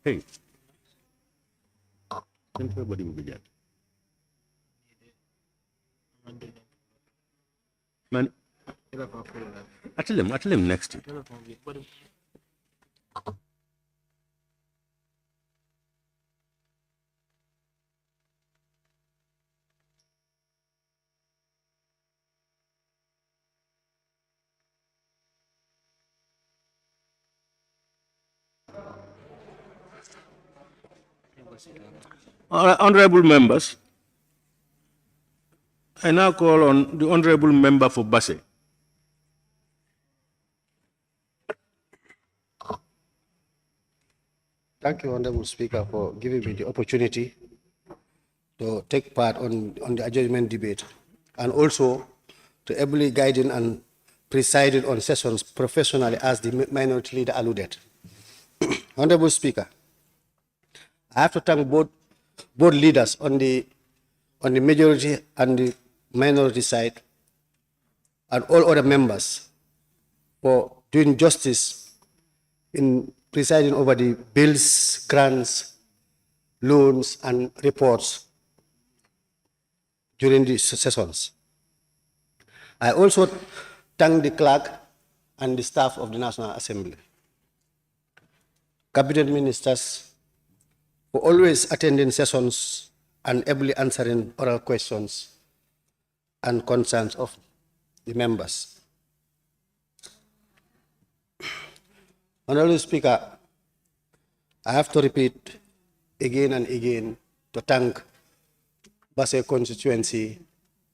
Hey, everybody will be there. Man, I tell him next. Honorable members, I now call on the honorable member for Basse. Thank you, Honorable Speaker, for giving me the opportunity to take part on the adjournment debate and also to ably guiding and presiding on sessions professionally as the minority leader alluded. Honorable Speaker, I have to thank both leaders on the majority and the minority side and all other members for doing justice in presiding over the bills, grants, loans, and reports during the sessions. I also thank the clerk and the staff of the National Assembly, cabinet ministers for always attending sessions and ably answering oral questions and concerns of the members. Honorable Speaker, I have to repeat again and again to thank Basse constituency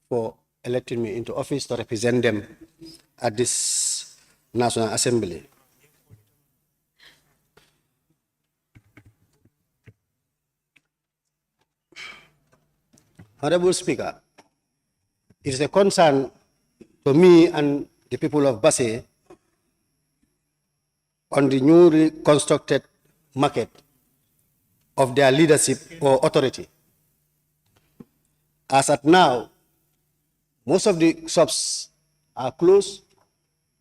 for electing me into office to represent them at this National Assembly. Honorable Speaker, it is a concern to me and the people of Basse on the newly constructed market of their leadership or authority. As at now, most of the shops are closed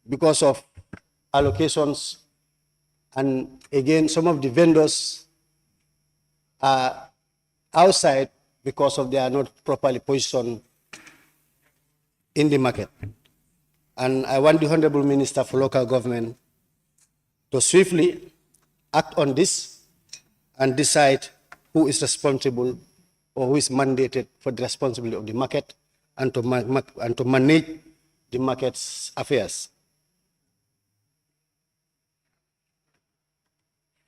because of allocations, and again, some of the vendors are outside because of they are not properly positioned in the market. And I want the Honorable Minister for Local Government to swiftly act on this and decide who is responsible or who is mandated for the responsibility of the market and to manage the market's affairs.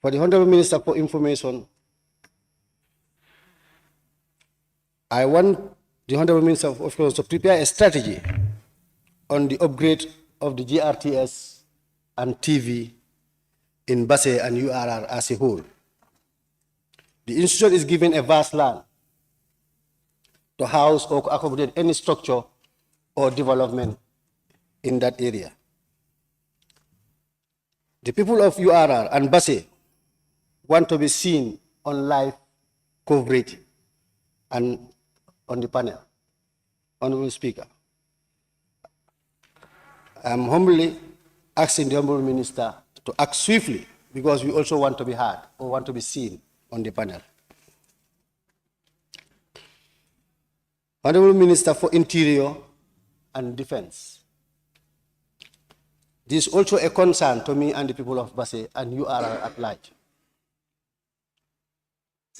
For the Honorable Minister for Information, I want the Honorable Minister of Information to prepare a strategy on the upgrade of the GRTS and TV in Basse and URR as a whole. The institution is given a vast land to house or accommodate any structure or development in that area. The people of URR and Basse want to be seen on live coverage and on the panel. Honorable Speaker, I am humbly asking the Honorable Minister to act swiftly because we also want to be heard or want to be seen on the panel. Honorable Minister for Interior and Defense, this is also a concern to me and the people of Basse and URR at large.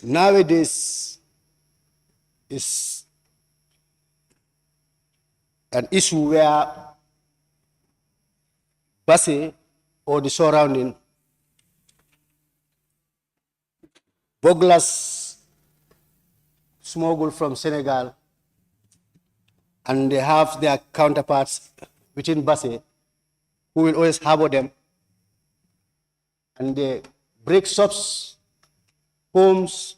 Nowadays is an issue where Basse or the surrounding burglars smuggle from Senegal, and they have their counterparts within Basse who will always harbor them, and they break shops, homes,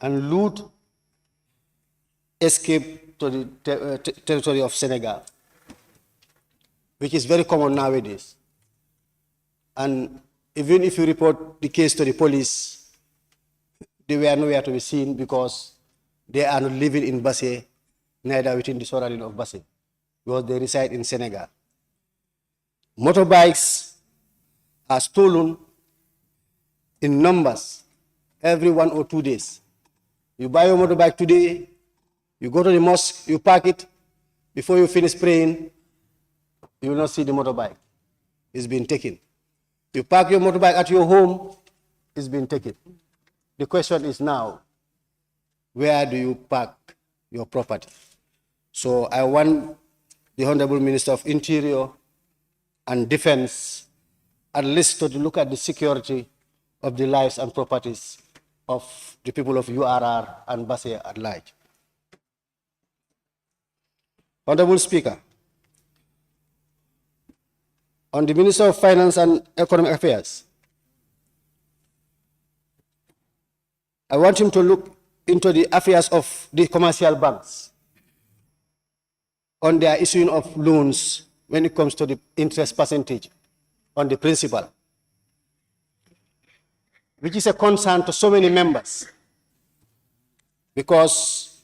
and loot, escape to the territory of Senegal, which is very common nowadays. And even if you report the case to the police, they were nowhere to be seen because they are not living in Basse, neither within the surrounding of Basse, because they reside in Senegal. Motorbikes are stolen in numbers every 1 or 2 days. You buy your motorbike today, you go to the mosque, you park it, before you finish praying, you will not see the motorbike. It's been taken. You park your motorbike at your home, it's been taken. The question is now, where do you park your property? So I want the Honorable Minister of Interior and Defense at least to look at the security of the lives and properties of the people of URR and Basse at large. Honorable Speaker, on the Minister of Finance and Economic Affairs, I want him to look into the affairs of the commercial banks on their issuing of loans when it comes to the interest percentage on the principal, which is a concern to so many members, because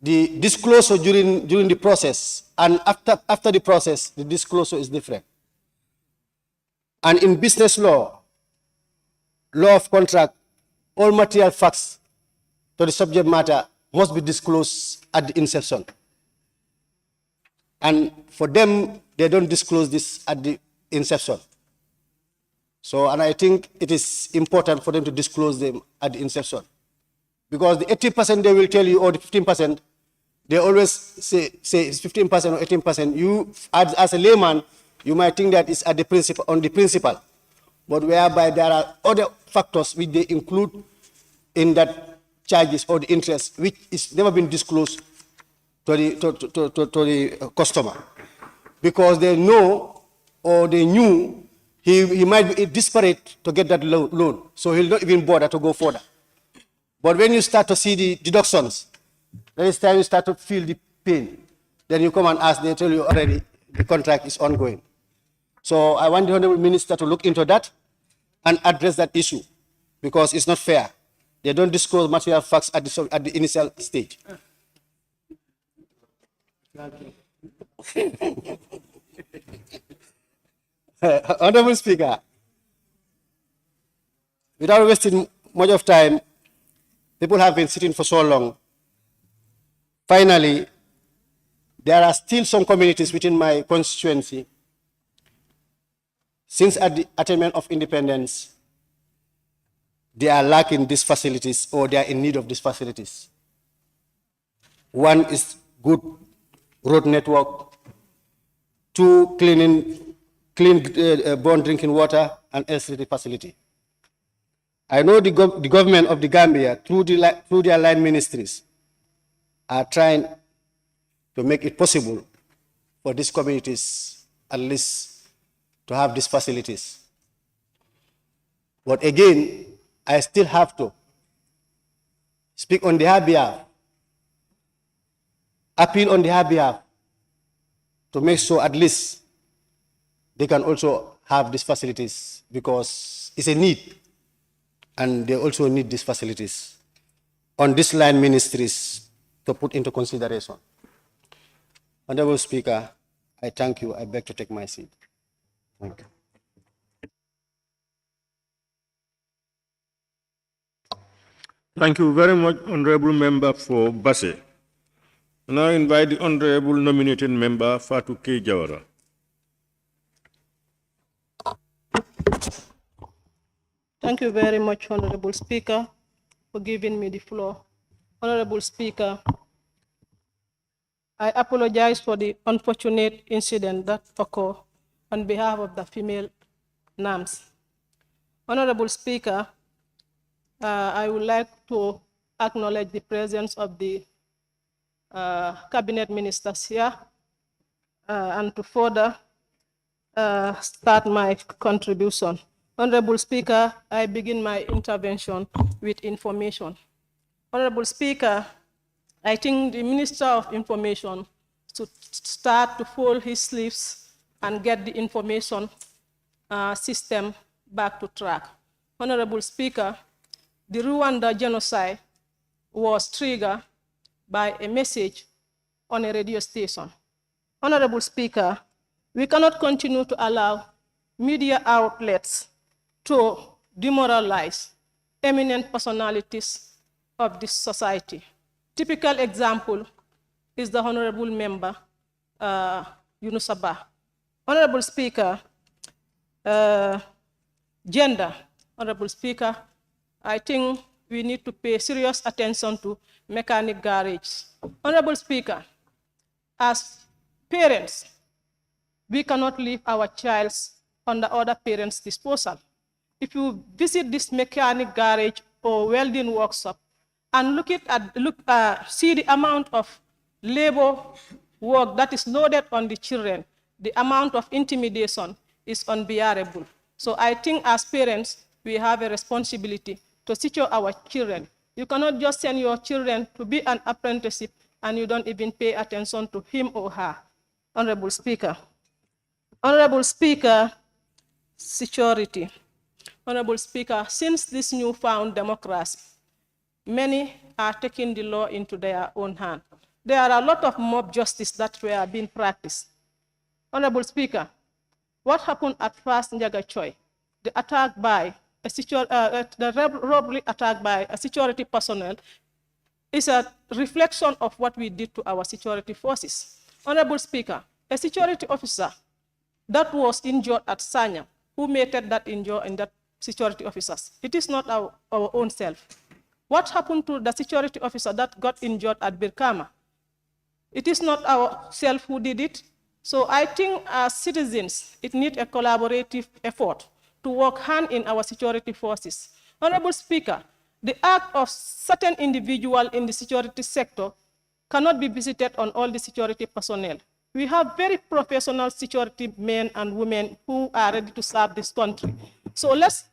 the disclosure during the process and after the process, the disclosure is different. And in business law, law of contract, all material facts to the subject matter must be disclosed at the inception. And for them, they don't disclose this at the inception. So, and I think it is important for them to disclose them at the inception. Because the 80% they will tell you, or the 15%, they always say it's 15% or 18%. You, as a layman, you might think that it's at the principal, on the principal, but whereby there are other factors which they include in that charges or the interest, which is never been disclosed to the customer, because they know or they knew he might be desperate to get that loan, so he'll not even bother to go further. But when you start to see the deductions, then it's time you start to feel the pain. Then you come and ask, they tell you already the contract is ongoing. So I want the Honorable Minister to look into that and address that issue, because it's not fair. They don't disclose material facts at the initial stage. Honorable Speaker, without wasting much of time, people have been sitting for so long. Finally, there are still some communities within my constituency, since at the attainment of independence, they are lacking these facilities or they are in need of these facilities. One is good road network, two, clean born drinking water, and electricity facility. I know the government of the Gambia, through their line ministries, are trying to make it possible for these communities at least to have these facilities. But again, I still have to speak on their behalf, appeal on their behalf, to make sure at least they can also have these facilities, because it's a need, and they also need these facilities on these line ministries to put into consideration. Honorable Speaker, I thank you. I beg to take my seat. Thank you. Thank you very much, Honorable Member for Basse. Now I invite the Honorable nominated member, Fatou K. Jawara. Thank you very much, Honorable Speaker, for giving me the floor. Honorable Speaker, I apologize for the unfortunate incident that occurred on behalf of the female NAMs. Honorable Speaker, I would like to acknowledge the presence of the cabinet ministers here and to further start my contribution. Honorable Speaker, I begin my intervention with information. Honorable Speaker, I think the Minister of Information should start to fold his sleeves and get the information system back to track. Honorable Speaker, the Rwanda genocide was triggered by a message on a radio station. Honorable Speaker, we cannot continue to allow media outlets to demoralize eminent personalities of this society. Typical example is the Honorable Member, Yunusaba. Honorable Speaker, gender. Honorable Speaker, I think we need to pay serious attention to mechanic garage. Honorable Speaker, as parents, we cannot leave our child under other parents' disposal. If you visit this mechanic garage or welding workshop and see the amount of labor work that is loaded on the children, the amount of intimidation is unbearable. So I think as parents, we have a responsibility to secure our children. You cannot just send your children to be an apprenticeship and you don't even pay attention to him or her. Honorable Speaker. Honorable Speaker, security. Honorable Speaker, since this newfound democracy, many are taking the law into their own hand. There are a lot of mob justice that were being practiced. Honorable Speaker, what happened at first in Njagachoy? The attack by the robbery attack by a security personnel is a reflection of what we did to our security forces. Honorable Speaker, a security officer that was injured at Sanya, who mated that injury in that security officers? It is not our own self. What happened to the security officer that got injured at Brikama? It is not ourselves who did it. So I think as citizens, it needs a collaborative effort to work hand in our security forces. Honorable Speaker, the act of certain individual in the security sector cannot be visited on all the security personnel. We have very professional security men and women who are ready to serve this country. So let's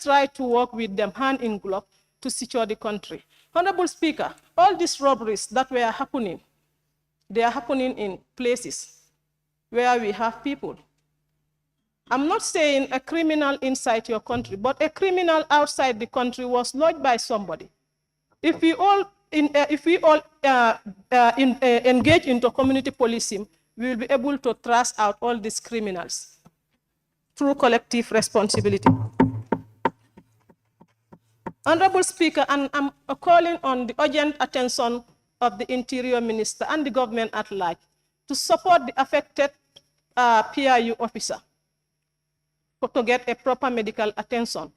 try to work with them hand in glove to secure the country. Honorable Speaker, all these robberies that were happening, they are happening in places where we have people. I'm not saying a criminal inside your country, but a criminal outside the country was lodged by somebody. If we all engage into community policing, we will be able to trace out all these criminals through collective responsibility. Honorable Speaker, and I'm calling on the urgent attention of the Interior Minister and the government at large to support the affected PIU officer to get a proper medical attention.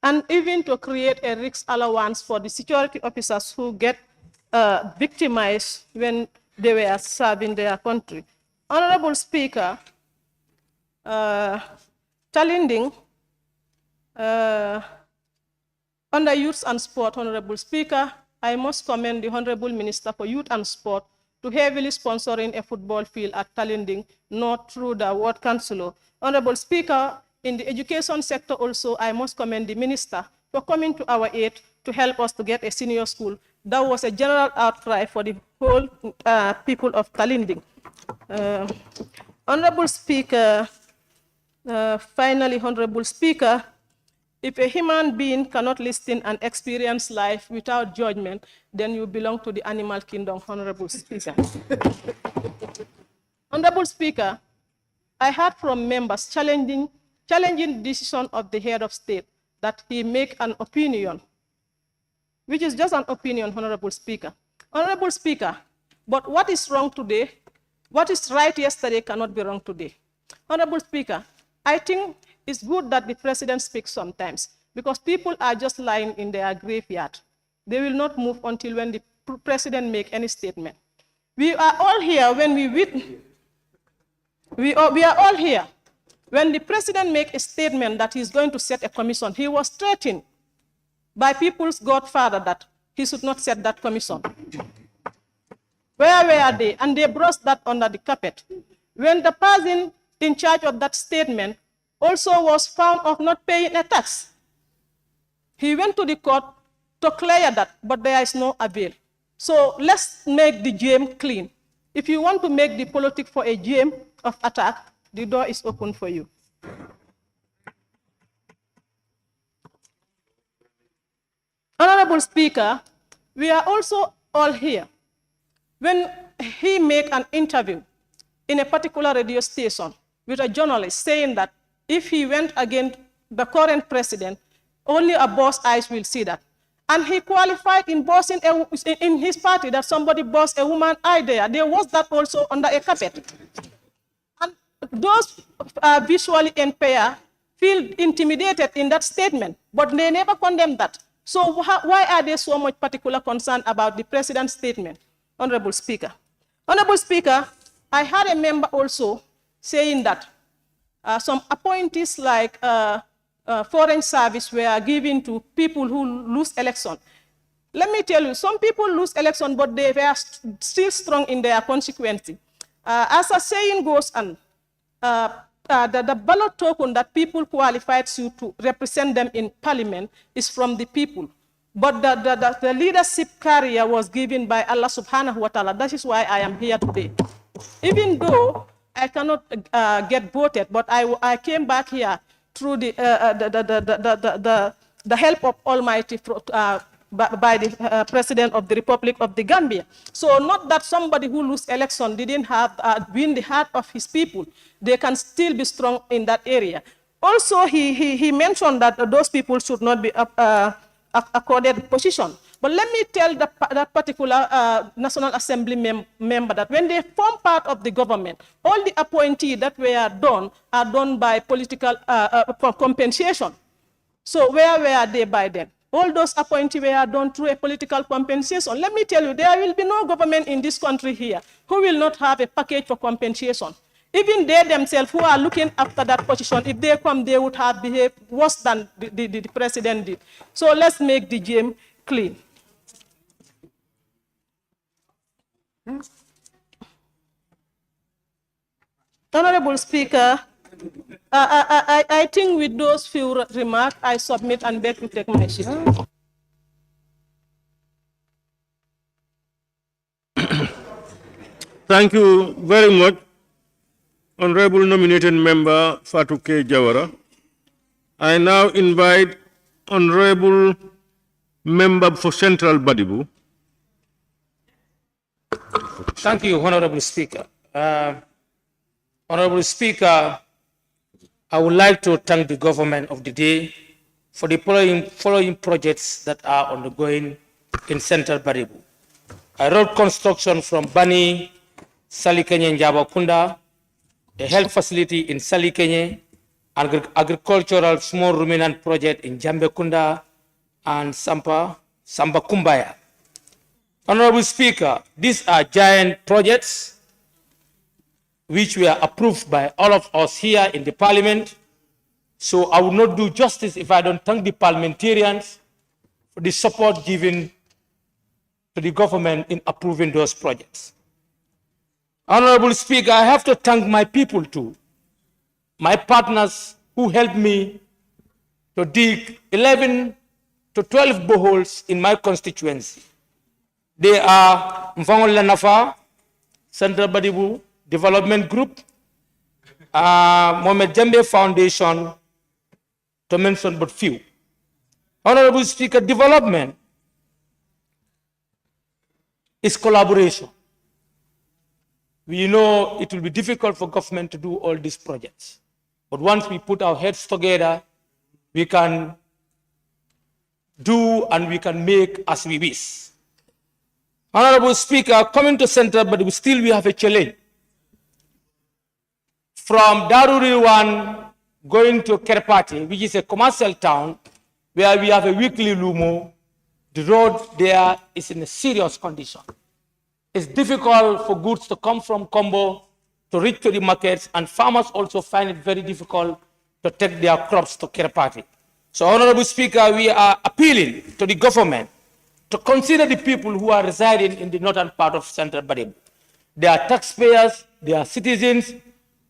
And even to create a risk allowance for the security officers who get victimized when they were serving their country. Honorable Speaker, Talinding, under Youth and Sport, Honorable Speaker, I must commend the Honorable Minister for Youth and Sport to heavily sponsoring a football field at Talinding North through the Ward Councillor. Honorable Speaker, in the education sector also, I must commend the Minister for coming to our aid to help us to get a senior school. That was a general outcry for the whole people of Talinding. Honorable Speaker, finally, Honorable Speaker, if a human being cannot listen and experience life without judgment, then you belong to the animal kingdom, Honorable Speaker. Honorable Speaker, I heard from members challenging the decision of the head of state that he make an opinion, which is just an opinion, Honorable Speaker. Honorable Speaker, but what is wrong today, what is right yesterday cannot be wrong today. Honorable Speaker, I think it's good that the president speaks sometimes because people are just lying in their graveyard. They will not move until when the president makes any statement. We are all here when we are all here. When the president makes a statement that he's going to set a commission, he was threatened by people's godfather that he should not set that commission. Where were they? And they brushed that under the carpet. When the person in charge of that statement also was found of not paying a tax, he went to the court to clear that, but there is no avail. So let's make the game clean. If you want to make the politics for a game of attack, the door is open for you. Honorable Speaker, we are also all here. When he make an interview in a particular radio station with a journalist saying that if he went against the current president, only a boss eyes will see that. And he qualified in bossing in his party that somebody bossed a woman eye there. There was that also under a carpet. And those visually impaired feel intimidated in that statement, but they never condemn that. So why are they so much particular concern about the president's statement? Honorable Speaker. Honorable Speaker, I had a member also saying that some appointees like foreign service were given to people who lose election. Let me tell you, some people lose election, but they were still strong in their consequence. As a saying goes on, the ballot token that people qualified to represent them in parliament is from the people. But the leadership career was given by Allah subhanahu wa ta'ala. That is why I am here today. Even though I cannot get voted, but I came back here through the help of Almighty by the President of the Republic of the Gambia. So not that somebody who lose election didn't have win the heart of his people. They can still be strong in that area. Also, he mentioned that those people should not be accorded position. But let me tell that particular National Assembly member that when they form part of the government, all the appointees that were done are done by political compensation. So where were they by then? All those appointees were done through a political compensation. Let me tell you, there will be no government in this country here who will not have a package for compensation. Even they themselves who are looking after that position, if they come, they would have behaved worse than the president did. So let's make the game clean. Honorable Speaker, I think with those few remarks, I submit and beg to take my seat. Thank you very much, Honorable Nominated Member Fatou K. Jawara. I now invite Honorable Member for Central Badibu. Thank you, Honorable Speaker. Honorable Speaker, I would like to thank the government of the day for the following projects that are undergoing in Central Badibu. A road construction from Bani, Salikenye, and Jabakunda, a health facility in Salikenye, agricultural small ruminant project in Jambekunda, and Samba Kumbaya. Honorable Speaker, these are giant projects which were approved by all of us here in the Parliament. So I will not do justice if I don't thank the parliamentarians for the support given to the government in approving those projects. Honorable Speaker, I have to thank my people too, my partners who helped me to dig 11 to 12 boreholes in my constituency. They are Mfangol Lanafa, Central Badibu Development Group, Mohamed Jambe Foundation, to mention but few. Honorable Speaker, development is collaboration. We know it will be difficult for government to do all these projects. But once we put our heads together, we can do and we can make as we wish. Honorable Speaker, coming to Central, but we have a challenge. From Daruriwan going to Kerpati, which is a commercial town, where we have a weekly Lumo, the road there is in a serious condition. It's difficult for goods to come from Combo to reach to the markets, and farmers also find it very difficult to take their crops to Kerpati. So, Honorable Speaker, we are appealing to the government to consider the people who are residing in the northern part of Central Badibu. They are taxpayers, they are citizens.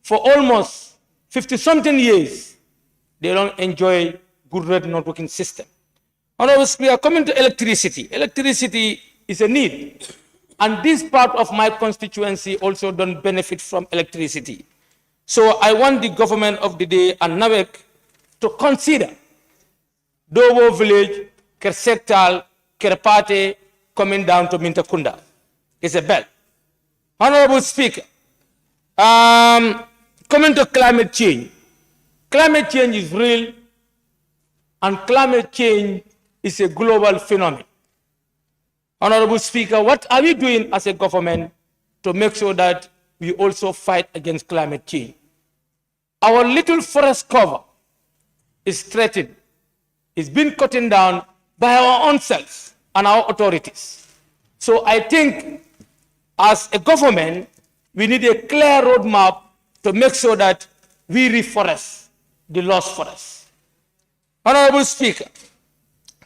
For almost 50-something years, they don't enjoy good road networking system. Honorable Speaker, coming to electricity. Electricity is a need. And this part of my constituency also don't benefit from electricity. So I want the government of the day and NAWEC to consider Dobo Village, Kersektal, Kerepate coming down to Mintakunda. It's a belt. Honorable Speaker, coming to climate change. Climate change is real, and climate change is a global phenomenon. Honorable Speaker, what are we doing as a government to make sure that we also fight against climate change? Our little forest cover is threatened. It's been cutting down by our own selves and our authorities. So I think as a government, we need a clear roadmap to make sure that we reforest the lost forest. Honorable Speaker,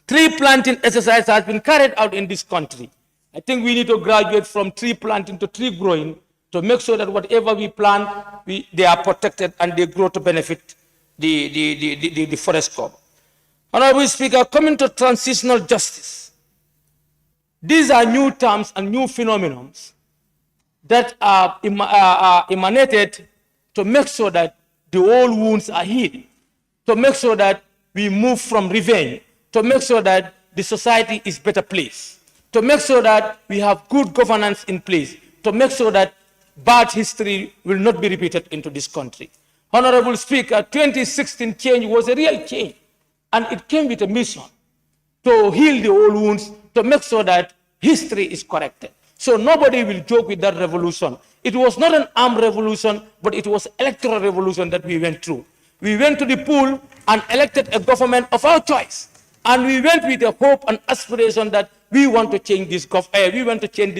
tree planting exercise has been carried out in this country. I think we need to graduate from tree planting to tree growing to make sure that whatever we plant, they are protected and they grow to benefit the forest cover. Honorable Speaker, coming to transitional justice. These are new terms and new phenomena that are emanated to make sure that the old wounds are healed, to make sure that we move from revenge, to make sure that the society is better place, to make sure that we have good governance in place, to make sure that bad history will not be repeated into this country. Honorable Speaker, 2016 change was a real change, and it came with a mission to heal the old wounds, to make sure that history is corrected. So nobody will joke with that revolution. It was not an armed revolution, but it was electoral revolution that we went through. We went to the pool and elected a government of our choice. And we went with a hope and aspiration that we want to change this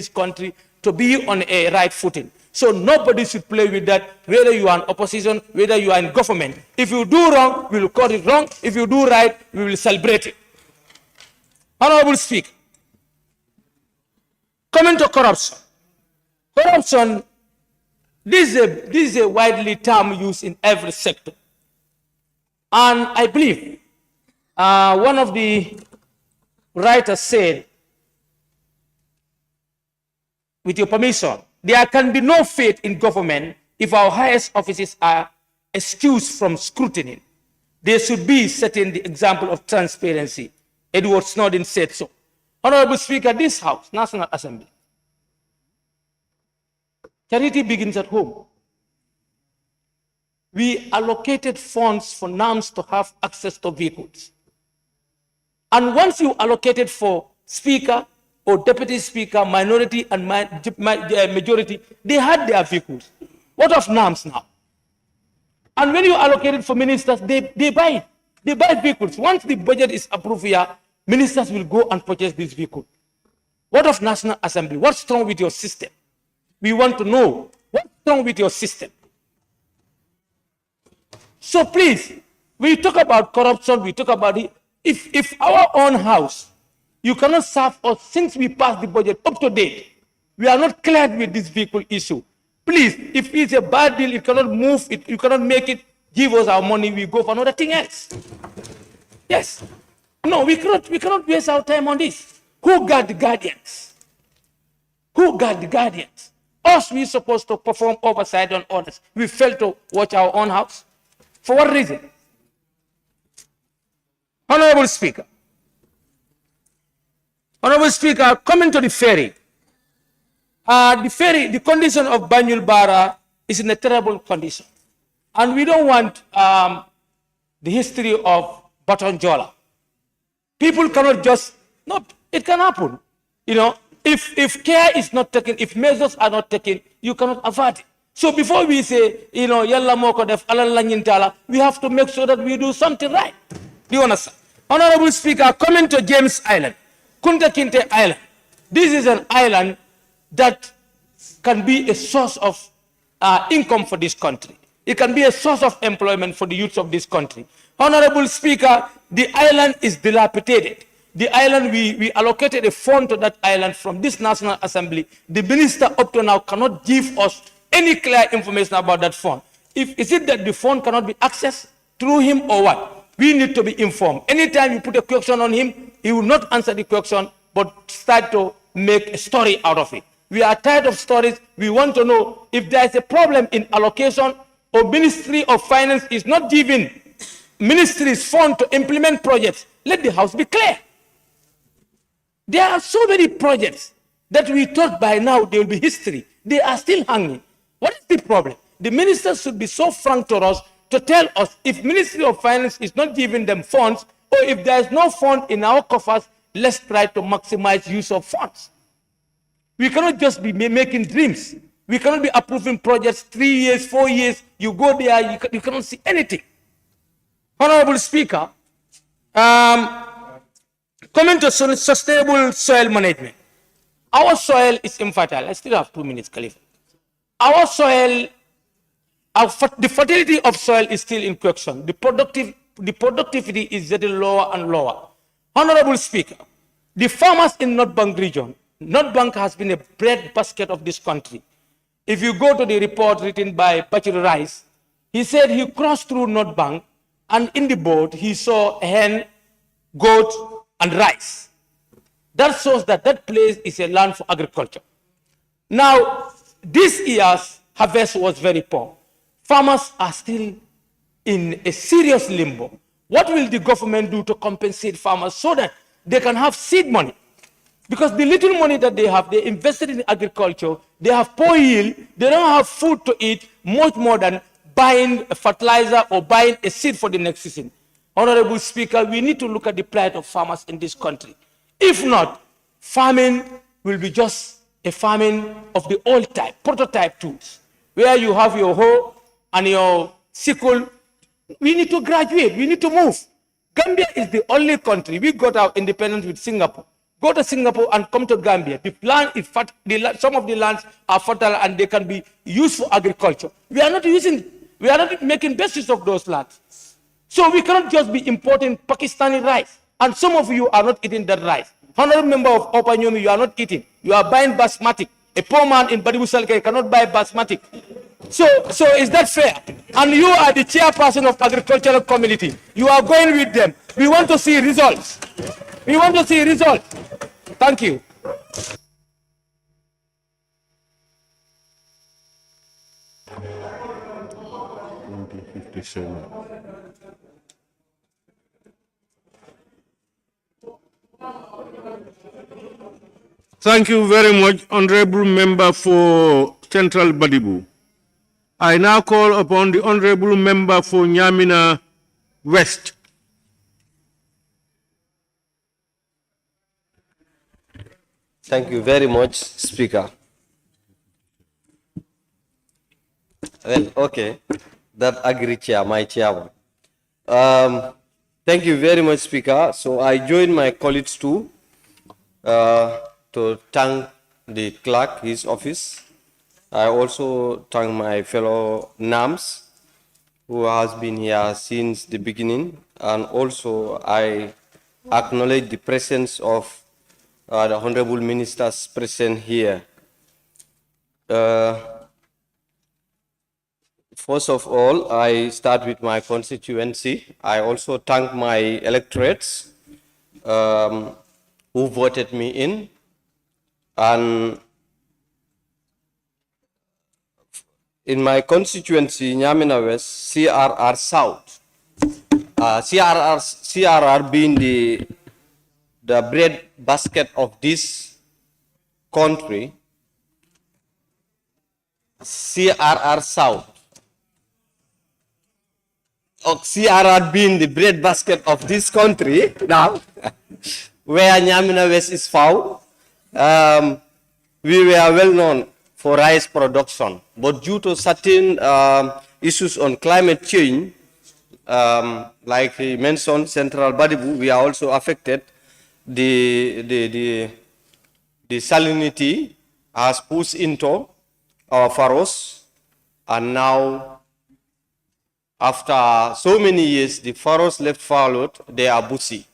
country to be on a right footing. So nobody should play with that, whether you are in opposition, whether you are in government. If you do wrong, we will call it wrong. If you do right, we will celebrate it. Honorable Speaker, coming to corruption. Corruption, this is a widely term used in every sector. And I believe one of the writers said, with your permission, there can be no faith in government if our highest offices are excused from scrutiny. There should be setting the example of transparency. Edward Snowden said so. Honorable Speaker, this House, National Assembly, charity begins at home. We allocated funds for NAMS to have access to vehicles. And once you allocated for Speaker or Deputy Speaker, minority and majority, they had their vehicles. What of NAMS now? And when you allocated for ministers, they buy vehicles. Once the budget is approved here, ministers will go and purchase this vehicle. What of National Assembly? What's wrong with your system? We want to know what's wrong with your system. So please, we talk about corruption, we talk about it. If our own house, you cannot serve us since we passed the budget up to date, we are not cleared with this vehicle issue. Please, if it's a bad deal, you cannot move it, you cannot make it, give us our money, we go for another thing else. Yes. No, we cannot waste our time on this. Who got the guardians? Who got the guardians? Us, we're supposed to perform oversight on others. We failed to watch our own house. For what reason? Honorable Speaker. Honorable Speaker, coming to the ferry. The condition of BANJUL Bara is in a terrible condition. And we don't want the history of Batonjola. People cannot just, no, it can happen. You know, if care is not taken, if measures are not taken, you cannot avert it. So before we say, you know, Yalla Moko def Alal Lanyintala, we have to make sure that we do something right. Do you understand? Honorable Speaker, coming to James Island, Kunta Kinte Island. This is an island that can be a source of income for this country. It can be a source of employment for the youth of this country. Honorable Speaker, the island is dilapidated. The island, we allocated a fund to that island from this National Assembly. The minister up to now cannot give us any clear information about that fund. Is it that the fund cannot be accessed through him or what? We need to be informed. Anytime you put a question on him, he will not answer the question, but start to make a story out of it. We are tired of stories. We want to know if there is a problem in allocation or Ministry of Finance is not giving ministries fund to implement projects. Let the House be clear. There are so many projects that we thought by now they will be history. They are still hanging. What is the problem? The ministers should be so frank to us to tell us if Ministry of Finance is not giving them funds, or if there is no fund in our coffers, let's try to maximize use of funds. We cannot just be making dreams. We cannot be approving projects 3 years, 4 years. You go there, you cannot see anything. Honorable Speaker, coming to sustainable soil management. Our soil is infertile. I still have 2 minutes, Khalifa. Our soil, the fertility of soil is still in question. The productivity is getting lower and lower. Honorable Speaker, the farmers in North Bank region, North Bank has been a bread basket of this country. If you go to the report written by Bachir Rice, he said he crossed through North Bank and in the boat he saw hen, goat, and rice. That shows that that place is a land for agriculture. Now, this year's harvest was very poor. Farmers are still in a serious limbo. What will the government do to compensate farmers so that they can have seed money? Because the little money that they have, they invested in agriculture, they have poor yield, they don't have food to eat, much more than buying a fertilizer or buying a seed for the next season. Honorable Speaker, we need to look at the plight of farmers in this country. If not, farming will be just a farming of the old type, prototype tools, where you have your hoe and your sickle. We need to graduate, we need to move. Gambia is the only country, we got our independence with Singapore. Go to Singapore and come to Gambia. The land is some of the lands are fertile and they can be used for agriculture. We are not making best use of those lands. So we cannot just be importing Pakistani rice. And some of you are not eating that rice. Honorable member of Opanyomi, you are not eating. You are buying basmati. A poor man in Badibu Salke cannot buy basmati. So is that fair? And you are the chairperson of agricultural community. You are going with them. We want to see results. We want to see results. Thank you. Thank you very much, Honorable Member for Central Badibu. I now call upon the Honorable Member for Nyamina West. Thank you very much, Speaker. Well, okay, that agree chair, my chairman. Thank you very much, Speaker. So I join my colleagues too to thank the clerk, his office. I also thank my fellow NAMs who has been here since the beginning, and also I acknowledge the presence of the honorable ministers present here. First of all, I start with my constituency. I also thank my electorates who voted me in, and in my constituency, Nyamina West, CRR South, CRR being the bread basket of this country, CRR South, or CRR being the bread basket of this country now, where Nyamina West is found, we were well known for rice production, but due to certain issues on climate change, like he mentioned, Central Badibu, we are also affected. The salinity has pushed into our furrows, and now, after so many years, the furrows left followed, they are bushy.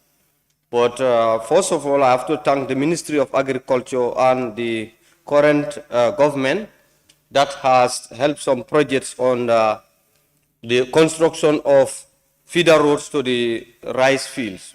But first of all, I have to thank the Ministry of Agriculture and the current government that has helped some projects on the construction of feeder roads to the rice fields.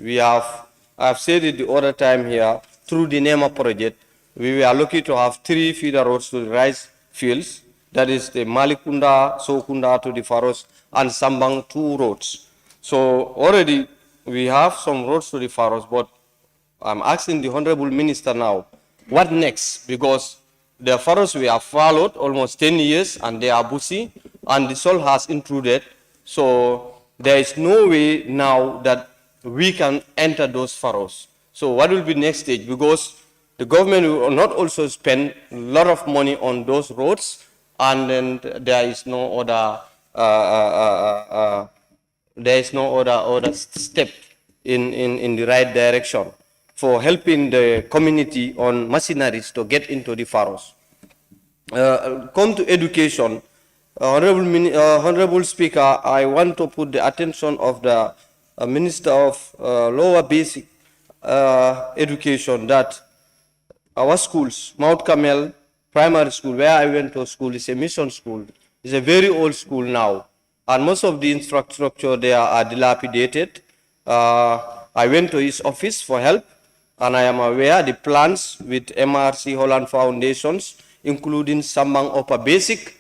I've said it the other time here, through the NEMA project, we were lucky to have 3 feeder roads to the rice fields. That is the Malikunda, Sokunda to the Faros, and Sambang 2 roads. So already we have some roads to the Faros, but I'm asking the Honorable Minister now, what next? Because the forests we have followed almost 10 years and they are bushy and the soil has intruded. So there is no way now that we can enter those furrows. So what will be next stage? Because the government will not also spend a lot of money on those roads, and then there is no other step in the right direction for helping the community on machineries to get into the furrows. Come to education. Honorable Speaker, I want to put the attention of the Minister of Lower Basic Education that our schools, Mount Carmel Primary School, where I went to school, is a mission school. It's a very old school now, and most of the infrastructure there are dilapidated. I went to his office for help, and I am aware the plans with MRC Holland Foundations, including Sambang Upper Basic,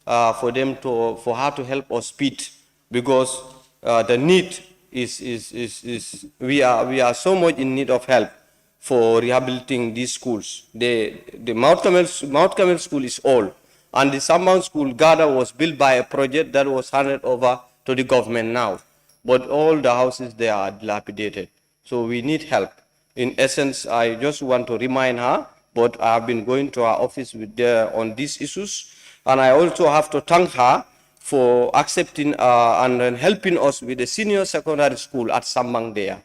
for her to help us beat, because the need we are so much in need of help for rehabilitating these schools. The Mount Carmel School is old, and the Sambang School Gada was built by a project that was handed over to the government now. But all the houses there are dilapidated. So we need help. In essence, I just want to remind her, but I have been going to her office on these issues. And I also have to thank her for accepting and helping us with the senior secondary school at Sambang there.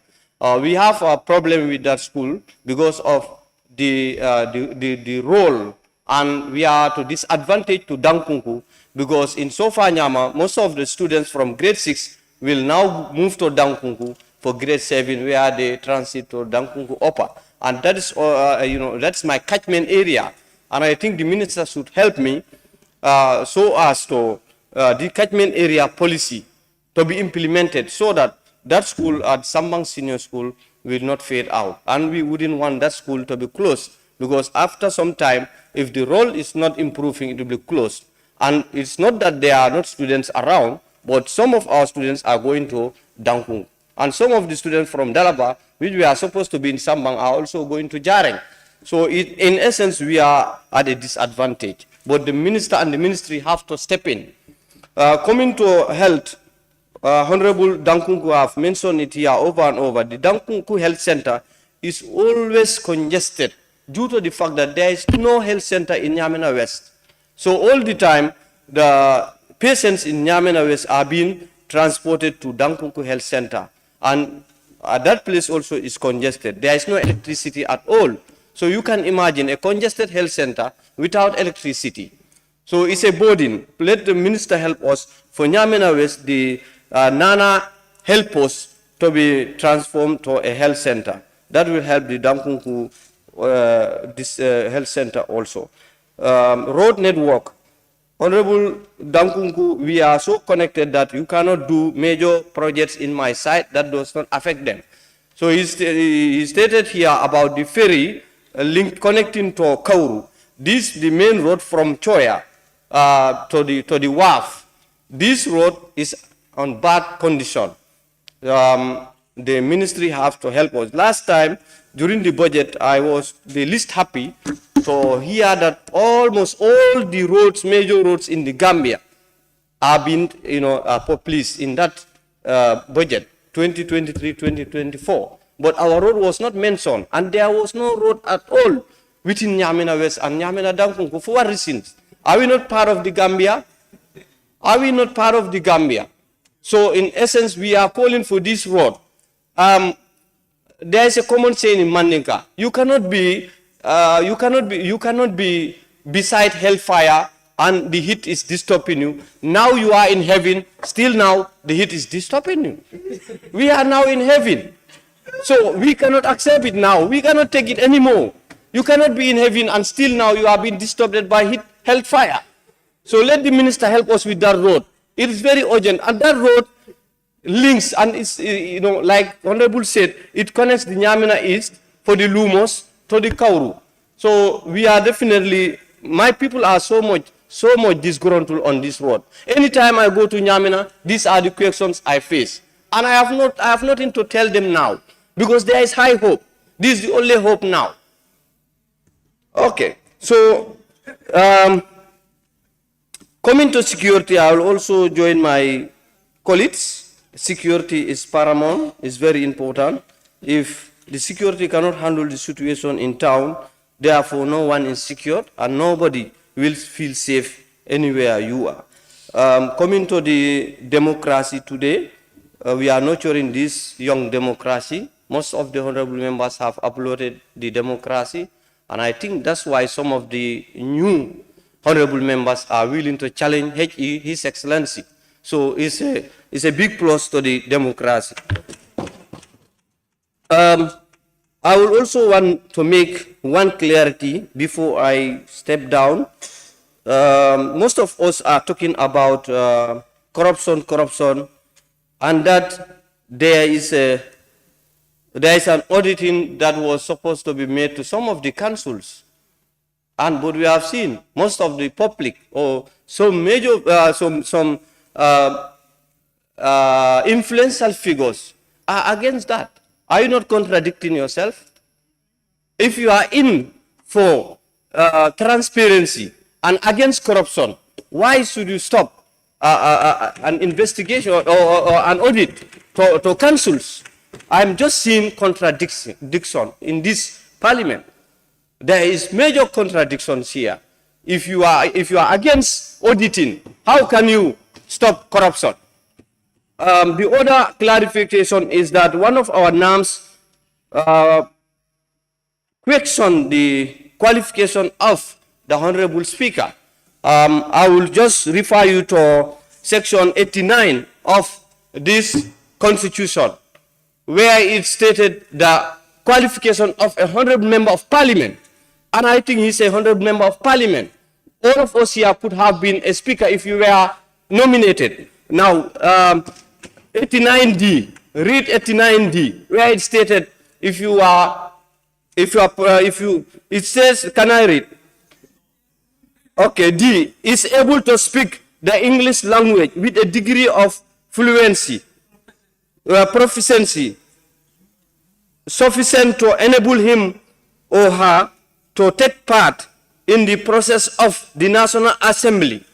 We have a problem with that school because of the role, and we are to disadvantage to Dankunku, because in Sofa Nyama, most of the students from grade 6 will now move to Dankunku for grade 7, where they transit to Dankunku Upper. And that is, that's my catchment area. And I think the minister should help me so as to the catchment area policy to be implemented, so that that school at Sambang Senior School will not fade out. And we wouldn't want that school to be closed, because after some time, if the role is not improving, it will be closed. And it's not that there are not students around, but some of our students are going to Dankung. And some of the students from Dalaba, which we are supposed to be in Sambang, are also going to Jareng. So in essence, we are at a disadvantage. But the minister and the ministry have to step in. Coming to health, Honorable Dankunku have mentioned it here over and over. The Dankunku Health Center is always congested due to the fact that there is no health center in Nyamena West. So all the time, the patients in Nyamena West are being transported to Dankunku Health Center. And that place also is congested. There is no electricity at all. So you can imagine a congested health center without electricity. So it's a burden. Let the minister help us for Nyamena West, the Nana health post to be transformed to a health center. That will help the Dankunku health center also. Road network. Honorable Dankunku, we are so connected that you cannot do major projects in my site that does not affect them. So he stated here about the ferry link connecting to Kauru. This is the main road from Choya to the wharf. This road is on bad condition. The ministry has to help us. Last time, during the budget, I was the least happy to hear that almost all the roads, major roads in the Gambia, are being, pleased in that budget, 2023-2024. But our road was not mentioned, and there was no road at all within Nyamena West and Nyamena Dankunku. For what reasons? Are we not part of the Gambia? Are we not part of the Gambia? So in essence, we are calling for this road. There is a common saying in Mandinka: you cannot be beside hellfire and the heat is disturbing you. Now you are in heaven, still now the heat is disturbing you. We are now in heaven. So we cannot accept it now. We cannot take it anymore. You cannot be in heaven and still now you are being disturbed by heat, hellfire. So let the minister help us with that road. It is very urgent. And that road links, and it's, like Honorable said, it connects the Nyamena East for the Lumos to the Kauru. So we are definitely, my people are so much disgruntled on this road. Anytime I go to Nyamena, these are the questions I face. And I have nothing to tell them now, because there is high hope. This is the only hope now. Okay, so coming to security, I will also join my colleagues. Security is paramount, is very important. If the security cannot handle the situation in town, therefore no one is secure and nobody will feel safe anywhere you are. Coming to the democracy today, we are nurturing this young democracy. Most of the honorable members have uploaded the democracy, and I think that's why some of the new honorable members are willing to challenge His Excellency. So it's a big plus to the democracy. I will also want to make one clarity before I step down. Most of us are talking about corruption, and that there is an auditing that was supposed to be made to some of the councils. But we have seen most of the public or some major, influential figures are against that. Are you not contradicting yourself? If you are in for transparency and against corruption, why should you stop an investigation or an audit to councils? I'm just seeing contradiction in this parliament. There is major contradictions here. If you are against auditing, how can you stop corruption? The other clarification is that one of our NAMs questioned the qualification of the Honorable Speaker. I will just refer you to section 89 of this Constitution, where it stated the qualification of a honorable member of parliament. And I think he's a honorable member of parliament. All of us here could have been a speaker if you were nominated. Now, 89D, read 89D, where it stated it says, can I read? Okay, D, is able to speak the English language with a degree of fluency, proficiency, sufficient to enable him or her to take part in the process of the National Assembly.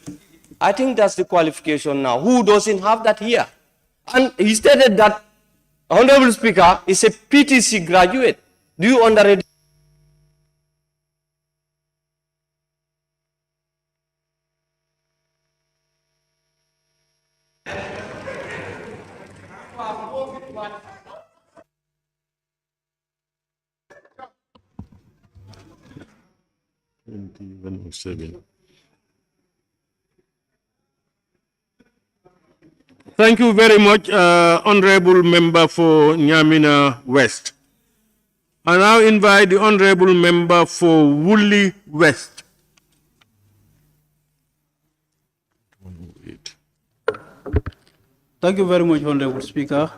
I think that's the qualification now. Who doesn't have that here? And he stated that Honorable Speaker is a PTC graduate. Do you understand? Thank you very much, Honorable Member for Nyamina West. I now invite the Honorable Member for Woolly West. Thank you very much, Honorable Speaker,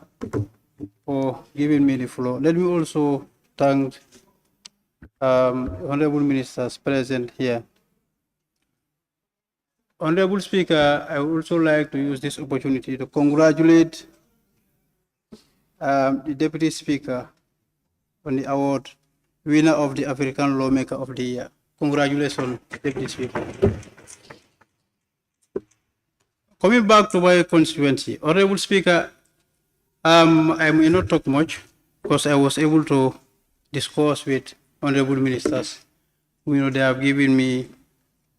for giving me the floor. Let me also thank Honorable Ministers present here. Honorable Speaker, I would also like to use this opportunity to congratulate the Deputy Speaker on the award, winner of the African Lawmaker of the Year. Congratulations, Deputy Speaker. Coming back to my constituency, Honorable Speaker, I may not talk much because I was able to discuss with Honorable Ministers. They have given me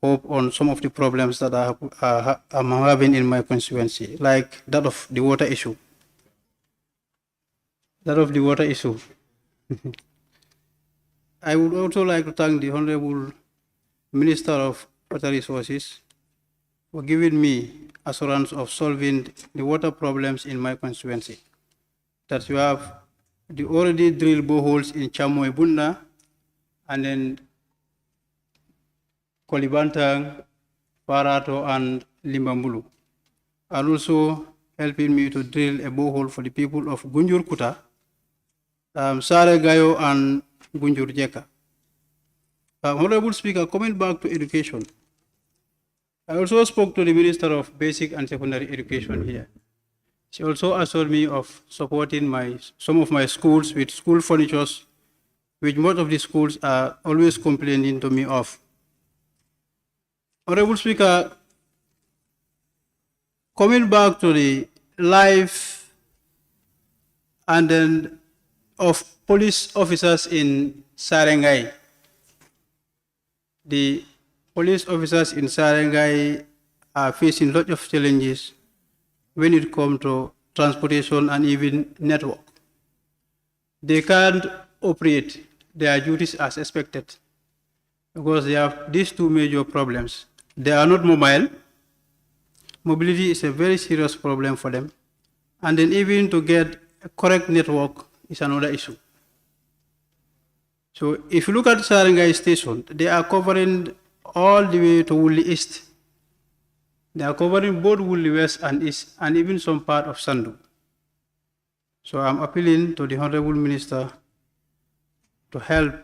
hope on some of the problems that I'm having in my constituency, like that of the water issue. I would also like to thank the Honorable Minister of Water Resources for giving me assurance of solving the water problems in my constituency. That you have the already drilled boreholes in Chamoy Bunda and then Kolibantang, Parato, and Limbambulu, and also helping me to drill a borehole for the people of Gunjur Kuta, Sare Gayo, and Gunjur Jeka. Honorable Speaker, coming back to education, I also spoke to the Minister of Basic and Secondary Education here. She also assured me of supporting some of my schools with school furnitures which most of the schools are always complaining to me of. Honorable Speaker, coming back to the life and then of police officers in Sine-Die. The police officers in Sine-Die are facing a lot of challenges when it comes to transportation and even network. They can't operate their duties as expected because they have these two major problems. They are not mobile. Mobility is a very serious problem for them. And then even to get a correct network is another issue. So if you look at Sine-Die station, they are covering all the way to Woolly East. They are covering both Woolly West and East and even some part of Sandu. So I'm appealing to the Honorable Minister to help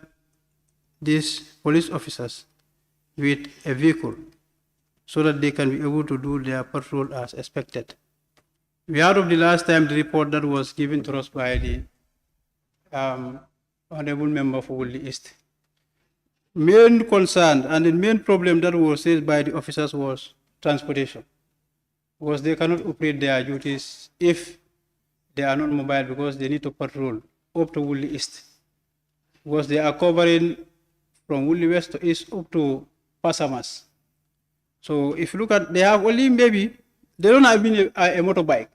these police officers with a vehicle so that they can be able to do their patrol as expected. We heard of the last time the report that was given to us by the Honorable Member for Woolly East. Main concern and the main problem that was raised by the officers was transportation, because they cannot operate their duties if they are not mobile, because they need to patrol up to Woolly East, because they are covering from Woolly West to East up to Pasamas. So if you look at, they have only maybe, they don't have even a motorbike.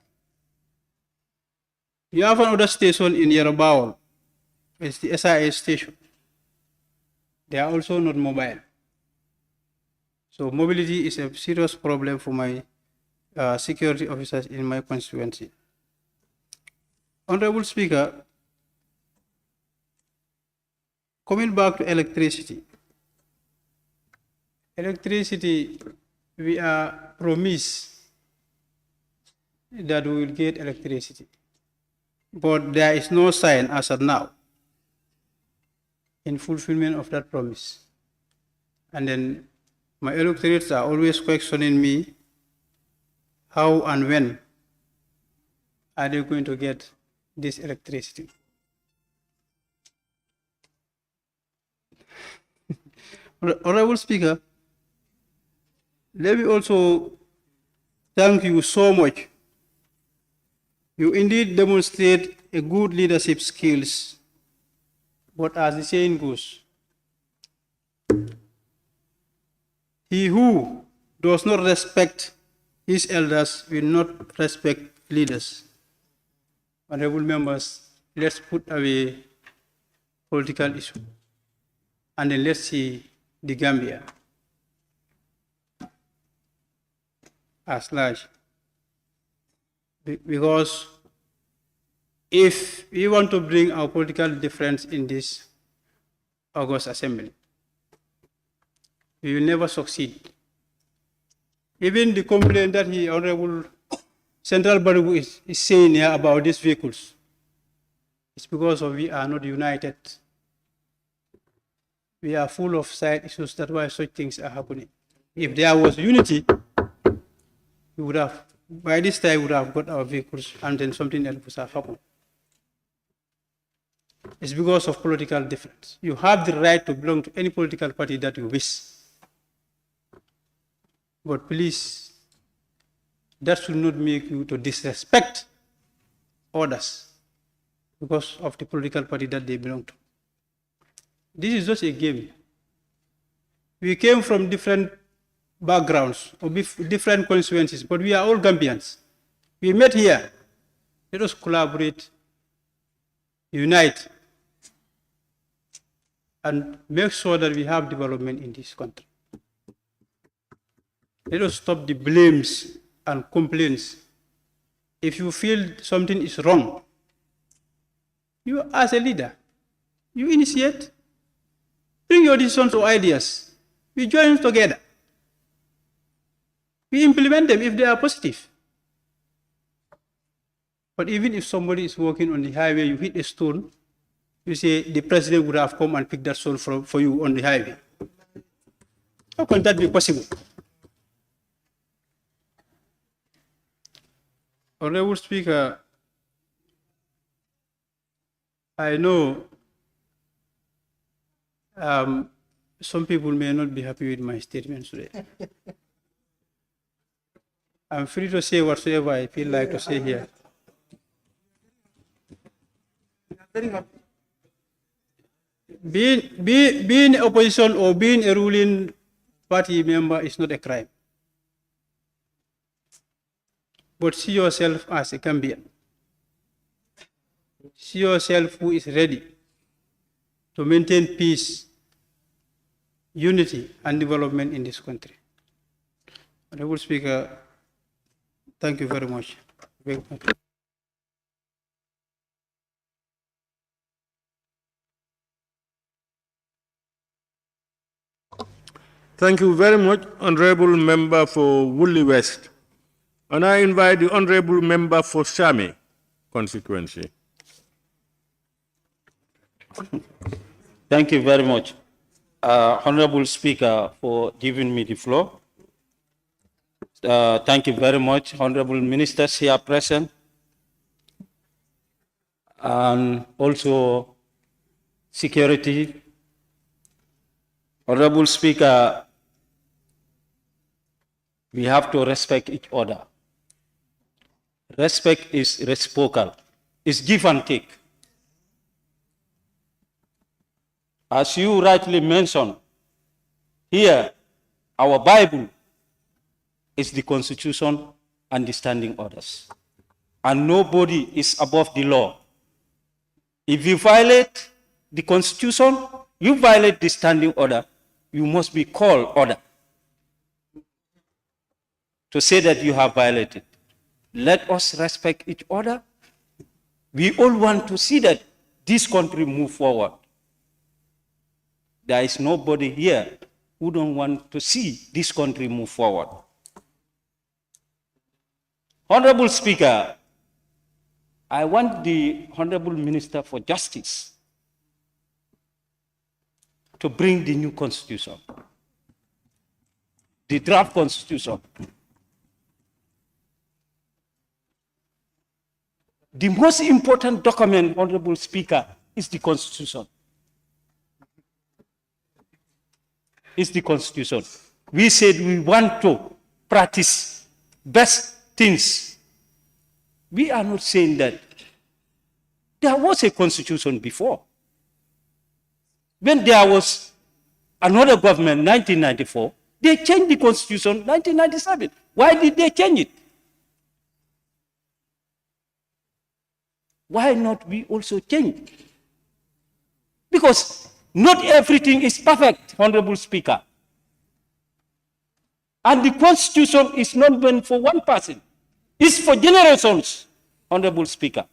You have another station in Yerobawal, it's the SIS station. They are also not mobile. So mobility is a serious problem for my security officers in my constituency. Honorable Speaker, coming back to electricity. Electricity, we are promised that we will get electricity, but there is no sign as of now in fulfillment of that promise. And then my electorates are always questioning me, how and when are they going to get this electricity? Honorable Speaker, let me also thank you so much. You indeed demonstrate a good leadership skills, but as the saying goes, he who does not respect his elders will not respect leaders. Honorable members, let's put away political issue and then let's see the Gambia as large. Because if we want to bring our political difference in this August Assembly, we will never succeed. Even the complaint that the Honorable Central Baribu is saying here about these vehicles, it's because we are not united. We are full of side issues, that's why such things are happening. If there was unity, we would have, by this time, we would have got our vehicles and then something else would have happened. It's because of political difference. You have the right to belong to any political party that you wish. But please, that should not make you to disrespect others because of the political party that they belong to. This is just a game. We came from different backgrounds or different constituencies, but we are all Gambians. We met here. Let us collaborate, unite, and make sure that we have development in this country. Let us stop the blames and complaints. If you feel something is wrong, you as a leader, you initiate, bring your decisions or ideas. We join together. We implement them if they are positive. But even if somebody is walking on the highway, you hit a stone, you say the president would have come and picked that stone for you on the highway. How can that be possible? Honorable Speaker, I know Some people may not be happy with my statements today. I'm free to say whatsoever I feel like to say here. Being opposition or being a ruling party member is not a crime. But see yourself as a Gambian. See yourself who is ready to maintain peace, unity, and development in this country. Honorable Speaker, thank you very much. Thank you very much, Honorable Member for Woolly West. And I invite the Honorable Member for Sami constituency. Thank you very much, Honorable Speaker, for giving me the floor. Thank you very much, Honorable Ministers here present, and also security. Honorable Speaker, we have to respect each other. Respect is reciprocal. It's give and take. As you rightly mentioned, here, our Bible is the Constitution and the standing orders. And nobody is above the law. If you violate the Constitution, you violate the standing order, you must be called order to say that you have violated. Let us respect each other. We all want to see that this country move forward. There is nobody here who don't want to see this country move forward. Honorable Speaker, I want the Honorable Minister for Justice to bring the new constitution, the draft constitution. The most important document, Honorable Speaker, is the Constitution. It's the Constitution. We said we want to practice best things. We are not saying that there was a constitution before. When there was another government, 1994, they changed the constitution 1997. Why did they change it? Why not we also change? Because not everything is perfect, Honorable Speaker. And the Constitution is not meant for one person. It's for generations, Honorable Speaker.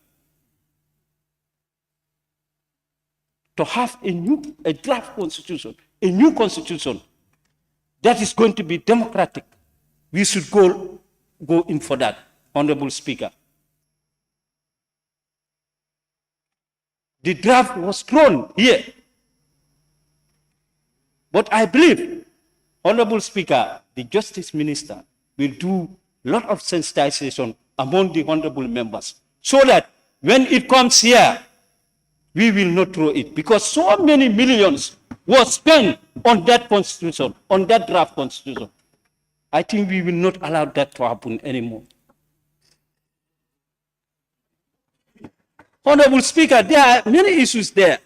To have a draft constitution, a new constitution that is going to be democratic, we should go in for that, Honorable Speaker. The draft was thrown here. But I believe, Honorable Speaker, the Justice Minister will do a lot of sensitization among the honorable members so that when it comes here, we will not throw it, because so many millions were spent on that constitution, on that draft constitution. I think we will not allow that to happen anymore. Honorable Speaker, there are many issues there.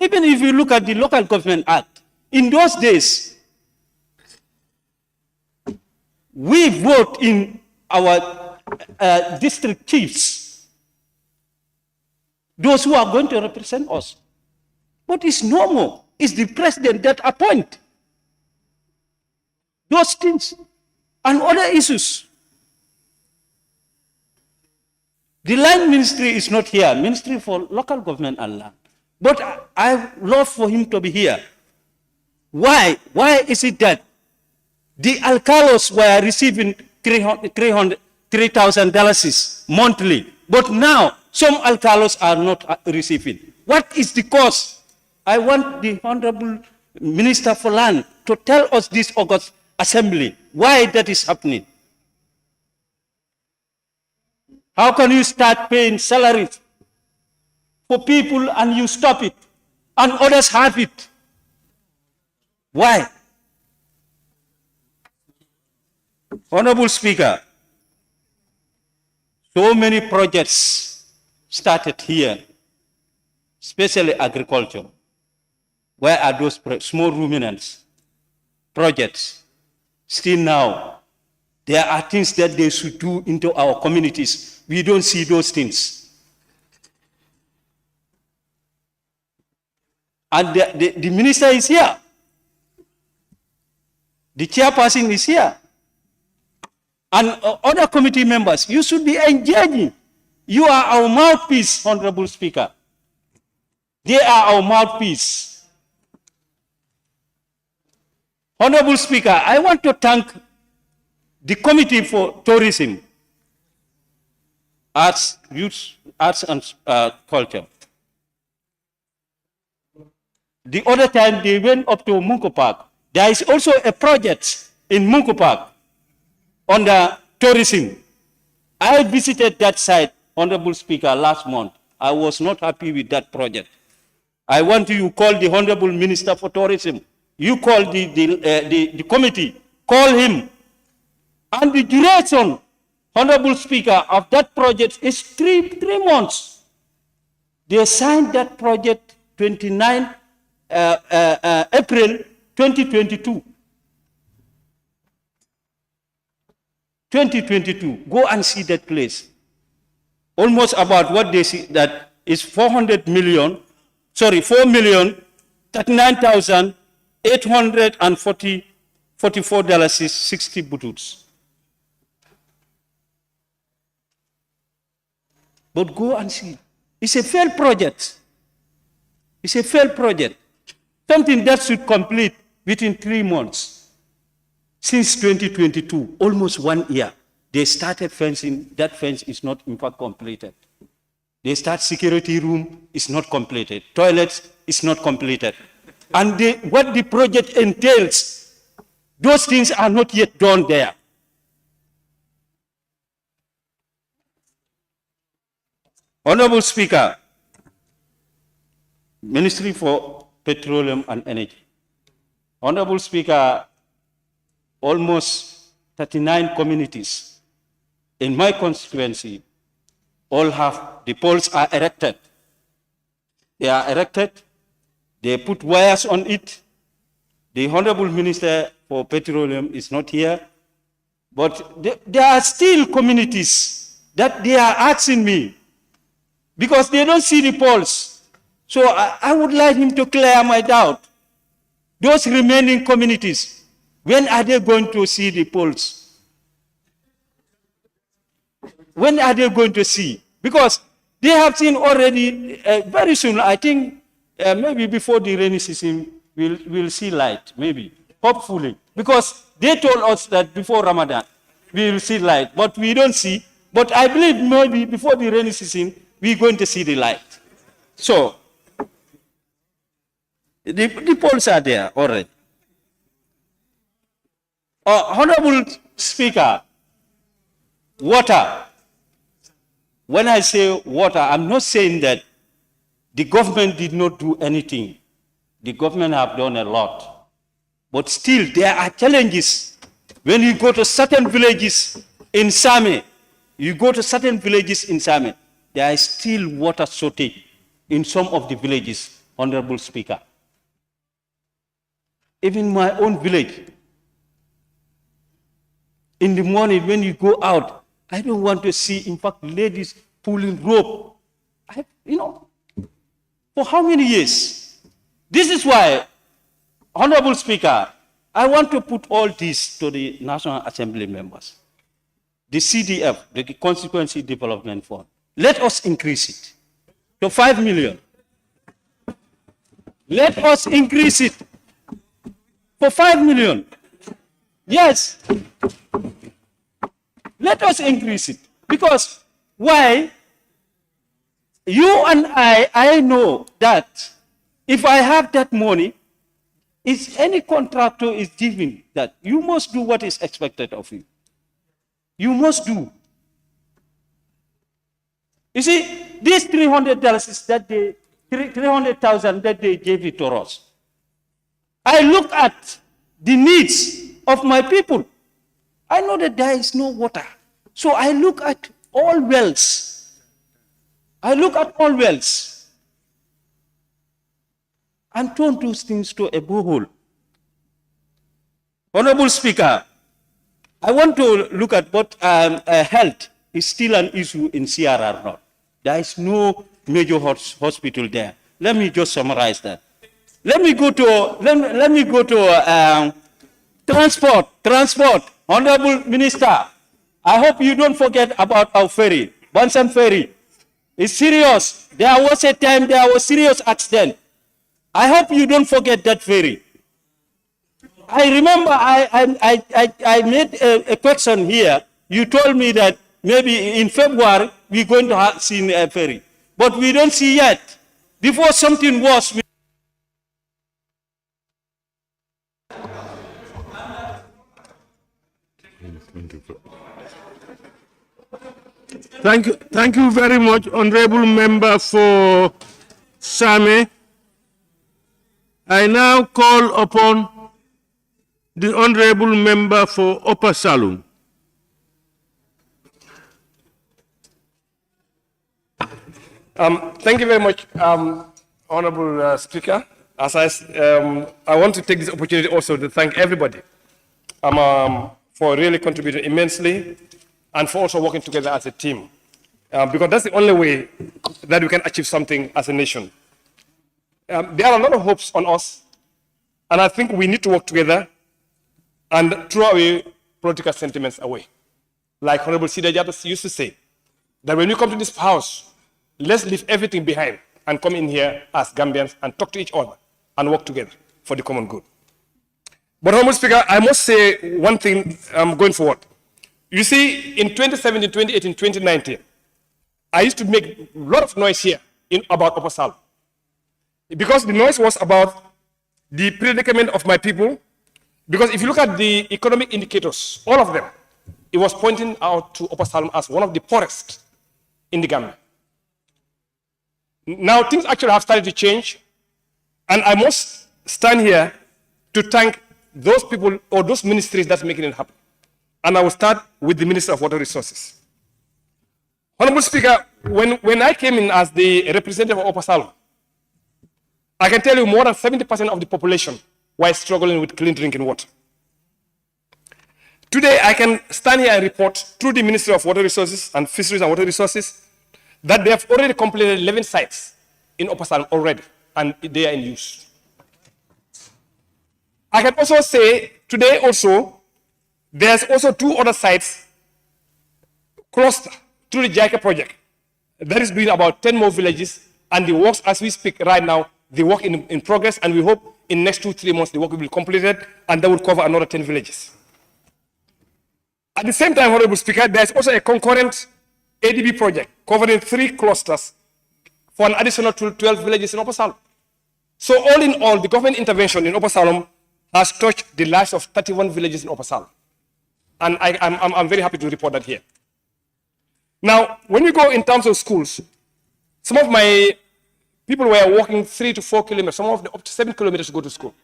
Even if you look at the Local Government Act, in those days, we vote in our district chiefs, those who are going to represent us. But it's no more. It's the president that appoints those things and other issues. The Land Ministry is not here, Ministry for Local Government and Land. But I love for him to be here. Why? Why is it that the alcalos were receiving $3,000 monthly, but now some alcalos are not receiving? What is the cause? I want the Honorable Minister for Land to tell us this August Assembly, why that is happening. How can you start paying salaries for people and you stop it, and others have it? Why? Honorable Speaker, so many projects started here, especially agriculture. Where are those small ruminants projects? Still now, there are things that they should do into our communities. We don't see those things. And the minister is here. The chairperson is here. And other committee members, you should be engaging. You are our mouthpiece, Honorable Speaker. They are our mouthpiece. Honorable Speaker, I want to thank the Committee for Tourism, Arts, Youth, Arts and Culture. The other time they went up to Munko Park. There is also a project in Munko Park under tourism. I visited that site, Honorable Speaker, last month. I was not happy with that project. I want you to call the Honorable Minister for Tourism. You call the committee, call him. And the duration, Honorable Speaker, of that project is three months. They signed that project 29 April 2022. 2022. Go and see that place. Almost about what they see, that is 4,039,844.60 bututs. But go and see. It's a failed project. It's a failed project. Something that should complete within 3 months. Since 2022, almost 1 year, they started fencing. That fence is not, in fact, completed. They start security room, is not completed. Toilets is not completed. And what the project entails, those things are not yet done there. Honorable Speaker, Ministry for Petroleum and Energy. Honorable Speaker, almost 39 communities in my constituency all have, the poles are erected. They are erected, they put wires on it. The Honorable Minister for Petroleum is not here, but there are still communities that they are asking me because they don't see the poles. So I would like him to clear my doubt. Those remaining communities, when are they going to see the polls? When are they going to see? Because they have seen already, very soon, I think, maybe before the rainy season, we'll see light, maybe, hopefully. Because they told us that before Ramadan, we will see light, but we don't see. But I believe maybe before the rainy season, we're going to see the light. So, the polls are there already. Honorable Speaker, water. When I say water, I'm not saying that the government did not do anything. The government have done a lot. But still, there are challenges. When you go to certain villages in Same, there is still water shortage in some of the villages, Honorable Speaker. Even my own village, in the morning when you go out, I don't want to see, in fact, ladies pulling rope. For how many years? This is why, Honorable Speaker, I want to put all this to the National Assembly members. The CDF, the Constituency Development Fund, let us increase it to 5 million. Let us increase it for 5 million. Yes. Let us increase it. Because why? You and I know that if I have that money, if any contractor is giving that, you must do what is expected of you. You must do. You see, these $300 that $300,000 that they gave it to us, I look at the needs of my people. I know that there is no water. So I look at all wells. I look at all wells and turn those things to a borehole. Honorable Speaker, I want to look at what health is still an issue in CRR North. There is no major hospital there. Let me just summarize that. Let me go to transport. Honorable Minister, I hope you don't forget about our ferry, Bansan Ferry. It's serious. There was a time there was serious accident. I hope you don't forget that ferry. I remember I made a question here. You told me that maybe in February we're going to see a ferry, but we don't see yet. Before something was. Thank you very much, Honorable Member for Same. I now call upon the Honorable Member for Upper Salum. Thank you very much, Honorable Speaker. As I want to take this opportunity also to thank everybody for really contributing immensely and for also working together as a team. Because that's the only way that we can achieve something as a nation. There are a lot of hopes on us, and I think we need to work together and throw away political sentiments away. Like Honorable Sine-Die used to say, that when you come to this house, let's leave everything behind and come in here as Gambians and talk to each other and work together for the common good. But Honorable Speaker, I must say one thing going forward. You see, in 2017, 2018, 2019, I used to make a lot of noise here about Upper Salum. Because the noise was about the predicament of my people. Because if you look at the economic indicators, all of them, it was pointing out to Upper Salum as one of the poorest in the Gambia. Now things actually have started to change, and I must stand here to thank those people or those ministries that's making it happen. And I will start with the Minister of Water Resources. Honorable Speaker, when I came in as the representative of Upper Salum, I can tell you more than 70% of the population were struggling with clean drinking water. Today, I can stand here and report through the Ministry of Water Resources and Fisheries and Water Resources that they have already completed 11 sites in Upper Salum already, and they are in use. I can also say today also, there's also 2 other sites clustered through the JICA project that is doing about 10 more villages, and the works as we speak right now, the work in progress, and we hope in next 2-3 months the work will be completed, and that will cover another 10 villages. At the same time, Honorable Speaker, there's also a concurrent ADB project covering 3 clusters for an additional 12 villages in Upper Salum. So all in all, the government intervention in Upper Salum has touched the lives of 31 villages in Upper Salum. And I'm very happy to report that here. Now, when you go in terms of schools, some of my people were walking 3 to 4 kilometers, some of them up to 7 kilometers to go to school.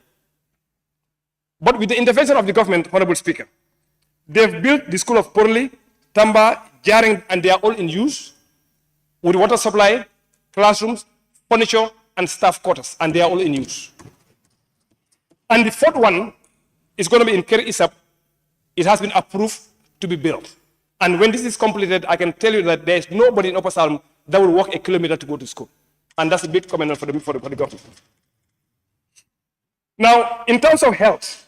But with the intervention of the government, Honorable Speaker, they've built the school of Porli, Tamba, Jaring, and they are all in use with water supply, classrooms, furniture, and staff quarters, and they are all in use. And the 4th one is going to be in Keri Isap. It has been approved to be built. And when this is completed, I can tell you that there is nobody in Upper Salum that will walk a kilometer to go to school. And that's a big commitment for the government. Now, in terms of health,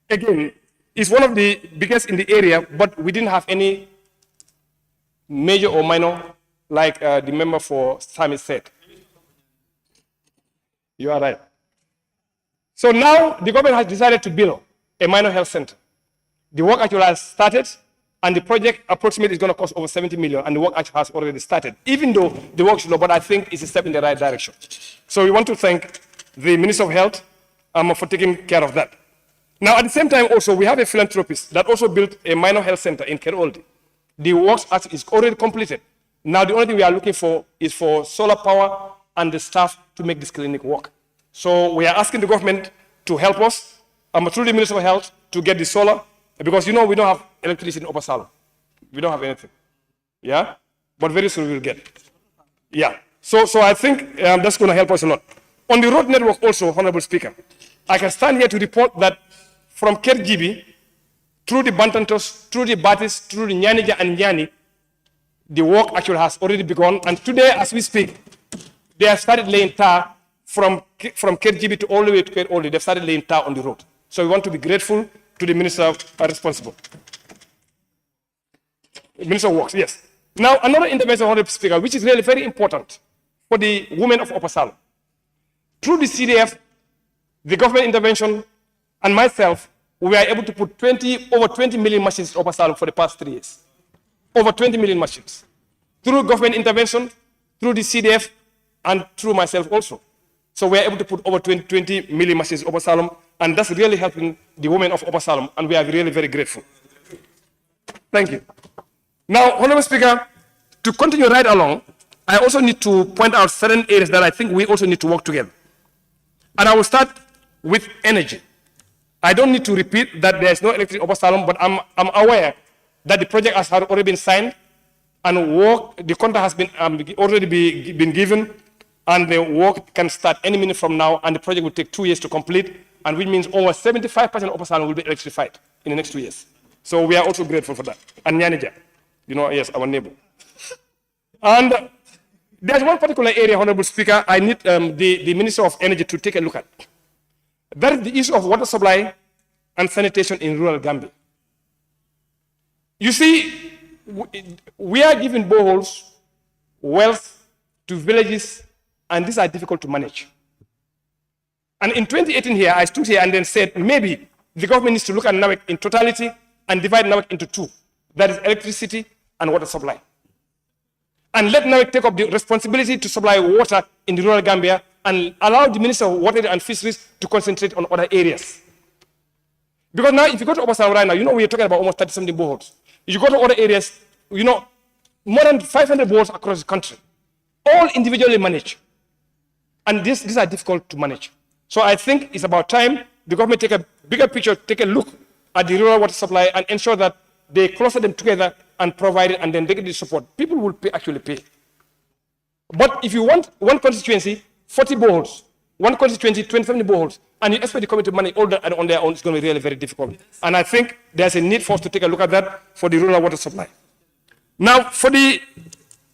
again, it's one of the biggest in the area, but we didn't have any major or minor, like the member for Sami said. You are right. So now the government has decided to build a minor health center. The work actually has started, and the project approximately is going to cost over 70 million, and the work actually has already started, even though the work is slow, but I think it's a step in the right direction. So we want to thank the Minister of Health for taking care of that. Now, at the same time, also, we have a philanthropist that also built a minor health center in Keroldi. The work is already completed. Now, the only thing we are looking for is for solar power and the staff to make this clinic work. So we are asking the government to help us, through the Minister of Health, to get the solar, because we don't have electricity in Upper Salom. We don't have anything. Yeah? But very soon we'll get it. Yeah. So I think that's going to help us a lot. On the road network also, Honorable Speaker, I can stand here to report that from Kerjibi, through the Bantantos, through the Batis, through the Nyanija and Nyani, the work actually has already begun. And today, as we speak, they have started laying tar from Kerjibi to all the way to Keroli. They've started laying tar on the road. So we want to be grateful to the Minister responsible. Minister of Works, yes. Now, another intervention, Honorable Speaker, which is really very important for the women of Upper Salom. Through the CDF, the government intervention, and myself, we were able to put over 20 million machines in Upper Salom for the past 3 years. Over 20 million machines. Through government intervention, through the CDF, and through myself also. So we are able to put over 20 million machines in Upper Salom, and that's really helping the women of Upper Salom, and we are really very grateful. Thank you. Now, Honorable Speaker, to continue right along, I also need to point out certain areas that I think we also need to work together. And I will start with energy. I don't need to repeat that there is no electricity in Upper Salom, but I'm aware that the project has already been signed, and the contract has been already been given, and the work can start any minute from now, and the project will take 2 years to complete, and which means over 75% of Upper Salom will be electrified in the next 2 years. So we are also grateful for that. And Nyanija, yes, our neighbor. And there's one particular area, Honorable Speaker, I need the Minister of Energy to take a look at. That is the issue of water supply and sanitation in rural Gambia. You see, we are giving boreholes, wells to villages, and these are difficult to manage. And in 2018 here, I stood here and then said, maybe the government needs to look at NAWEC in totality and divide NAWEC into two. That is electricity and water supply. And let NAWEC take up the responsibility to supply water in the rural Gambia and allow the Minister of Water and Fisheries to concentrate on other areas. Because now, if you go to Upper Salom right now, we are talking about almost 30-something boreholes. If you go to other areas, more than 500 boreholes across the country, all individually managed. And these are difficult to manage. So I think it's about time the government take a bigger picture, take a look at the rural water supply and ensure that they cluster them together and provide it, and then they get the support. People will actually pay. But if you want one constituency, 40 boreholes, one constituency, 27 boreholes, and you expect the community to manage all that on their own, it's going to be really very difficult. And I think there's a need for us to take a look at that for the rural water supply. Now, for the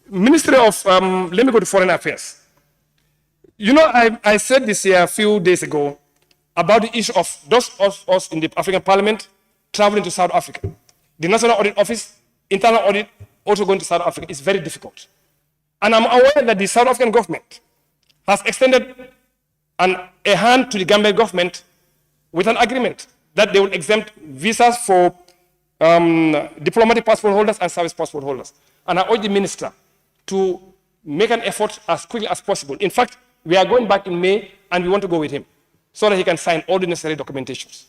Ministry of, let me go to Foreign Affairs. I said this here a few days ago about the issue of those of us in the African Parliament traveling to South Africa. The National Audit Office, internal audit, also going to South Africa is very difficult. And I'm aware that the South African government has extended a hand to the Gambian government with an agreement that they will exempt visas for diplomatic passport holders and service passport holders. And I urge the minister to make an effort as quickly as possible. In fact, we are going back in May, and we want to go with him so that he can sign all the necessary documentations.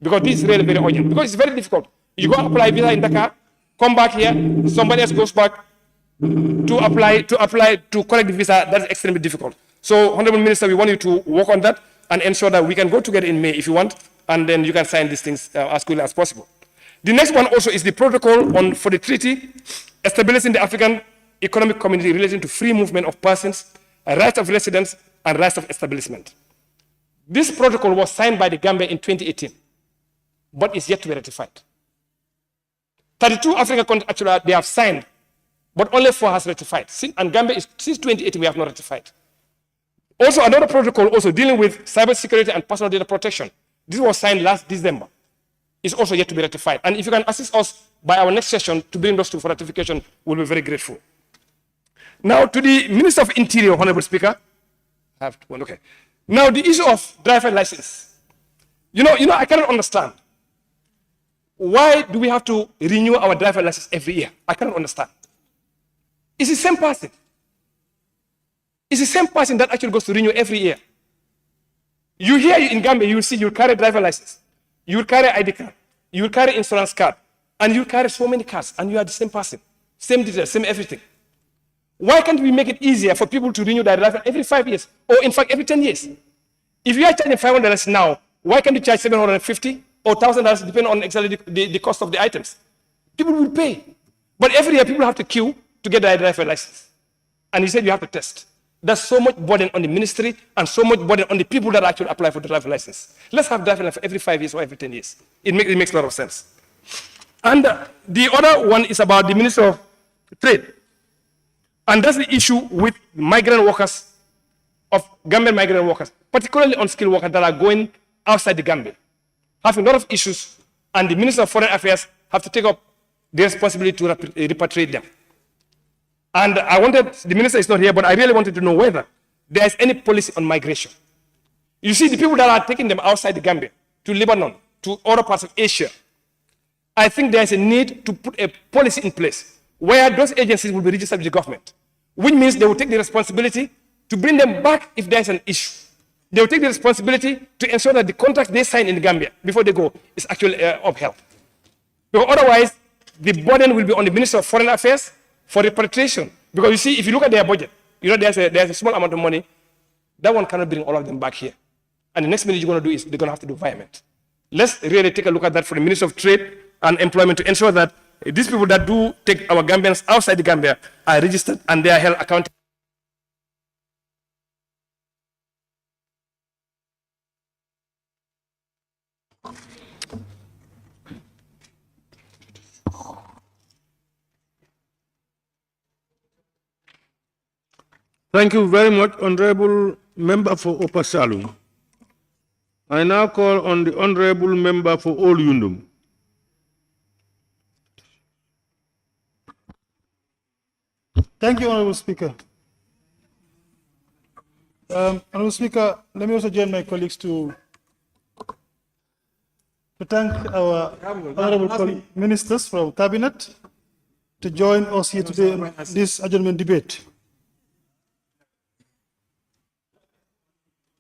Because this is really very urgent. Because it's very difficult. You go apply visa in Dakar, come back here, somebody else goes back to apply to correct the visa. That's extremely difficult. So, Honorable Minister, we want you to work on that and ensure that we can go together in May if you want, and then you can sign these things as quickly as possible. The next one also is the protocol for the treaty establishing the African Economic Community relating to free movement of persons, rights of residence, and rights of establishment. This protocol was signed by the Gambia in 2018, but is yet to be ratified. 32 African countries actually they have signed, but only 4 has ratified. And Gambia since 2018 we have not ratified. Also, another protocol also dealing with cybersecurity and personal data protection. This was signed last December. It's also yet to be ratified. And if you can assist us by our next session to bring those two for ratification, we'll be very grateful. Now, to the Minister of Interior, Honorable Speaker. I have one, okay. Now, the issue of driver license. I cannot understand. Why do we have to renew our driver license every year? I cannot understand. It's the same person. It's the same person that actually goes to renew every year. You here in Gambia, you will see you carry driver license, you will carry ID card, you will carry insurance card, and you carry so many cards, and you are the same person, same details, same everything. Why can't we make it easier for people to renew their driver every 5 years, or in fact every 10 years? If you are charging $500 now, why can't you charge $750 or $1,000 depending on exactly the cost of the items? People will pay. But every year people have to queue to get their driver license. And you said you have to test. There's so much burden on the ministry and so much burden on the people that actually apply for the driver license. Let's have driver license every 5 years or every 10 years. It makes a lot of sense. And the other one is about the Minister of Trade. And that's the issue with migrant workers, of Gambian migrant workers, particularly unskilled workers that are going outside the Gambia, having a lot of issues, and the Minister of Foreign Affairs have to take up the responsibility to repatriate them. And I wanted, the minister is not here, but I really wanted to know whether there is any policy on migration. You see, the people that are taking them outside the Gambia, to Lebanon, to other parts of Asia, I think there is a need to put a policy in place where those agencies will be registered with the government, which means they will take the responsibility to bring them back if there is an issue. They will take the responsibility to ensure that the contract they sign in the Gambia before they go is actually upheld. Because otherwise, the burden will be on the Minister of Foreign Affairs for repatriation. Because you see, if you look at their budget, you know there's a small amount of money. That one cannot bring all of them back here. And the next thing you're going to do is they're going to have to do environment. Let's really take a look at that for the Minister of Trade and Employment to ensure that these people that do take our Gambians outside the Gambia are registered and they are held accountable. Thank you very much, Honorable Member for Opasalu. I now call on the Honorable Member for Ol Yundum. Thank you, Honorable Speaker. Honorable Speaker, let me also join my colleagues to thank our honorable ministers from Cabinet to join us here today in this adjournment debate.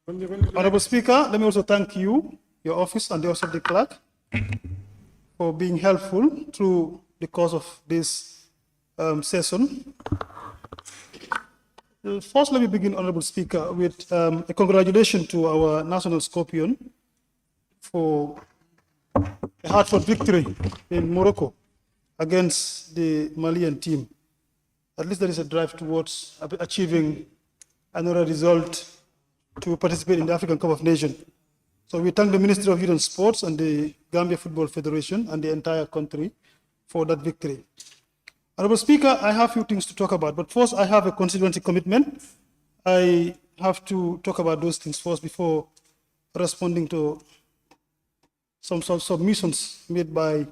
Honorable Speaker, let me also thank you, your office, and the office of the clerk for being helpful through the course of this session. First, let me begin, Honorable Speaker, with a congratulation to our national scorpion for a hard-fought victory in Morocco against the Malian team. At least there is a drive towards achieving another result to participate in the African Cup of Nations. So we thank the Ministry of Youth and Sports and the Gambia Football Federation and the entire country for that victory. Honorable Speaker, I have a few things to talk about, but first I have a constituency commitment. I have to talk about those things first before responding to some submissions made by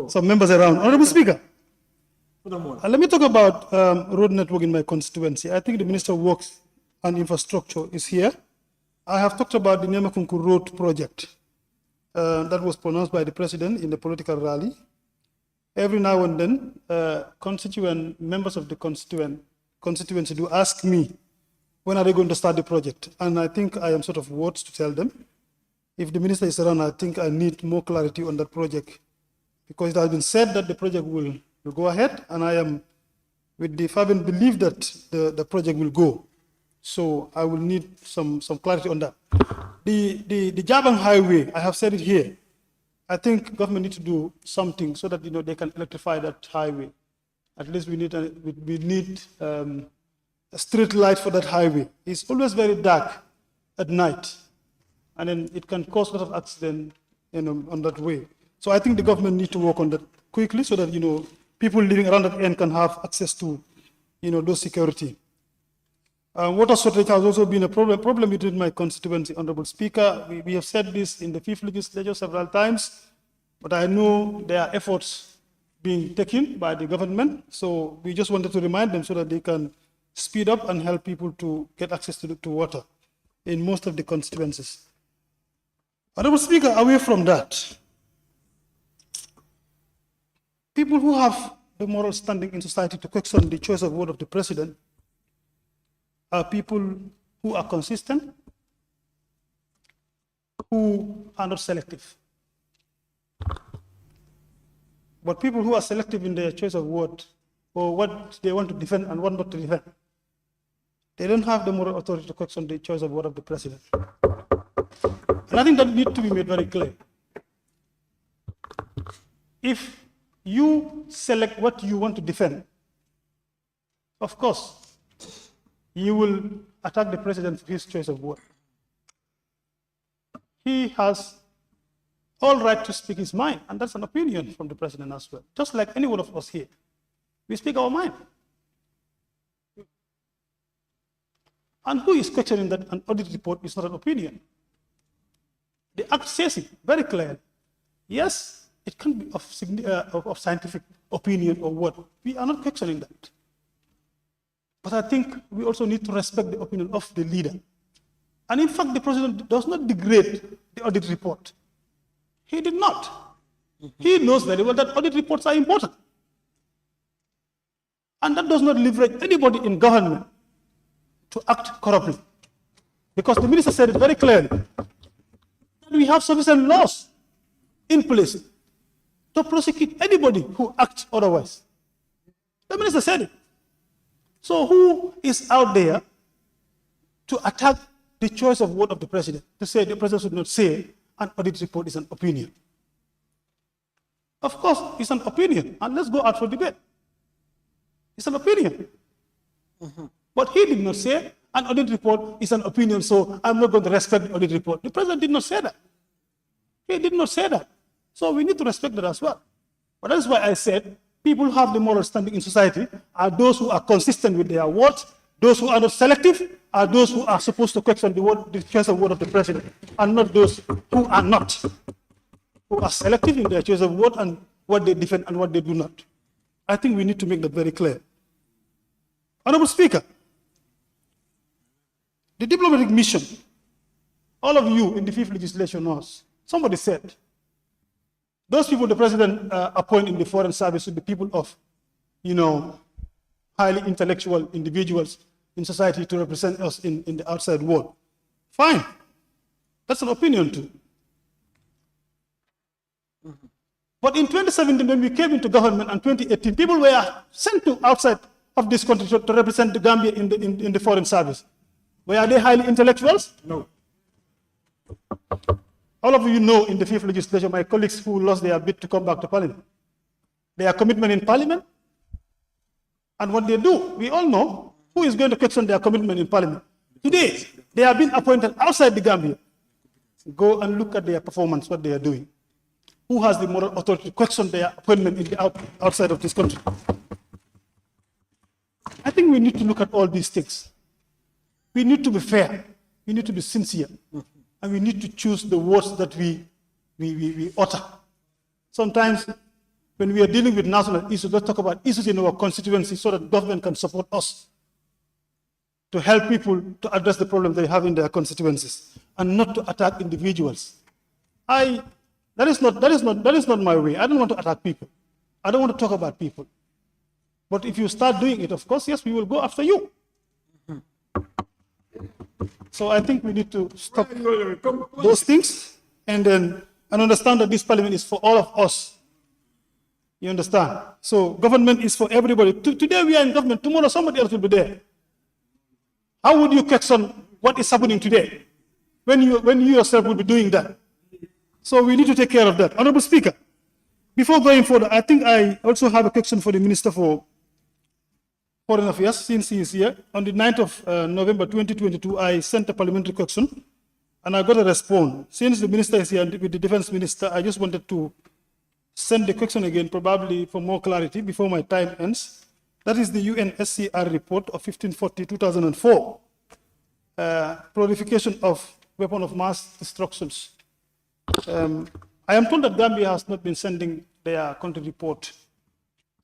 some members around. Honorable Speaker, let me talk about road network in my constituency. I think the Minister of Works and Infrastructure is here. I have talked about the Nemakunku Road project that was pronounced by the President in the political rally. Every now and then, members of the constituency do ask me, when are they going to start the project? And I think I am sort of words to tell them. If the minister is around, I think I need more clarity on that project, because it has been said that the project will go ahead, and I am with the fervent belief that the project will go. So I will need some clarity on that. The Jabang Highway, I have said it here. I think government needs to do something so that they can electrify that highway. At least we need a street light for that highway. It's always very dark at night, and then it can cause a lot of accident on that way. So I think the government needs to work on that quickly so that people living around that end can have access to those security. Water shortage has also been a problem within my constituency, Honorable Speaker. We have said this in the 5th legislature several times, but I know there are efforts being taken by the government. So we just wanted to remind them so that they can speed up and help people to get access to water in most of the constituencies. Honorable Speaker, away from that, people who have the moral standing in society to question the choice of word of the President are people who are consistent, who are not selective. But people who are selective in their choice of word or what they want to defend and what not to defend. They don't have the moral authority to question the choice of word of the president. And I think that needs to be made very clear. If you select what you want to defend, of course, you will attack the president for his choice of word. He has all right to speak his mind, and that's an opinion from the president as well. Just like any one of us here, we speak our mind. And who is questioning that an audit report is not an opinion? The Act says it very clearly. Yes, it can be of scientific opinion or what. We are not questioning that. But I think we also need to respect the opinion of the leader. And in fact, the president does not degrade the audit report. He did not. He knows very well that audit reports are important. And that does not leverage anybody in government to act corruptly. Because the minister said it very clearly, that we have sufficient laws in place to prosecute anybody who acts otherwise. The minister said it. So who is out there to attack the choice of word of the president, to say the president should not say an audit report is an opinion? Of course, it's an opinion, and let's go out for debate. It's an opinion. But he did not say an audit report is an opinion, so I'm not going to respect the audit report. The president did not say that. He did not say that. So we need to respect that as well. But that's why I said people who have the moral standing in society are those who are consistent with their words. Those who are not selective are those who are supposed to question the choice of word of the president, and not those who are not, who are selective in their choice of word and what they defend and what they do not. I think we need to make that very clear. Honorable Speaker, the diplomatic mission, all of you in the fifth legislation knows, somebody said, those people the president appoint in the foreign service should be people of, highly intellectual individuals in society to represent us in the outside world. Fine. That's an opinion too. But in 2017, when we came into government, and 2018, people were sent to outside of this country to represent the Gambia in the foreign service. Were they highly intellectuals? No. All of you know in the fifth legislature, my colleagues who lost their bid to come back to parliament, their commitment in parliament, and what they do, we all know who is going to question their commitment in parliament. Today, they have been appointed outside the Gambia. Go and look at their performance, what they are doing. Who has the moral authority to question their appointment in the outside of this country? I think we need to look at all these things. We need to be fair. We need to be sincere. And we need to choose the words that we utter. Sometimes when we are dealing with national issues, let's talk about issues in our constituency so that government can support us to help people to address the problems they have in their constituencies and not to attack individuals. That is not my way. I don't want to attack people. I don't want to talk about people. But if you start doing it, of course, yes, we will go after you. So I think we need to stop those things and understand that this parliament is for all of us. You understand? So government is for everybody. Today we are in government, tomorrow somebody else will be there. How would you question what is happening today when you yourself will be doing that? So we need to take care of that. Honorable Speaker, before going further, I think I also have a question for the Minister for Foreign Affairs, since he is here. On the 9th of November 2022, I sent a parliamentary question, and I got a response. Since the Minister is here with the Defense Minister, I just wanted to send the question again, probably for more clarity before my time ends. That is the UNSCR report of 1540-2004, proliferation of weapons of mass destructions. I am told that Gambia has not been sending their country report.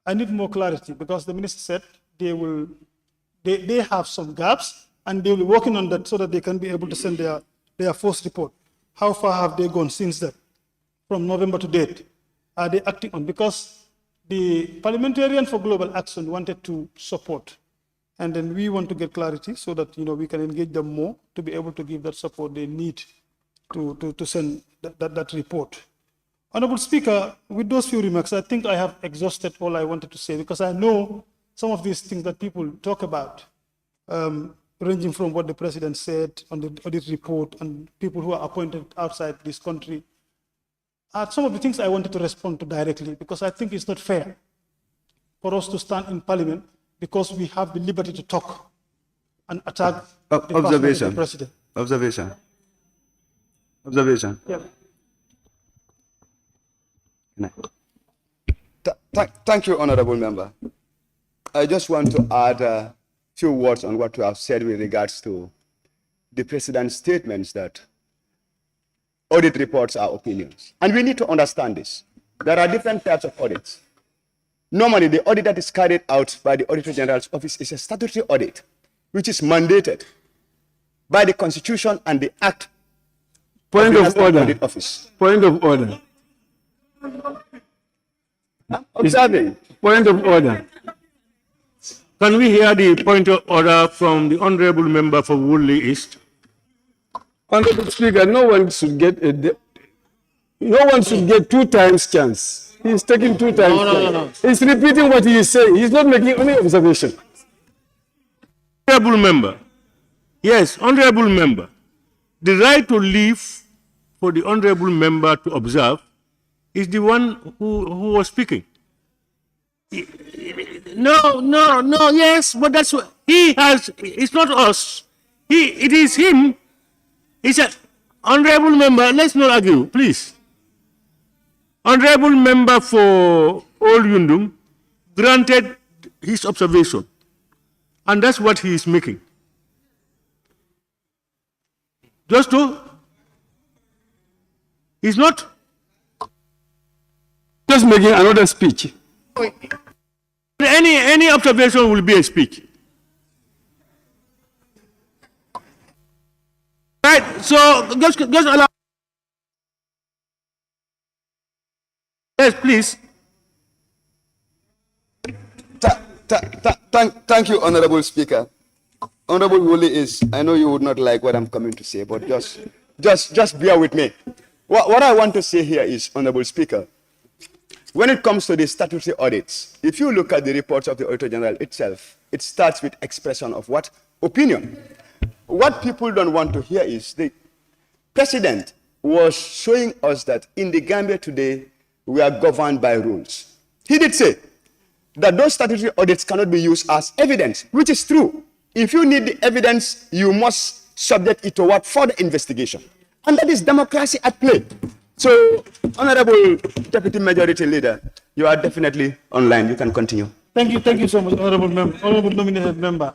I need more clarity because the minister said they have some gaps and they will be working on that so that they can be able to send their first report. How far have they gone since that? From November to date, are they acting on? Because the Parliamentarian for Global Action wanted to support, and then we want to get clarity so that we can engage them more to be able to give that support they need to send that report. Honorable Speaker, with those few remarks, I think I have exhausted all I wanted to say because I know some of these things that people talk about ranging from what the president said on the audit report and people who are appointed outside this country, are some of the things I wanted to respond to directly, because I think it's not fair for us to stand in parliament because we have the liberty to talk and attack the person of the president. Observation. Yeah. Thank you, Honorable Member. I just want to add a few words on what you have said with regards to the President's statements that audit reports are opinions. And we need to understand this. There are different types of audits. Normally, the audit that is carried out by the Auditor General's office is a statutory audit, which is mandated by the Constitution and the Act. Point of order. Audit Office. Point of order. Observing. Point of order. Can we hear the point of order from the Honorable Member for Woodley East? Honorable Speaker, no one should get 2 times chance. He's taking 2 times chance. He's repeating what he is saying. He's not making any observation. Honorable Member. Yes, Honorable Member. The right to leave for the Honorable Member to observe is the one who was speaking. No, yes, but that's what he has. It's not us. It is him. He said, Honorable Member, let's not argue, please. Honorable Member for Old Yundum granted his observation, and that's what he is making. Just to, he's not just making another speech. Any observation will be a speech. Right, so just allow. Yes, please. Thank you, Honorable Speaker. Honorable Woolley I know you would not like what I'm coming to say, but just bear with me. What I want to say here is, Honorable Speaker, when it comes to the statutory audits, if you look at the reports of the Auditor General itself, it starts with expression of what? Opinion. What people don't want to hear is the President was showing us that in the Gambia today, we are governed by rules. He did say that those statutory audits cannot be used as evidence, which is true. If you need the evidence, you must subject it to what? Further investigation. And that is democracy at play. So, Honorable Deputy Majority Leader, you are definitely online. You can continue. Thank you so much, Honorable Member, Honorable Nominated Member.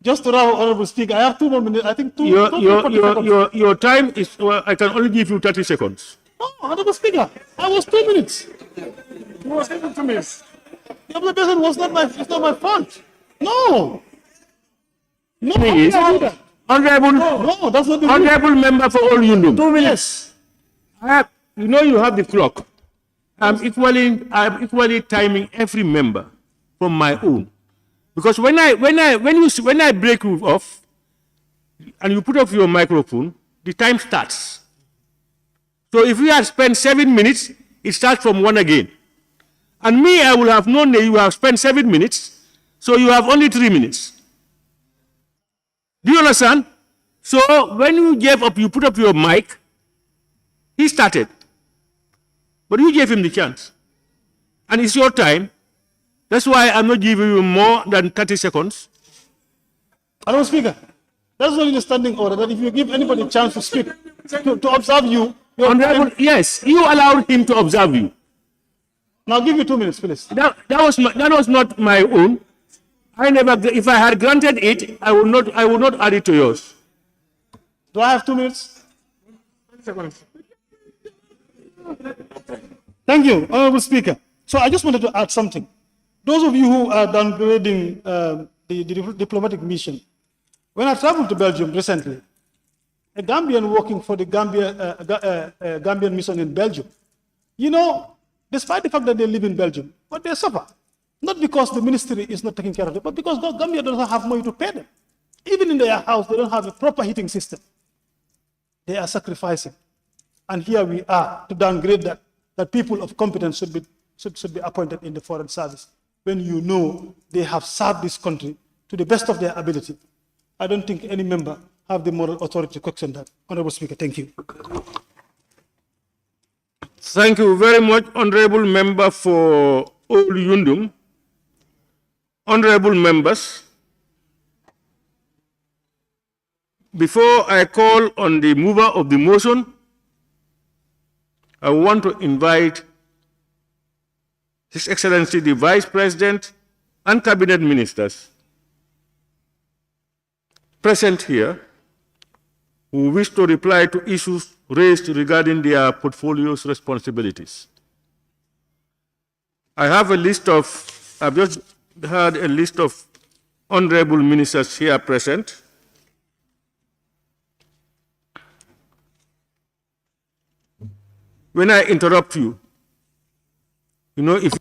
Just to wrap up, Honorable Speaker, I have 2 more minutes. I think your time is, well, I can only give you 30 seconds. No, Honorable Speaker, I was 2 minutes. You were 2 minutes. The observation was not my fault. No. No, Honorable, no, that's not the Honorable Member for All Yundum. 2 minutes. You know you have the clock. I'm equally timing every member from my own, because when I break you off and you put off your microphone, the time starts. So if you have spent 7 minutes, it starts from 1 again. And me, I will have known that you have spent 7 minutes, so you have only 3 minutes. Do you understand? So when you gave up, you put up your mic, he started. But you gave him the chance. And it's your time. That's why I'm not giving you more than 30 seconds. Honorable Speaker, that's not in the standing order, that if you give anybody a chance to speak, to observe you. Yes, you allowed him to observe you. Now give me 2 minutes, please. That was not my own. If I had granted it, I would not add it to yours. Do I have 2 minutes? Thank you, Honorable Speaker. So I just wanted to add something. Those of you who are downgrading the diplomatic mission, when I traveled to Belgium recently, a Gambian working for the Gambian mission in Belgium, you know, despite the fact that they live in Belgium, but they suffer. Not because the ministry is not taking care of them, but because Gambia doesn't have money to pay them. Even in their house, they don't have a proper heating system. They are sacrificing. And here we are to downgrade that people of competence should be appointed in the foreign service, when you know they have served this country to the best of their ability I don't think any member have the moral authority to question that. Honorable Speaker, thank you. Thank you very much, Honorable Member for Old Yundum. Honorable members, before I call on the mover of the motion, I want to invite His Excellency the Vice President and Cabinet Ministers present here who wish to reply to issues raised regarding their portfolio's responsibilities. I have a list of, I've just had a list of honorable ministers here present. When I interrupt you, if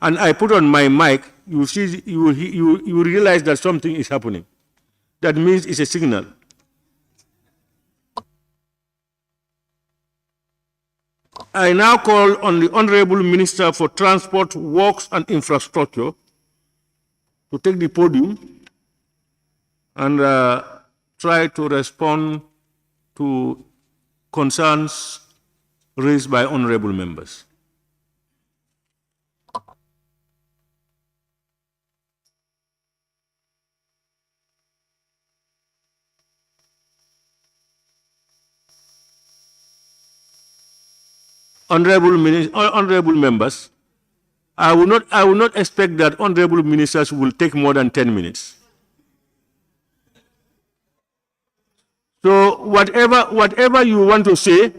and I put on my mic, you see, you will realize that something is happening. That means it's a signal. I now call on the Honorable Minister for Transport, Works and Infrastructure to take the podium and try to respond to concerns raised by honorable members. Honorable members, I will not expect that honorable ministers will take more than 10 minutes. So whatever you want to say,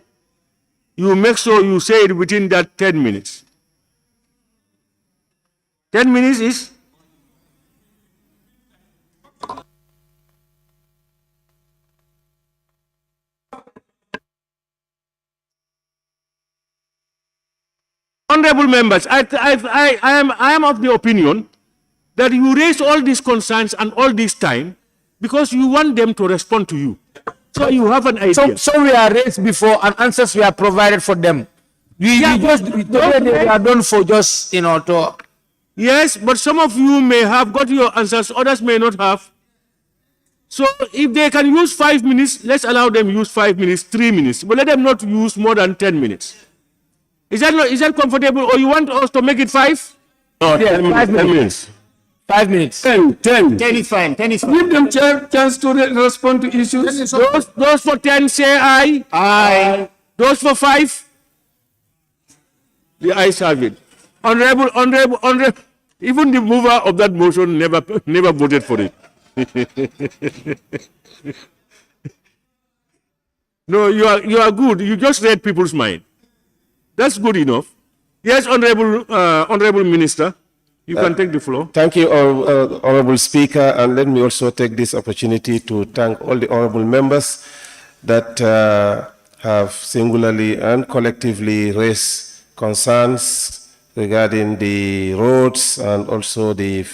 you make sure you say it within that 10 minutes. 10 minutes is? Honorable members, I am of the opinion that you raise all these concerns and all this time because you want them to respond to you. So you have an idea. So we are raised before and answers were provided for them. They are done for just, to... Yes, but some of you may have got your answers, others may not have. So if they can use 5 minutes, let's allow them use 5 minutes, 3 minutes, but let them not use more than 10 minutes. Is that comfortable, or you want us to make it 5? No, 10 minutes. 5 minutes. 10. 10 is fine. 10 is fine. Give them chance to respond to issues. Those for 10 say aye. Aye. Those for 5? The ayes have it. Honorable, even the mover of that motion never voted for it. No, you are good. You just read people's mind. That's good enough. Yes, Honorable Minister, you can take the floor. Thank you, Honorable Speaker, and let me also take this opportunity to thank all the honorable members that have singularly and collectively raised concerns regarding the roads and also the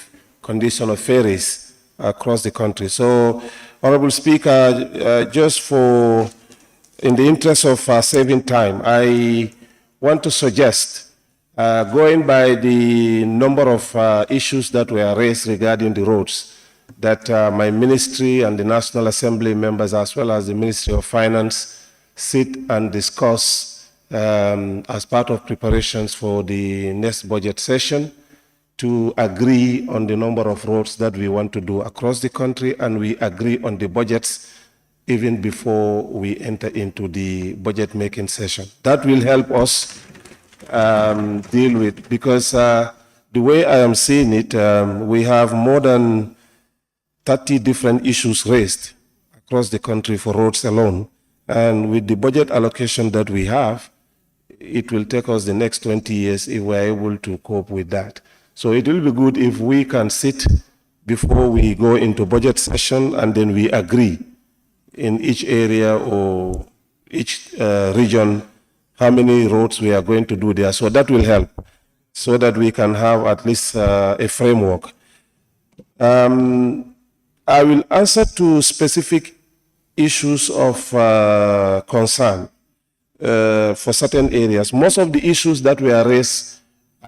condition of ferries across the country. So, Honorable Speaker, in the interest of saving time, I want to suggest, going by the number of issues that were raised regarding the roads, that my ministry and the National Assembly members, as well as the Ministry of Finance, sit and discuss as part of preparations for the next budget session to agree on the number of roads that we want to do across the country, and we agree on the budgets even before we enter into the budget making session. That will help us deal with, because the way I am seeing it, we have more than 30 different issues raised across the country for roads alone. And with the budget allocation that we have, it will take us the next 20 years if we're able to cope with that. So it will be good if we can sit before we go into budget session and then we agree in each area or each region how many roads we are going to do there. So that will help, so that we can have at least a framework. I will answer to specific issues of concern for certain areas. Most of the issues that were raised,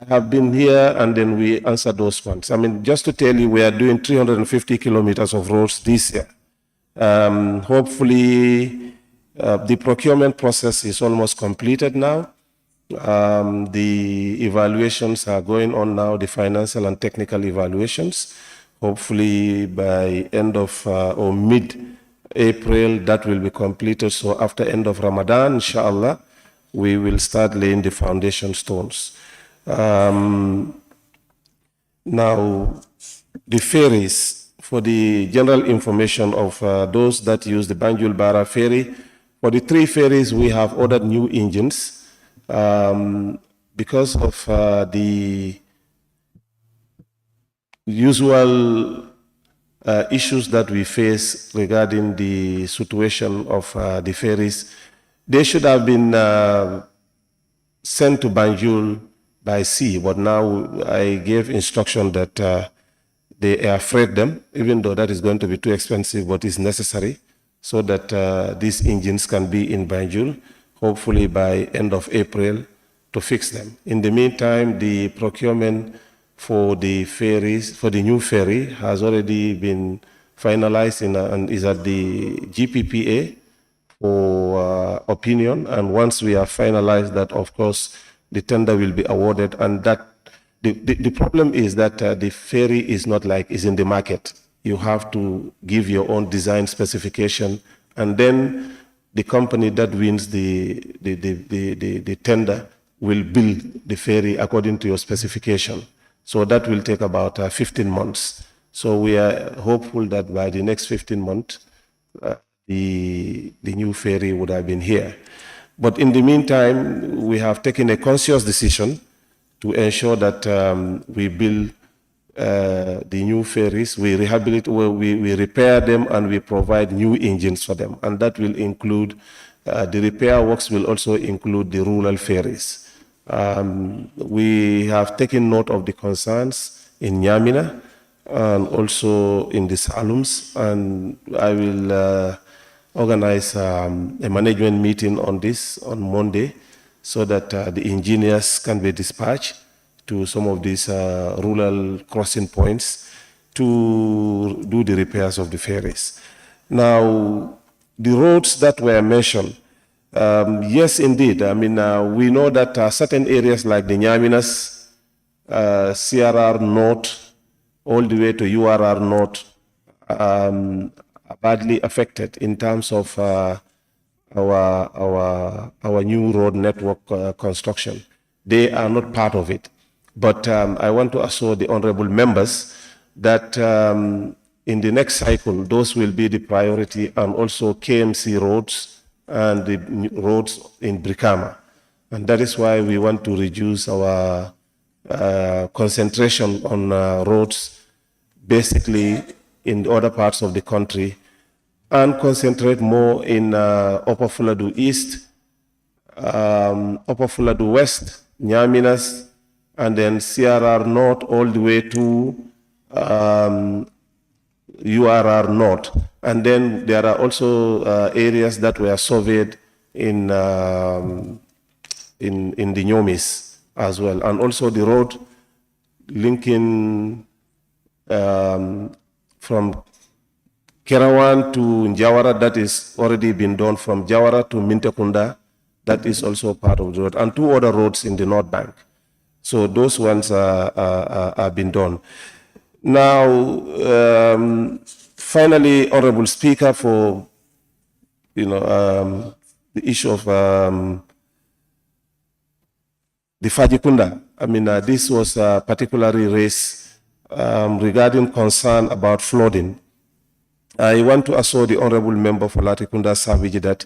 I have been here and then we answer those ones. I mean, just to tell you, we are doing 350 kilometers of roads this year. Hopefully, the procurement process is almost completed now. The evaluations are going on now, the financial and technical evaluations. Hopefully by end of or mid-April, that will be completed. So after end of Ramadan, inshallah, we will start laying the foundation stones. Now, the ferries, for the general information of those that use the Banjul Bara ferry, for the 3 ferries, we have ordered new engines. Because of the usual issues that we face regarding the situation of the ferries, they should have been sent to Banjul by sea, but now I gave instruction that they air freight them, even though that is going to be too expensive, but it's necessary, so that these engines can be in Banjul, hopefully by end of April, to fix them. In the meantime, the procurement for the ferries, for the new ferry, has already been finalized and is at the GPPA for opinion. And once we have finalized that, of course, the tender will be awarded. And that the problem is that the ferry is not like is in the market. You have to give your own design specification, and then the company that wins the tender will build the ferry according to your specification. So that will take about 15 months. So we are hopeful that by the next 15 months, the new ferry would have been here. But in the meantime, we have taken a conscious decision to ensure that we build the new ferries, we rehabilitate, we repair them, and we provide new engines for them. And that will include, the repair works will also include the rural ferries. We have taken note of the concerns in Nyamina and also in the Salums, and I will organize a management meeting on this on Monday, so that the engineers can be dispatched to some of these rural crossing points to do the repairs of the ferries. Now, the roads that were mentioned, yes, indeed. I mean, we know that certain areas like the Nyaminas, CRR North, all the way to URR North, are badly affected in terms of our new road network construction. They are not part of it. But I want to assure the honorable members that in the next cycle, those will be the priority, and also KMC roads and the roads in Brikama. And that is why we want to reduce our concentration on roads basically in other parts of the country, and concentrate more in Upper Fuladu East, Upper Fuladu West, Nyaminas, and then CRR North all the way to URR North. And then there are also areas that were surveyed in the Nyomis as well. And also the road linking from Kerawan to Njawara, that is already been done. From Jawara to Mintekunda, that is also part of the road. And 2 other roads in the North Bank. So those ones are been done. Now, finally, Honorable Speaker, for the issue of the Fajikunda. I mean, this was particularly raised regarding concern about flooding. I want to assure the Honorable Member for Latrikunda Savage that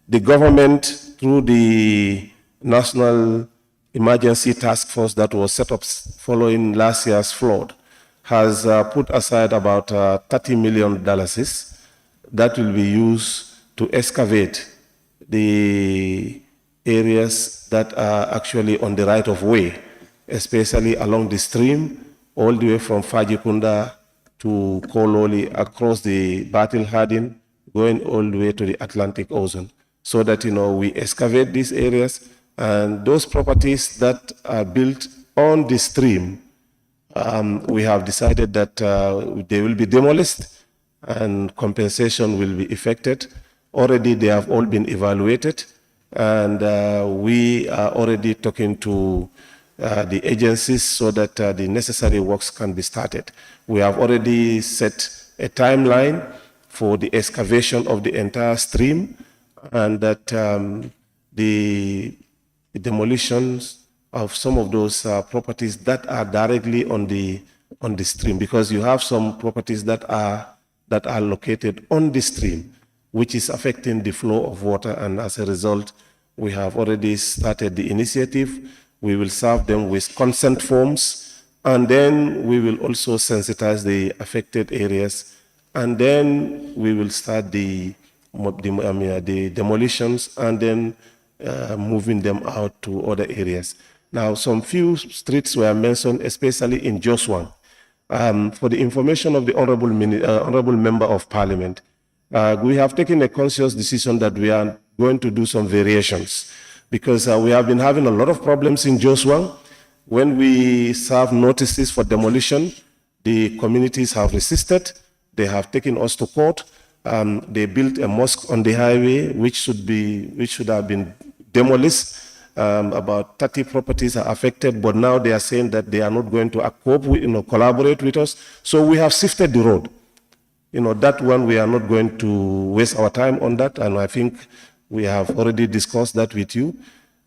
the government, through the National Emergency Task Force that was set up following last year's flood, has put aside about $30 million that will be used to excavate the areas that are actually on the right of way, especially along the stream, all the way from Fajikunda to Kololi, across the Battle Hardin, going all the way to the Atlantic Ocean, so that we excavate these areas, and those properties that are built on the stream, we have decided that they will be demolished and compensation will be effected. Already they have all been evaluated, and we are already talking to the agencies so that the necessary works can be started. We have already set a timeline for the excavation of the entire stream, and that the demolitions of some of those properties that are directly on the stream, because you have some properties that are located on the stream, which is affecting the flow of water, and as a result, we have already started the initiative. We will serve them with consent forms, and then we will also sensitize the affected areas, and then we will start the demolitions, and then moving them out to other areas. Now, some few streets were mentioned, especially in Joswang. For the information of the Honorable Member of Parliament, we have taken a conscious decision that we are going to do some variations, because we have been having a lot of problems in Joswang. When we serve notices for demolition, the communities have resisted. They have taken us to court. They built a mosque on the highway, which should have been demolished. About 30 properties are affected, but now they are saying that they are not going to collaborate with us. So we have shifted the road. That one, we are not going to waste our time on that, and I think we have already discussed that with you.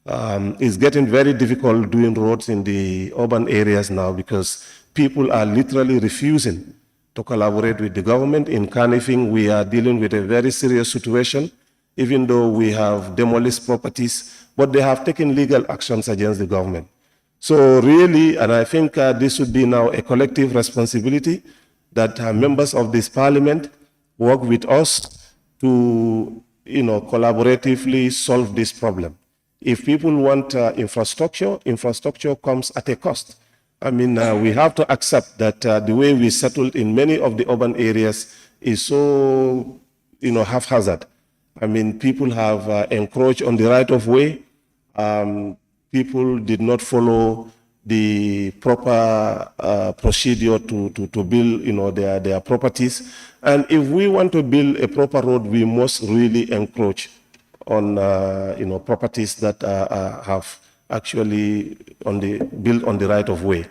It's getting very difficult doing roads in the urban areas now, because people are literally refusing to collaborate with the government. In Kanifing, we are dealing with a very serious situation, even though we have demolished properties, but they have taken legal actions against the government. So really, and I think this should be now a collective responsibility, that members of this parliament work with us to collaboratively solve this problem. If people want infrastructure comes at a cost. I mean, we have to accept that the way we settled in many of the urban areas is so, haphazard. I mean, people have encroached on the right of way. People did not follow the proper procedure to build, their properties. And if we want to build a proper road, we must really encroach on, properties that have actually built on the right of way.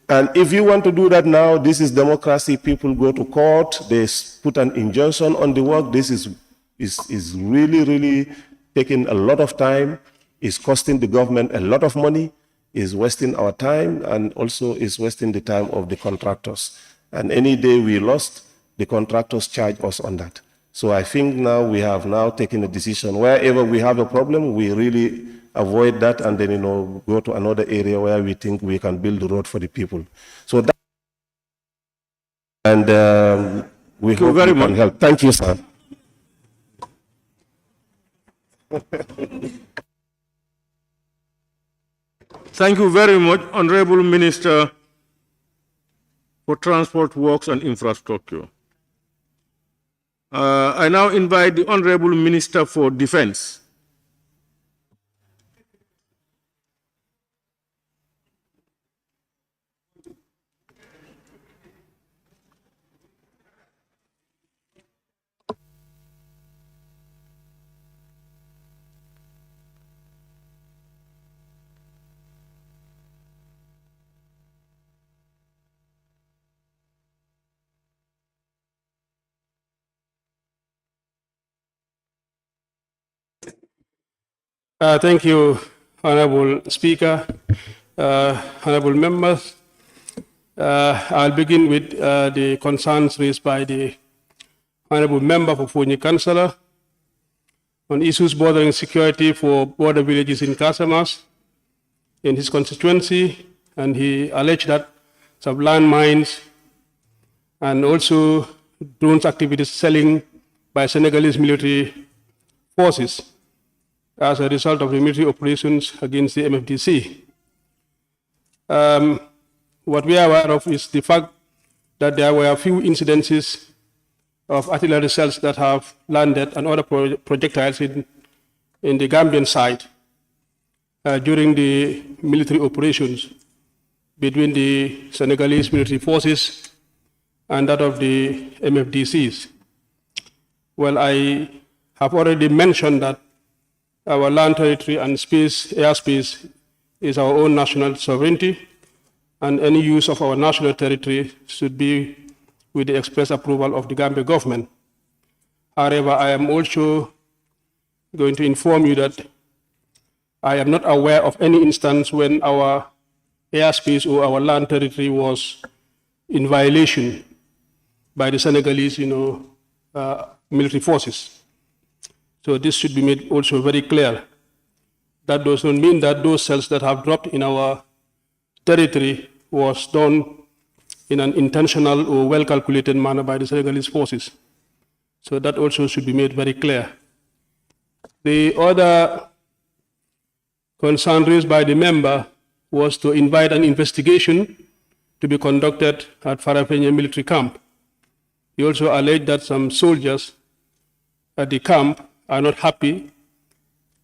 And if you want to do that now, this is democracy. People go to court, they put an injunction on the work. This is really, really taking a lot of time. It's costing the government a lot of money. Is wasting our time, and also is wasting the time of the contractors. And any day we lost, the contractors charge us on that. So I think now we have taken a decision. Wherever we have a problem, we really avoid that, and then go to another area where we think we can build the road for the people. So that, and we hope we can help. Thank you, sir. Thank you very much, Honorable Minister for Transport, Works and Infrastructure. I now invite the Honorable Minister for Defense. Thank you, Honorable Speaker, honorable members. I'll begin with the concerns raised by the Honorable Member for Fonyi Councillor on issues bordering security for border villages in Casamas in his constituency, and he alleged that some landmines and also drones activities selling by Senegalese military forces as a result of the military operations against the MFDC. What we are aware of is the fact that there were a few incidences of artillery shells that have landed and other projectiles in the Gambian side during the military operations between the Senegalese military forces and that of the MFDCs. Well, I have already mentioned that our land territory and airspace is our own national sovereignty, and any use of our national territory should be with the express approval of the Gambia government. However, I am also going to inform you that I am not aware of any instance when our airspace or our land territory was in violation by the Senegalese, military forces. So this should be made also very clear. That does not mean that those cells that have dropped in our territory was done in an intentional or well-calculated manner by the Senegalese forces. So that also should be made very clear. The other concern raised by the member was to invite an investigation to be conducted at Farafenye military camp. He also alleged that some soldiers at the camp are not happy,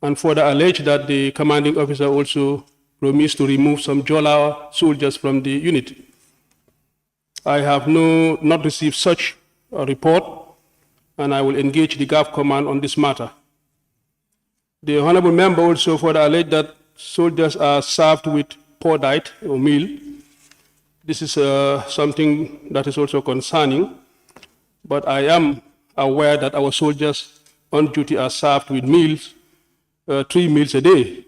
and further alleged that the commanding officer also promised to remove some Jola soldiers from the unit. I have not received such a report, and I will engage the GAF command on this matter. The honorable member also further alleged that soldiers are served with poor diet or meal. This is something that is also concerning, but I am aware that our soldiers on duty are served with meals, 3 meals a day,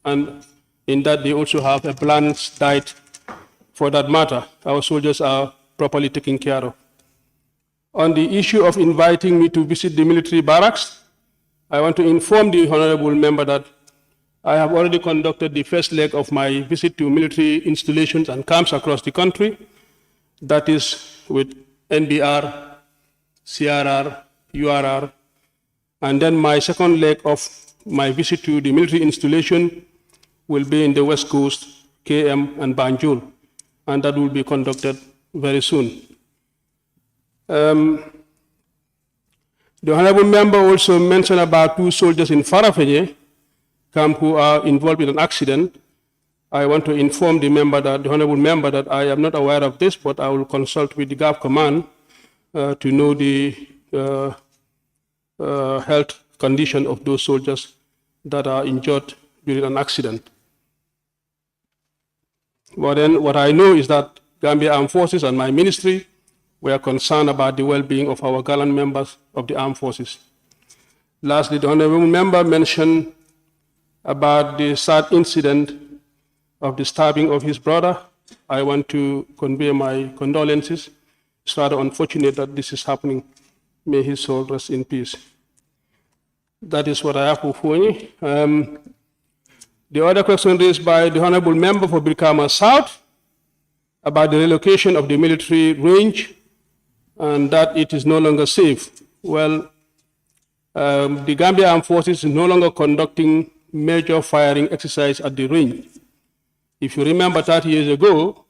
and in that they also have a balanced diet. For that matter, our soldiers are properly taken care of. On the issue of inviting me to visit the military barracks, I want to inform the honorable member that I have already conducted the first leg of my visit to military installations and camps across the country. That is with NBR, CRR, URR, and then my second leg of my visit to the military installation will be in the West Coast, KM and Banjul, and that will be conducted very soon. The honorable member also mentioned about 2 soldiers in Farafenye camp who are involved in an accident. I want to inform the honorable member that I am not aware of this, but I will consult with the GAF command to know the health condition of those soldiers that are injured during an accident. But then what I know is that Gambia Armed Forces and my ministry were concerned about the well-being of our gallant members of the armed forces. Lastly, the honorable member mentioned about the sad incident of the stabbing of his brother. I want to convey my condolences. It's rather unfortunate that this is happening. May his soul rest in peace. That is what I have for you. The other question raised by the honorable member for Brikama South about the relocation of the military range and that it is no longer safe. Well, the Gambia Armed Forces is no longer conducting major firing exercise at the range. If you remember 30 years ago,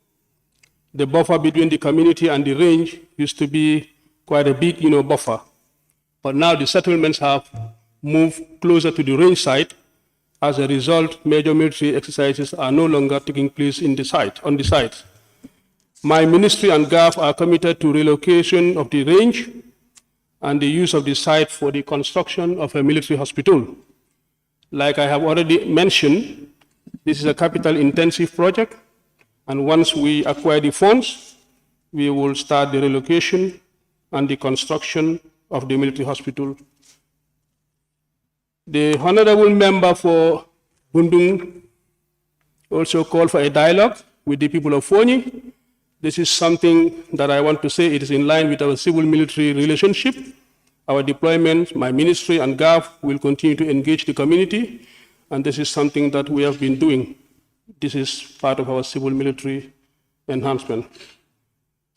the buffer between the community and the range used to be quite a big, buffer. But now the settlements have moved closer to the range site. As a result, major military exercises are no longer taking place on the site. My ministry and GAF are committed to relocation of the range and the use of the site for the construction of a military hospital. Like I have already mentioned, this is a capital-intensive project, and once we acquire the funds, we will start the relocation and the construction of the military hospital. The honorable member for Bundung also called for a dialogue with the people of Fonyi. This is something that I want to say it is in line with our civil-military relationship. Our deployment, my ministry and GAF will continue to engage the community, and this is something that we have been doing. This is part of our civil-military enhancement.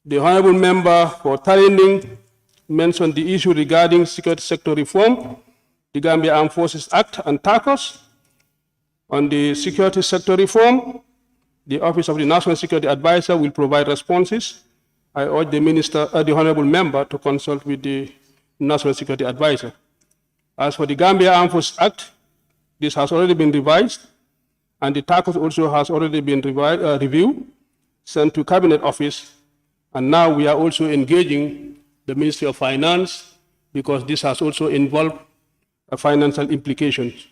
The honorable member for Tarinding mentioned the issue regarding security sector reform, the Gambia Armed Forces Act and TACOS. On the security sector reform, the Office of the National Security Advisor will provide responses. I urge the honorable member to consult with the National Security Advisor. As for the Gambia Armed Forces Act, this has already been revised, and the TACOS also has already been reviewed, sent to Cabinet Office, and now we are also engaging the Ministry of Finance because this has also involved financial implications.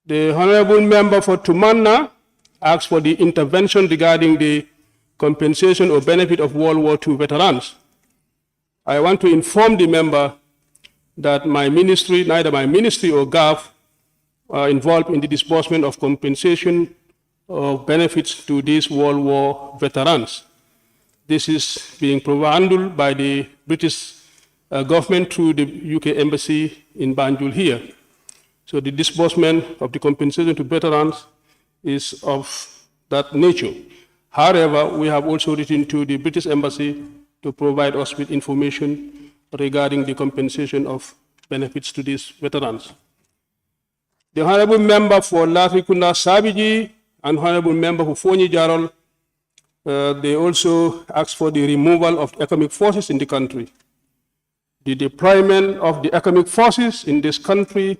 The Honorable Member for Tumanna asked for the intervention regarding the compensation or benefit of World War II veterans. I want to inform the member that my ministry, neither my ministry or GAF, are involved in the disbursement of compensation or benefits to these World War veterans. This is being handled by the British government through the UK Embassy in BANJUL here. So the disbursement of the compensation to veterans is of that nature. However, we have also written to the British Embassy to provide us with information regarding the compensation of benefits to these veterans. The Honorable Member for Latrikunda Sabiji and Honorable Member for Fonyi Jarol, they also asked for the removal of economic forces in the country. The deployment of the economic forces in this country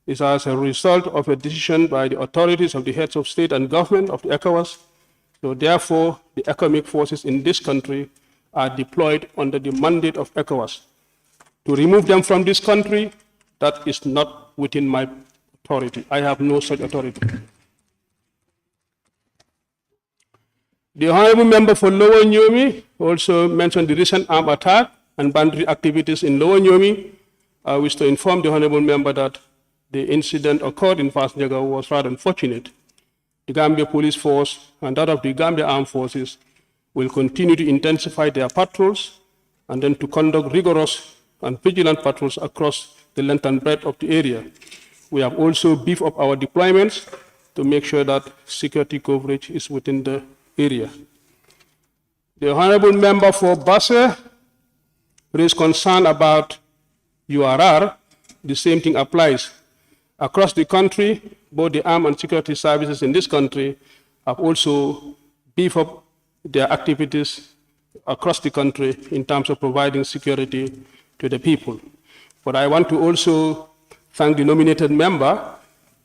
is as a result of a decision by the authorities of the heads of state and government of the ECOWAS. So therefore, the economic forces in this country are deployed under the mandate of ECOWAS. To remove them from this country, that is not within my authority. I have no such authority. The Honorable Member for Lower Nyomi also mentioned the recent armed attack and bandit activities in Lower Nyomi. I wish to inform the Honorable Member that the incident occurred in Fasnaga was rather unfortunate. The Gambia Police Force and that of the Gambia Armed Forces will continue to intensify their patrols and then to conduct rigorous and vigilant patrols across the length and breadth of the area. We have also beefed up our deployments to make sure that security coverage is within the area. The Honorable Member for Basse raised concern about URR. The same thing applies. Across the country, both the armed and security services in this country have also beefed up their activities across the country in terms of providing security to the people. But I want to also thank the nominated member,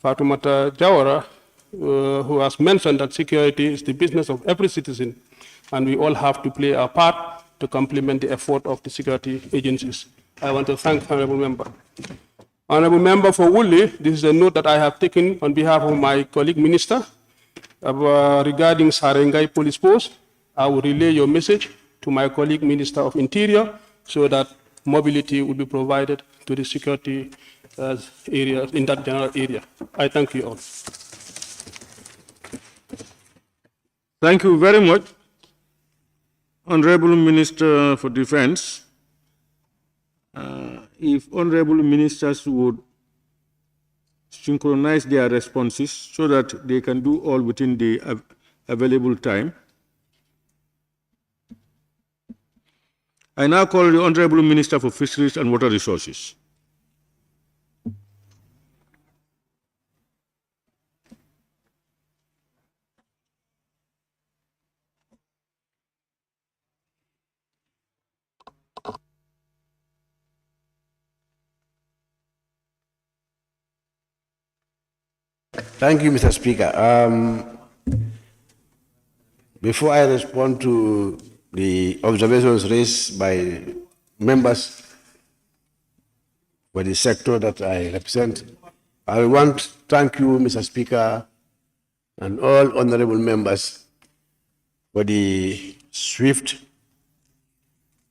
Fatoumata Jawara, who has mentioned that security is the business of every citizen, and we all have to play our part to complement the effort of the security agencies. I want to thank the Honorable Member. Honorable Member for Woolly, this is a note that I have taken on behalf of my colleague Minister regarding Sine-Die Police Post. I will relay your message to my colleague Minister of Interior so that mobility will be provided to the security areas in that general area. I thank you all. Thank you very much, Honorable Minister for Defense. If honorable ministers would synchronize their responses so that they can do all within the available time. I now call the Honorable Minister for Fisheries and Water Resources. Thank you, Mr. Speaker. Before I respond to the observations raised by members for the sector that I represent, I want to thank you, Mr. Speaker, and all honorable members for the swift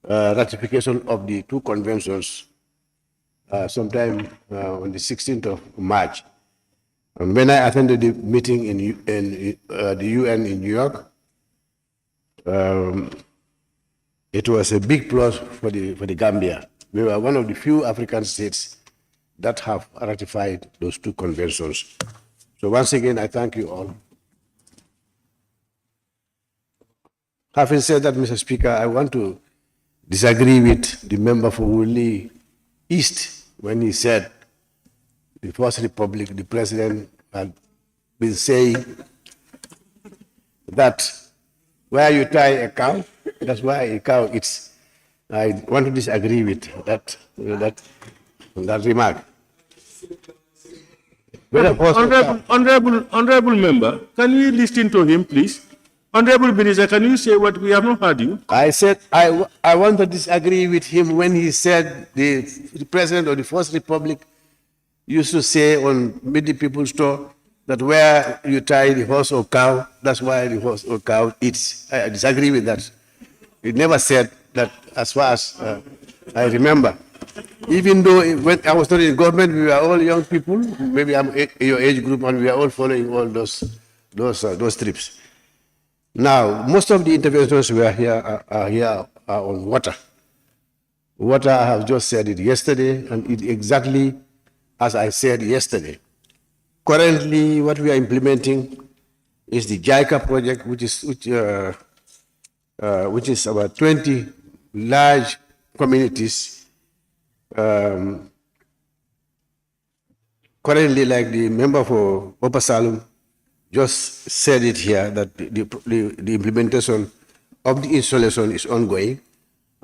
ratification of the two conventions sometime on the 16th of March. And when I attended the meeting in the UN in New York, it was a big plus for the Gambia. We were one of the few African states that have ratified those two conventions. So once again, I thank you all. Having said that, Mr. Speaker, I want to disagree with the member for Woolly East when he said the First Republic, the president had been saying that where you tie a cow, that's why a cow eats. I want to disagree with that remark. Honorable member, can we listen to him, please? Honorable Minister, can you say what we have not heard you? I said I want to disagree with him when he said the president of the First Republic used to say on Meet the People's Store that where you tie the horse or cow, that's why the horse or cow eats. I disagree with that. He never said that, as far as I remember. Even though when I was not in government, we were all young people. Maybe I'm your age group, and we are all following all those trips. Now, most of the interventions we are here are on water. Water, I have just said it yesterday, and it exactly as I said yesterday. Currently, what we are implementing is the JICA project, which is about 20 large communities. Currently, like the member for Upper Salem just said it here, that the implementation of the installation is ongoing,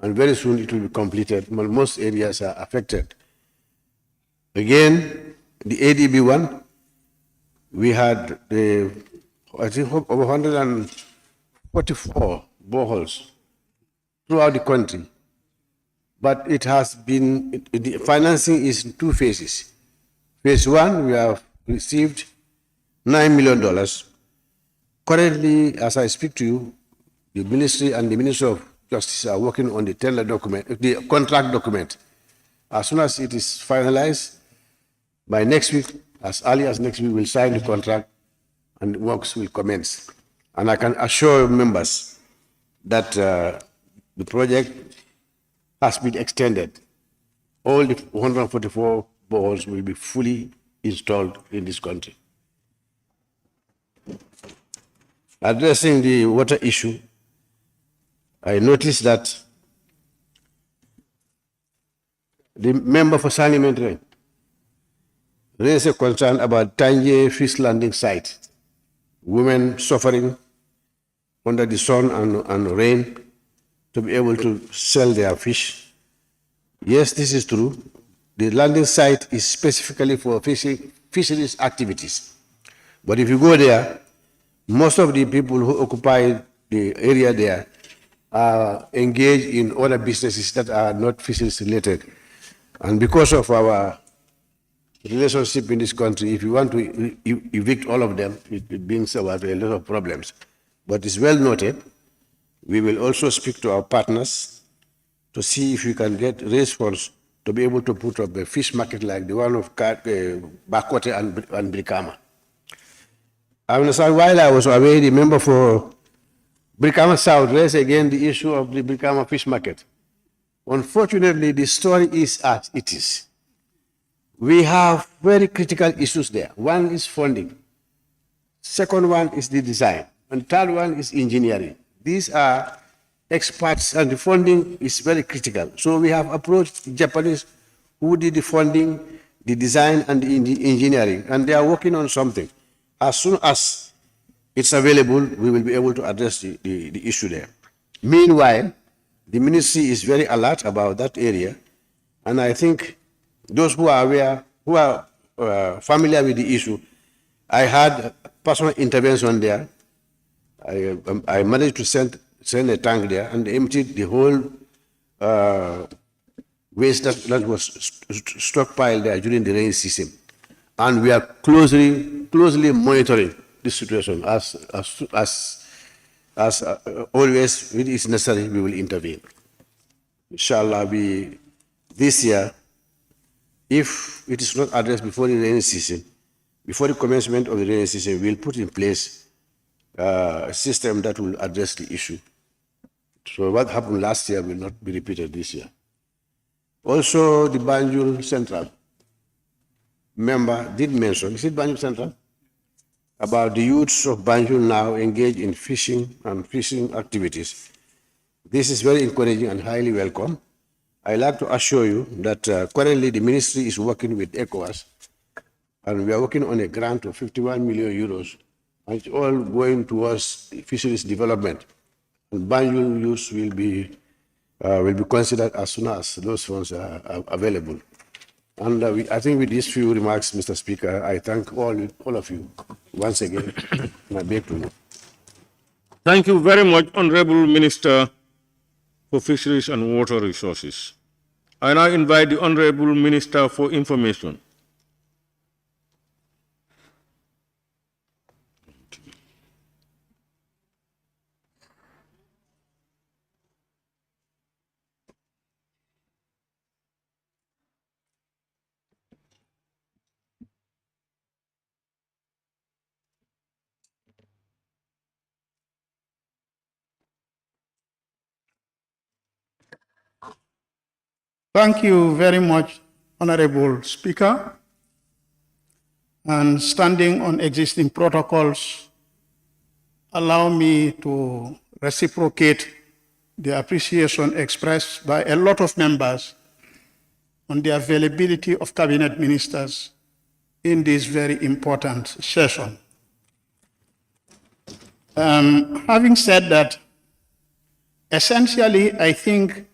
and very soon it will be completed. Most areas are affected. Again, the ADB one, we had I think over 144 boreholes throughout the country. But it has been, the financing is in two phases. Phase one, we have received $9 million. Currently, as I speak to you, the ministry and the Ministry of Justice are working on the tender document, the contract document. As soon as it is finalized, by next week, as early as next week, we'll sign the contract and works will commence. And I can assure members that the project has been extended. All the 144 boreholes will be fully installed in this country. Addressing the water issue, I noticed that the member for Sine-Die raised a concern about Tanje fish landing site. Women suffering under the sun and rain to be able to sell their fish. Yes, this is true. The landing site is specifically for fisheries activities. But if you go there, most of the people who occupy the area there are engaged in other businesses that are not fisheries related. And because of our relationship in this country, if you want to evict all of them, it brings about a lot of problems. But it's well noted. We will also speak to our partners to see if we can raise funds to be able to put up a fish market like the one of Bakote and Brikama. I understand while I was away, the member for Brikama South raised again the issue of the Brikama fish market. Unfortunately, the story is as it is. We have very critical issues there. One is funding. Second one is the design. And third one is engineering. These are experts, and the funding is very critical. So we have approached the Japanese who did the funding, the design, and the engineering, and they are working on something. As soon as it's available, we will be able to address the issue there. Meanwhile, the ministry is very alert about that area, and I think those who are aware, who are familiar with the issue, I had personal intervention there. I managed to send a tank there and emptied the whole waste that was stockpiled there during the rainy season. And we are closely monitoring this situation. As always, when it is necessary, we will intervene. Inshallah, this year, if it is not addressed before the rainy season, before the commencement of the rainy season, we will put in place a system that will address the issue. So what happened last year will not be repeated this year. Also, the BANJUL Central member did mention, is it BANJUL Central? About the youths of BANJUL now engaged in fishing and fishing activities. This is very encouraging and highly welcome. I'd like to assure you that currently the ministry is working with ECOWAS, and we are working on a grant of 51 million euros, and it's all going towards fisheries development. And BANJUL youths will be considered as soon as those funds are available. And I think with these few remarks, Mr. Speaker, I thank all of you once again, and I beg to you. Thank you very much, Honorable Minister for Fisheries and Water Resources. I now invite the Honorable Minister for Information. Thank you very much, Honorable Speaker. And standing on existing protocols, allow me to reciprocate the appreciation expressed by a lot of members on the availability of cabinet ministers in this very important session. Having said that, essentially, I think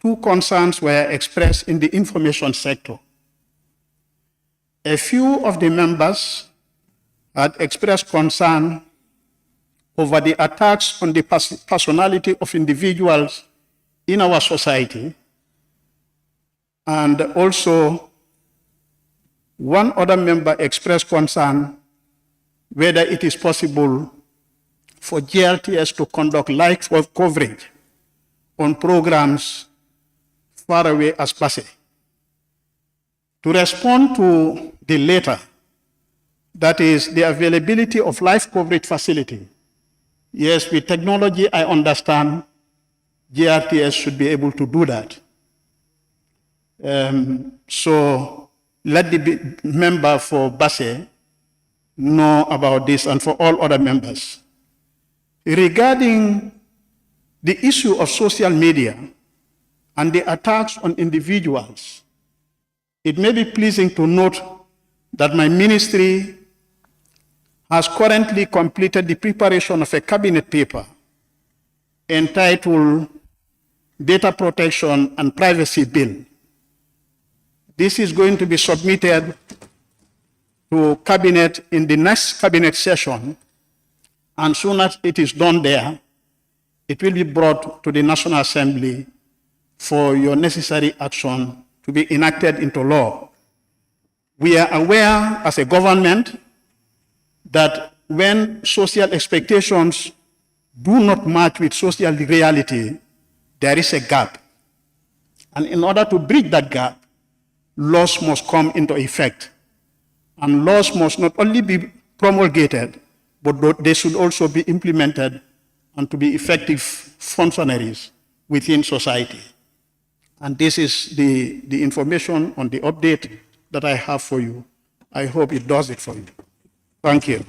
two concerns were expressed in the information sector. A few of the members had expressed concern over the attacks on the personality of individuals in our society. And also, one other member expressed concern whether it is possible for GRTS to conduct live coverage on programs far away as Basse. To respond to the latter, that is the availability of live coverage facility, yes, with technology, I understand GRTS should be able to do that. So let the member for Basse know about this and for all other members. Regarding the issue of social media and the attacks on individuals, it may be pleasing to note that my ministry has currently completed the preparation of a cabinet paper entitled Data Protection and Privacy Bill. This is going to be submitted to cabinet in the next cabinet session, and soon as it is done there, it will be brought to the National Assembly for your necessary action to be enacted into law. We are aware as a government that when social expectations do not match with social reality, there is a gap. And in order to bridge that gap, laws must come into effect. And laws must not only be promulgated, but they should also be implemented and to be effective functionaries within society. And this is the information on the update that I have for you. I hope it does it for you. Thank you.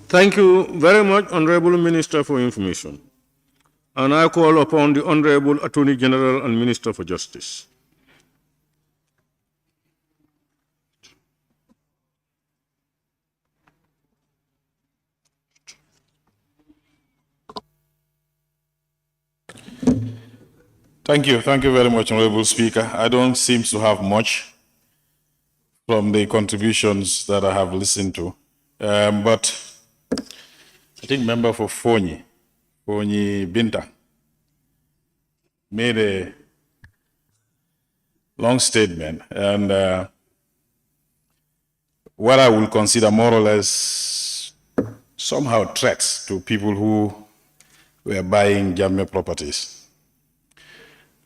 Thank you very much, Honorable Minister for Information. And I call upon the Honorable Attorney General and Minister for Justice. Thank you very much, Honorable Speaker. I don't seem to have much from the contributions that I have listened to, but I think member for Fonyi Binta, made a long statement, and what I will consider more or less somehow threats to people who were buying Jammeh properties.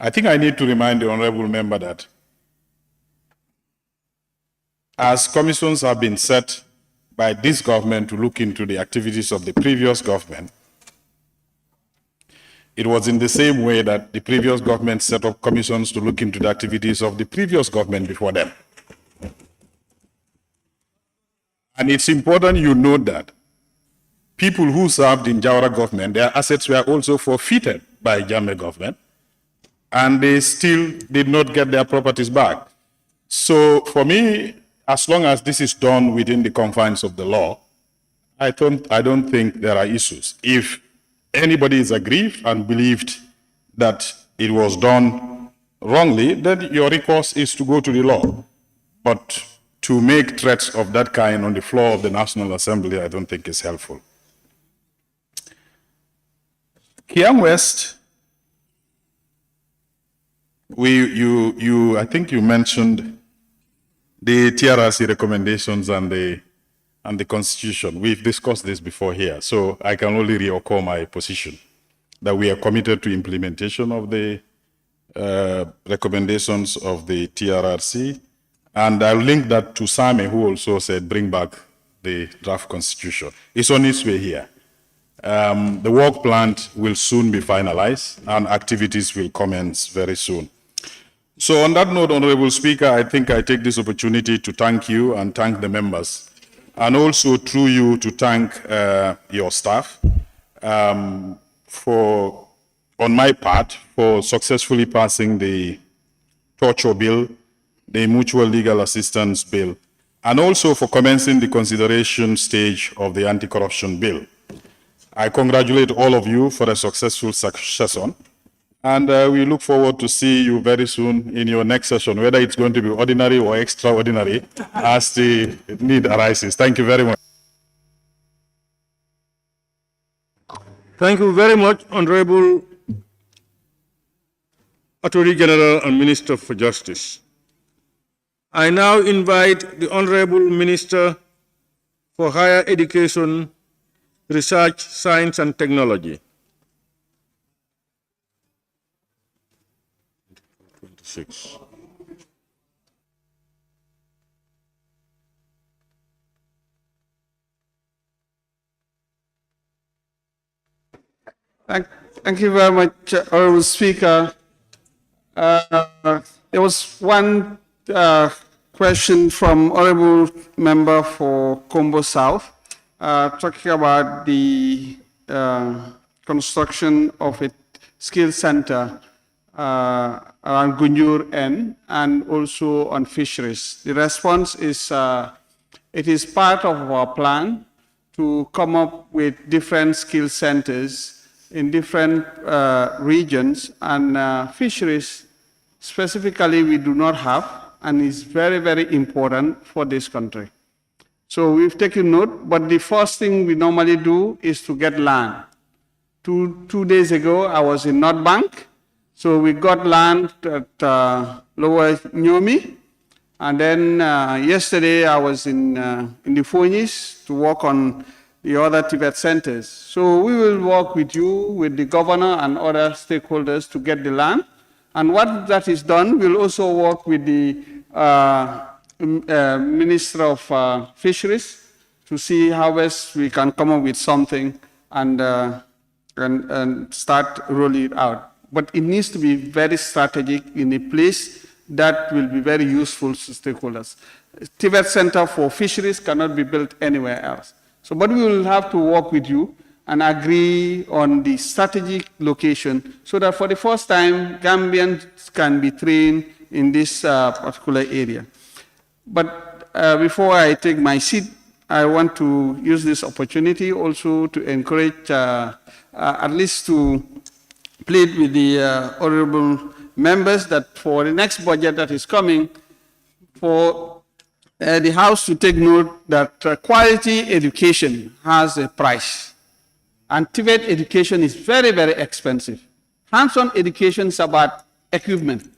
I think I need to remind the honorable member that as commissions have been set by this government to look into the activities of the previous government, it was in the same way that the previous government set up commissions to look into the activities of the previous government before them. And it's important you note that people who served in Jawara government, their assets were also forfeited by Jammeh government, and they still did not get their properties back. So for me, as long as this is done within the confines of the law, I don't think there are issues. If anybody is aggrieved and believed that it was done wrongly, then your recourse is to go to the law. But to make threats of that kind on the floor of the National Assembly, I don't think is helpful. Kiang West, I think you mentioned the TRRC recommendations and the Constitution. We've discussed this before here, so I can only reaffirm my position that we are committed to implementation of the recommendations of the TRRC, and I'll link that to Same, who also said bring back the draft Constitution. It's on its way here. The work plan will soon be finalized, and activities will commence very soon. So on that note, Honorable Speaker, I think I take this opportunity to thank you and thank the members, and also through you to thank your staff on my part, for successfully passing the torture bill, the mutual legal assistance bill, and also for commencing the consideration stage of the anti-corruption bill. I congratulate all of you for a successful session, and we look forward to see you very soon in your next session, whether it's going to be ordinary or extraordinary, as the need arises. Thank you very much. Thank you very much, Honorable Attorney General and Minister for Justice. I now invite the Honorable Minister for Higher Education, Research, Science and Technology. 26. Thank you very much, Honorable Speaker. There was one question from Honorable Member for Combo South, talking about the construction of a skill center around Gunjur N and also on fisheries. The response is it is part of our plan to come up with different skill centers in different regions, and fisheries specifically we do not have, and is very, very important for this country. So we've taken note, but the first thing we normally do is to get land. Two days ago, I was in North Bank, so we got land at Lower Nyomi, and then yesterday I was in the Phoenix to work on the other Tibet centers. So we will work with you, with the governor and other stakeholders to get the land. And once that is done, we'll also work with the Minister of Fisheries to see how best we can come up with something and start rolling it out. But it needs to be very strategic in a place that will be very useful to stakeholders. Tibet Center for Fisheries cannot be built anywhere else. So, but we will have to work with you and agree on the strategic location so that for the first time, Gambians can be trained in this particular area. But before I take my seat, I want to use this opportunity also to encourage at least to plead with the honorable members that for the next budget that is coming, for the House to take note that quality education has a price. And Tibet education is very, very expensive. Hands-on education is about equipment.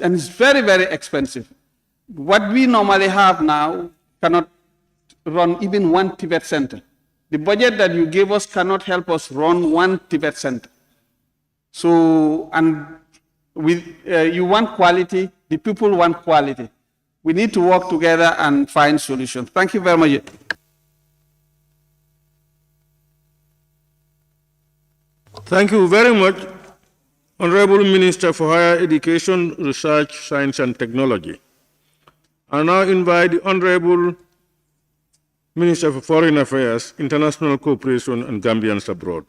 And it's very, very expensive. What we normally have now cannot run even one Tibet center. The budget that you gave us cannot help us run one Tibet center. So, and with, you want quality, the people want quality. We need to work together and find solutions. Thank you very much. Thank you very much, Honorable Minister for Higher Education, Research, Science and Technology. I now invite the Honorable Minister for Foreign Affairs, International Cooperation and Gambians Abroad.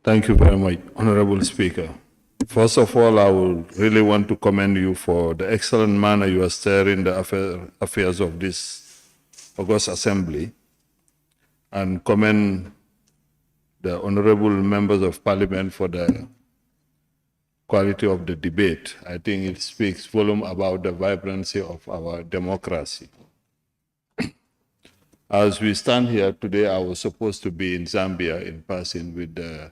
Thank you very much, Honorable Speaker. First of all, I would really want to commend you for the excellent manner you are steering the affairs of this August Assembly, and commend the honorable members of Parliament for the quality of the debate. I think it speaks volume about the vibrancy of our democracy. As we stand here today, I was supposed to be in Zambia in person with the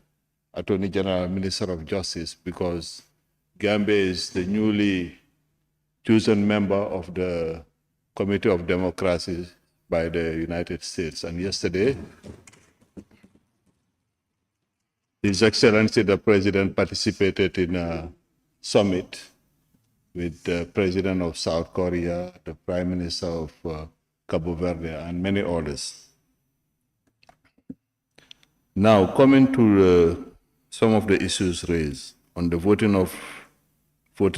Attorney General, Minister of Justice, because Gambia is the newly chosen member of the Committee of Democracy by the United States. And yesterday, His Excellency the President participated in a summit with the President of South Korea, the Prime Minister of Cabo Verde, and many others. Now, coming to some of the issues raised on the voting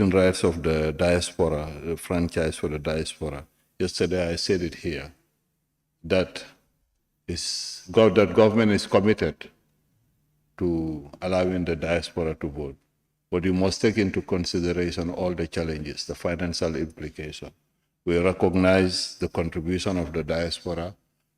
rights of the diaspora, the franchise for the diaspora. Yesterday I said it here, that government is committed to allowing the diaspora to vote, but you must take into consideration all the challenges, the financial implication. We recognize the contribution of the diaspora,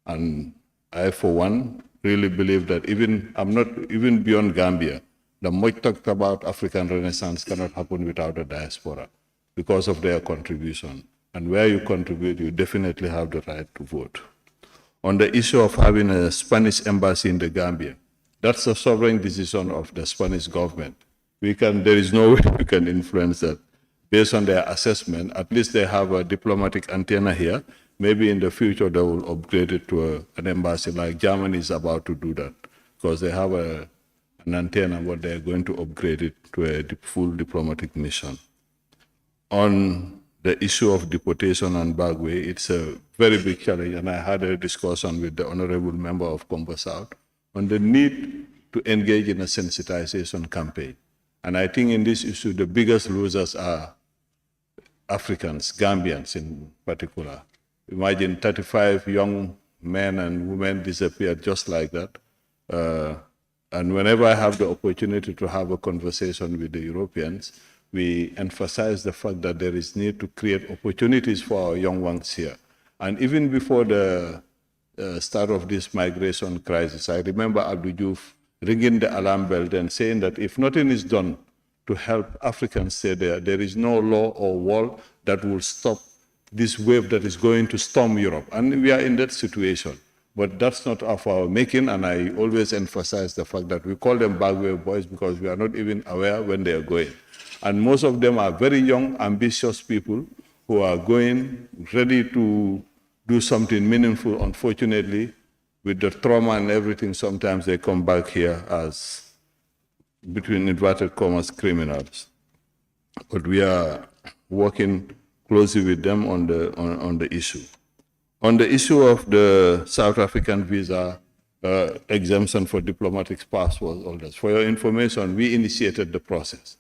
and I, for one, really believe that even beyond Gambia, the much talked about African Renaissance cannot happen without the diaspora because of their contribution. And where you contribute, you definitely have the right to vote. On the issue of having a Spanish embassy in the Gambia, that's a sovereign decision of the Spanish government. There is no way we can influence that. Based on their assessment, at least they have a diplomatic antenna here. Maybe in the future they will upgrade it to an embassy, like Germany is about to do that, because they have an antenna, but they're going to upgrade it to a full diplomatic mission. On the issue of deportation and Bagwe, it's a very big challenge, and I had a discussion with the honorable member of Combo South on the need to engage in a sensitization campaign. And I think in this issue, the biggest losers are Africans, Gambians in particular. Imagine 35 young men and women disappeared just like that. And whenever I have the opportunity to have a conversation with the Europeans, we emphasize the fact that there is need to create opportunities for our young ones here. And even before the start of this migration crisis, I remember Abdou Diouf ringing the alarm bell and saying that if nothing is done to help Africans stay there, there is no law or wall that will stop this wave that is going to storm Europe. And we are in that situation. But that's not of our making, and I always emphasize the fact that we call them backward boys because we are not even aware when they are going. And most of them are very young, ambitious people who are going, ready to do something meaningful. Unfortunately, with the trauma and everything, sometimes they come back here as, between inverted commas, criminals. But we are working closely with them on the issue. On the issue of the South African visa exemption for diplomatic passports holders, for your information, we initiated the process.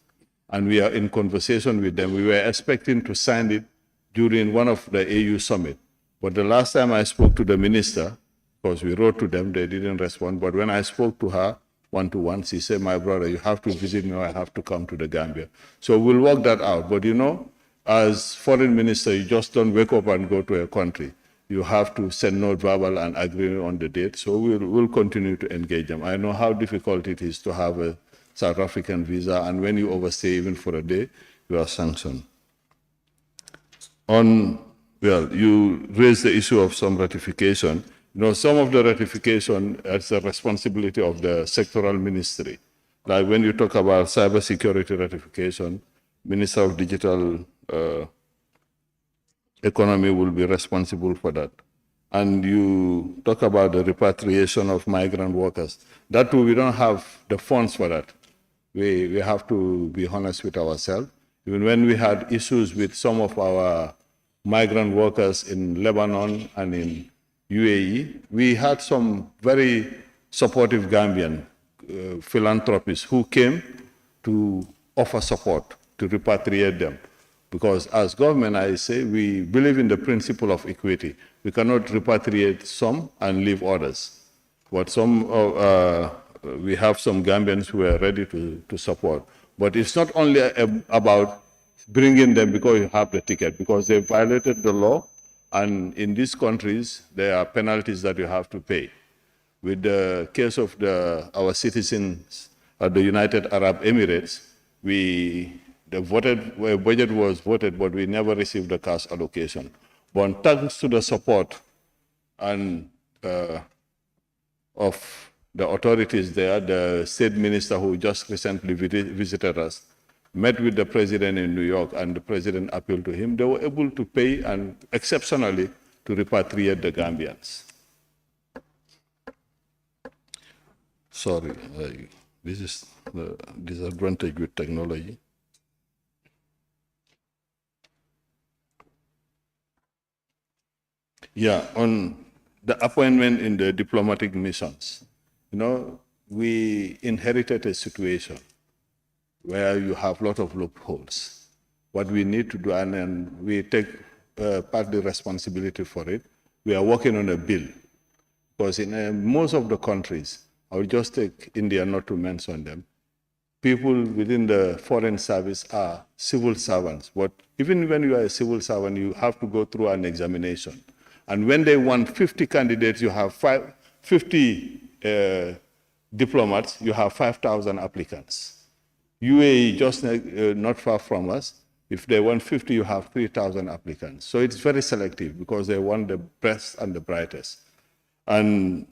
And we are in conversation with them. We were expecting to sign it during one of the AU summit. But the last time I spoke to the minister, because we wrote to them, they didn't respond. But when I spoke to her one-to-one, she said, my brother, you have to visit me or I have to come to the Gambia. So we'll work that out. But you know, as foreign minister, you just don't wake up and go to a country. You have to send note verbal and agree on the date. So we'll continue to engage them. I know how difficult it is to have a South African visa, and when you overstay even for a day, you are sanctioned. You raised the issue of some ratification. You know, some of the ratification is the responsibility of the sectoral ministry. Like when you talk about cybersecurity ratification, Minister of Digital Economy will be responsible for that. And you talk about the repatriation of migrant workers. That too, we don't have the funds for that. We have to be honest with ourselves. Even when we had issues with some of our migrant workers in Lebanon and in UAE, we had some very supportive Gambian philanthropists who came to offer support to repatriate them. Because as government, I say, we believe in the principle of equity. We cannot repatriate some and leave others. But we have some Gambians who are ready to support. But it's not only about bringing them because you have the ticket, because they violated the law, and in these countries, there are penalties that you have to pay. With the case of our citizens at the United Arab Emirates, the budget was voted, but we never received the cash allocation. But thanks to the support and of the authorities there, the state minister who just recently visited us, met with the president in New York, and the president appealed to him. They were able to pay and exceptionally to repatriate the Gambians. Sorry, this is the disadvantage with technology. Yeah, on the appointment in the diplomatic missions, we inherited a situation where you have a lot of loopholes. What we need to do, and we take partly responsibility for it, we are working on a bill, because in most of the countries, I will just take India not to mention them, people within the foreign service are civil servants. But even when you are a civil servant, you have to go through an examination. And when they want 50 candidates, you have 50 diplomats, you have 5,000 applicants. UAE, just not far from us, if they want 50, you have 3,000 applicants. So it's very selective because they want the best and the brightest. And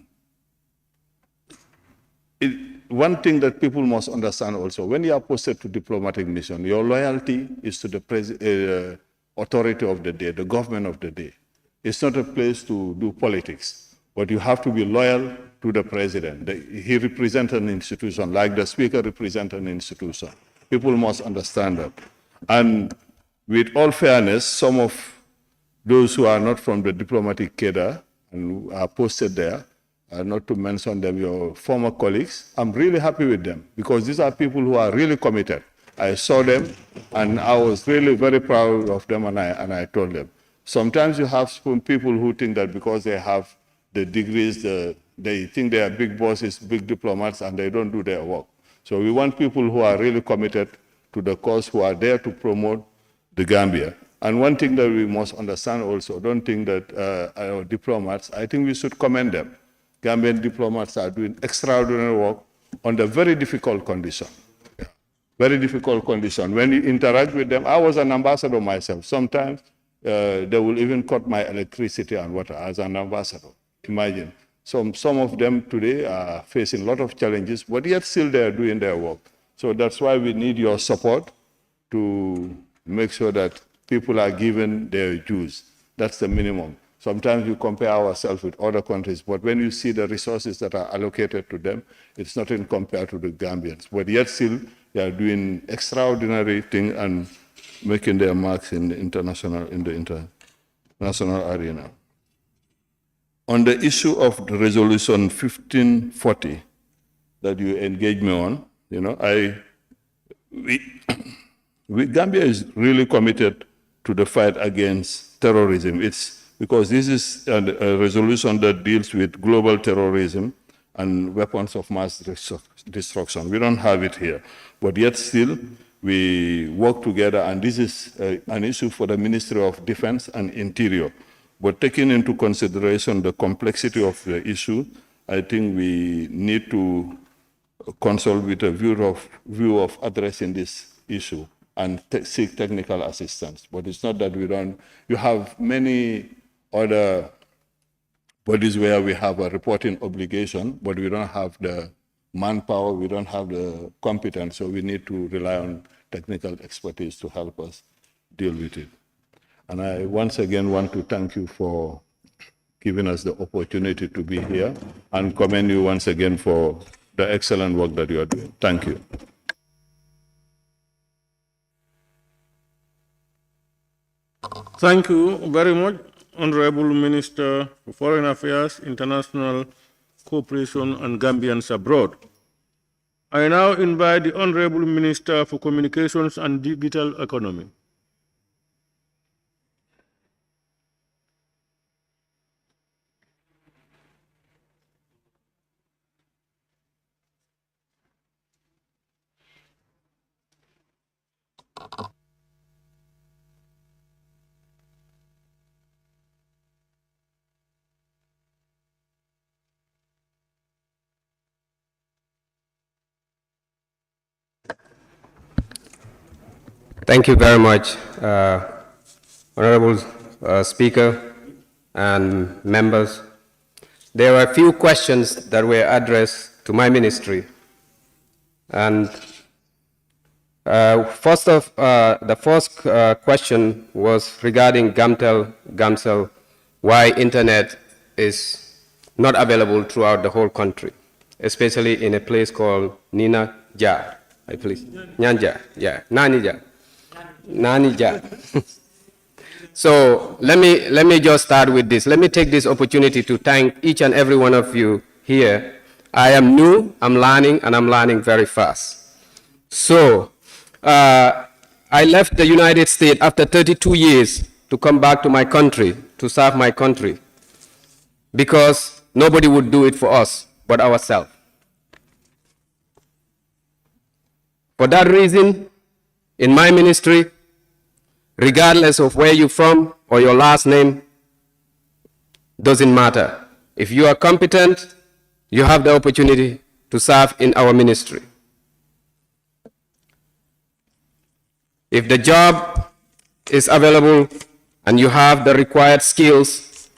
one thing that people must understand also, when you are posted to diplomatic mission, your loyalty is to the authority of the day, the government of the day. It's not a place to do politics, but you have to be loyal to the president. He represents an institution, like the speaker represents an institution. People must understand that. And with all fairness, some of those who are not from the diplomatic cadre and are posted there, not to mention them, your former colleagues, I'm really happy with them because these are people who are really committed. I saw them and I was really very proud of them, and I told them. Sometimes you have some people who think that because they have the degrees, they think they are big bosses, big diplomats, and they don't do their work. So we want people who are really committed to the cause, who are there to promote the Gambia. And one thing that we must understand also, don't think that our diplomats, I think we should commend them. Gambian diplomats are doing extraordinary work under very difficult conditions. Yeah. Very difficult condition. When you interact with them, I was an ambassador myself. Sometimes they will even cut my electricity and water as an ambassador. Imagine. Some of them today are facing a lot of challenges, but yet still they are doing their work. So that's why we need your support to make sure that people are given their dues. That's the minimum. Sometimes we compare ourselves with other countries, but when you see the resources that are allocated to them, it's nothing compared to the Gambians. But yet still, they are doing extraordinary things and making their marks in the international arena. On the issue of the resolution 1540 that you engaged me on, Gambia is really committed to the fight against terrorism. It's because this is a resolution that deals with global terrorism and weapons of mass destruction. We don't have it here, but yet still we work together, and this is an issue for the Ministry of Defense and Interior. But taking into consideration the complexity of the issue, I think we need to consult with a view of addressing this issue and seek technical assistance. But it's not that we don't. You have many other bodies where we have a reporting obligation, but we don't have the manpower, we don't have the competence, so we need to rely on technical expertise to help us deal with it. And I once again want to thank you for giving us the opportunity to be here and commend you once again for the excellent work that you are doing. Thank you. Thank you very much, Honorable Minister for Foreign Affairs, International Cooperation and Gambians Abroad. I now invite the Honorable Minister for Communications and Digital Economy. Thank you very much, Honorable Speaker and members. There were a few questions that were addressed to my ministry. And the first question was regarding Gamcel, why internet is not available throughout the whole country, especially in a place called Nina Jar, Nyanja, yeah, Nanija. So let me just start with this. Let me take this opportunity to thank each and every one of you here. I am new, I'm learning, and I'm learning very fast. So I left the United States after 32 years to come back to my country, to serve my country, because nobody would do it for us but ourselves. For that reason, in my ministry, regardless of where you're from or your last name, doesn't matter. If you are competent, you have the opportunity to serve in our ministry. If the job is available and you have the required skills,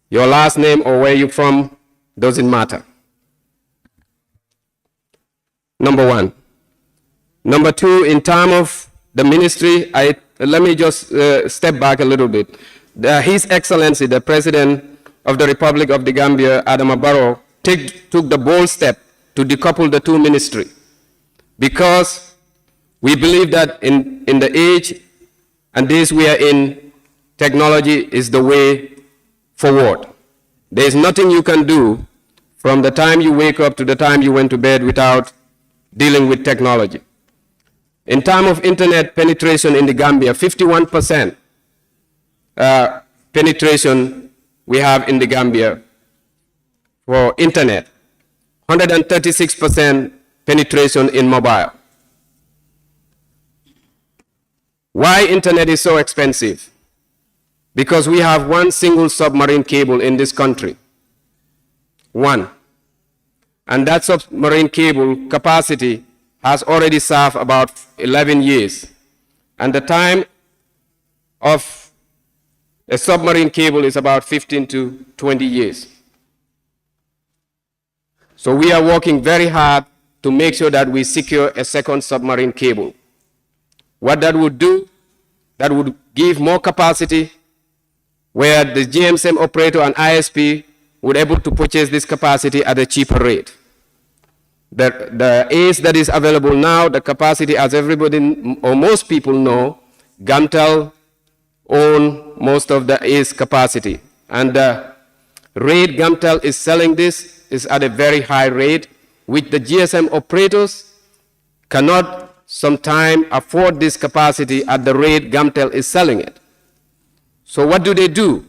your last name or where you're from doesn't matter. Number one. Number two, in terms of the ministry, let me just step back a little bit. His Excellency, the President of the Republic of the Gambia, Adama Barrow, took the bold step to decouple the two ministries, because we believe that in the age and days we are in, technology is the way forward. There is nothing you can do from the time you wake up to the time you went to bed without dealing with technology. In terms of internet penetration in the Gambia, 51% penetration we have in the Gambia for internet, 136% penetration in mobile. Why internet is so expensive? Because we have one single submarine cable in this country. One. And that submarine cable capacity has already served about 11 years. And the time of a submarine cable is about 15 to 20 years. So we are working very hard to make sure that we secure a second submarine cable. What that would do, that would give more capacity, where the GMSM operator and ISP would be able to purchase this capacity at a cheaper rate. The ACE that is available now, the capacity, as everybody or most people know, Gamtel own most of the ACE capacity. And the rate Gamtel is selling this is at a very high rate, which the GSM operators cannot sometimes afford this capacity at the rate Gamtel is selling it. So what do?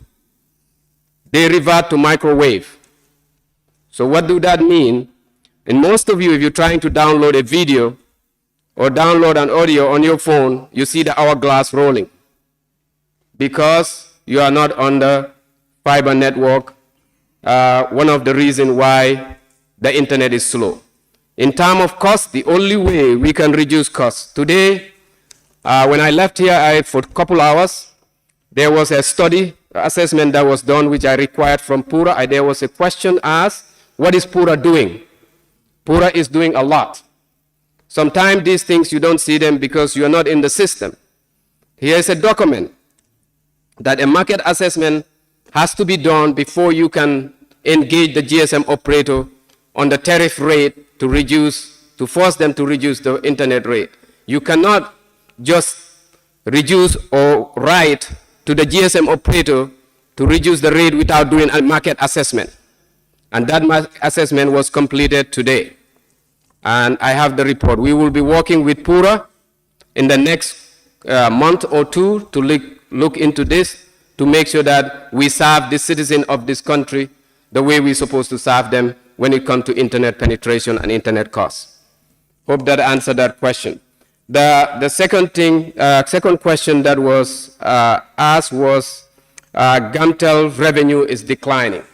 They revert to microwave. So what do that mean? And most of you, if you're trying to download a video or download an audio on your phone, you see the hourglass rolling, because you are not on the fiber network, one of the reasons why the internet is slow. In terms of cost, the only way we can reduce costs. Today, when I left here for a couple hours, there was a study assessment that was done, which I required from Pura. There was a question asked, what is Pura doing? Pura is doing a lot. Sometimes these things you don't see them because you are not in the system. Here is a document that a market assessment has to be done before you can engage the GSM operator on the tariff rate to force them to reduce the internet rate. You cannot just reduce or write to the GSM operator to reduce the rate without doing a market assessment. And that assessment was completed today. And I have the report. We will be working with Pura in the next month or two to look into this, to make sure that we serve the citizens of this country the way we're supposed to serve them when it comes to internet penetration and internet costs. Hope that answered that question. The second question that was asked was Gamtel revenue is declining.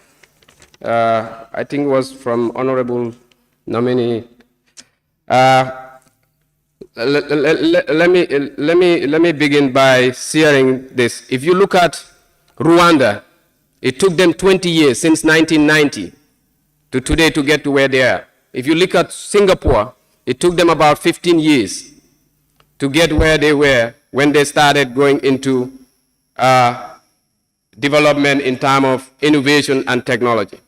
I think it was from Honorable Nominee. let me begin by sharing this. If you look at Rwanda, it took them 20 years since 1990 to today to get to where they are. If you look at Singapore, it took them about 15 years to get where they were when they started going into development in terms of innovation and technology.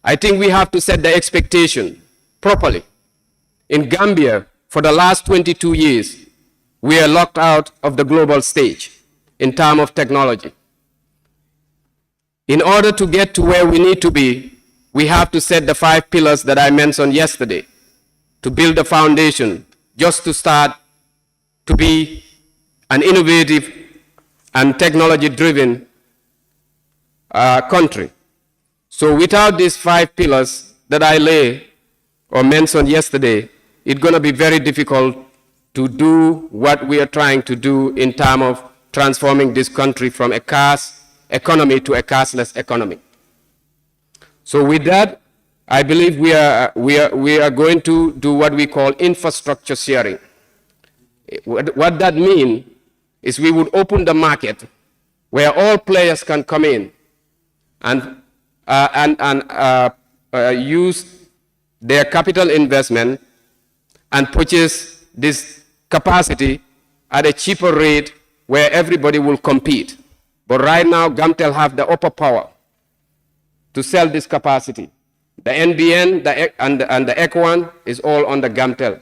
I think we have to set the expectation properly. In Gambia, for the last 22 years, we are locked out of the global stage in terms of technology. In order to get to where we need to be, we have to set the 5 pillars that I mentioned yesterday to build the foundation just to start to be an innovative and technology-driven country. So without these 5 pillars that I lay or mentioned yesterday, it's going to be very difficult to do what we are trying to do in terms of transforming this country from a cash economy to a cashless economy. So with that, I believe we are going to do what we call infrastructure sharing. What that means is we would open the market where all players can come in and use their capital investment and purchase this capacity at a cheaper rate where everybody will compete. But right now, Gamtel have the upper power to sell this capacity. The NBN and the ECOWAN is all on the Gamtel.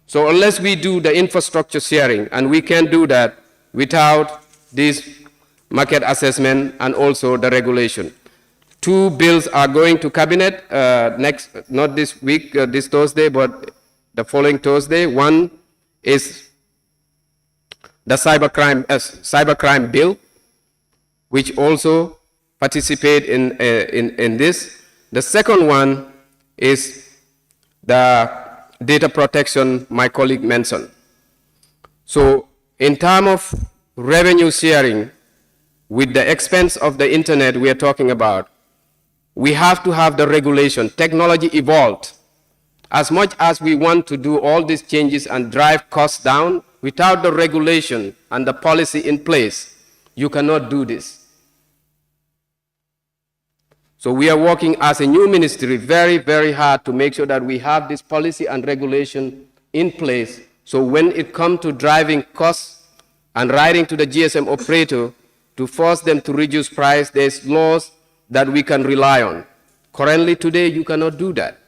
So unless we do the infrastructure sharing, and we can do that without this market assessment and also the regulation. 2 bills are going to cabinet not this week, this Thursday, but the following Thursday. One is the cybercrime bill, which also participate in this. The second one is the data protection my colleague mentioned. So in terms of revenue sharing, with the expense of the internet we are talking about, we have to have the regulation. Technology evolved. As much as we want to do all these changes and drive costs down, without the regulation and the policy in place, you cannot do this. So we are working as a new ministry very, very hard to make sure that we have this policy and regulation in place. So when it comes to driving costs and writing to the GSM operator to force them to reduce price, there's laws that we can rely on. Currently today, you cannot do that.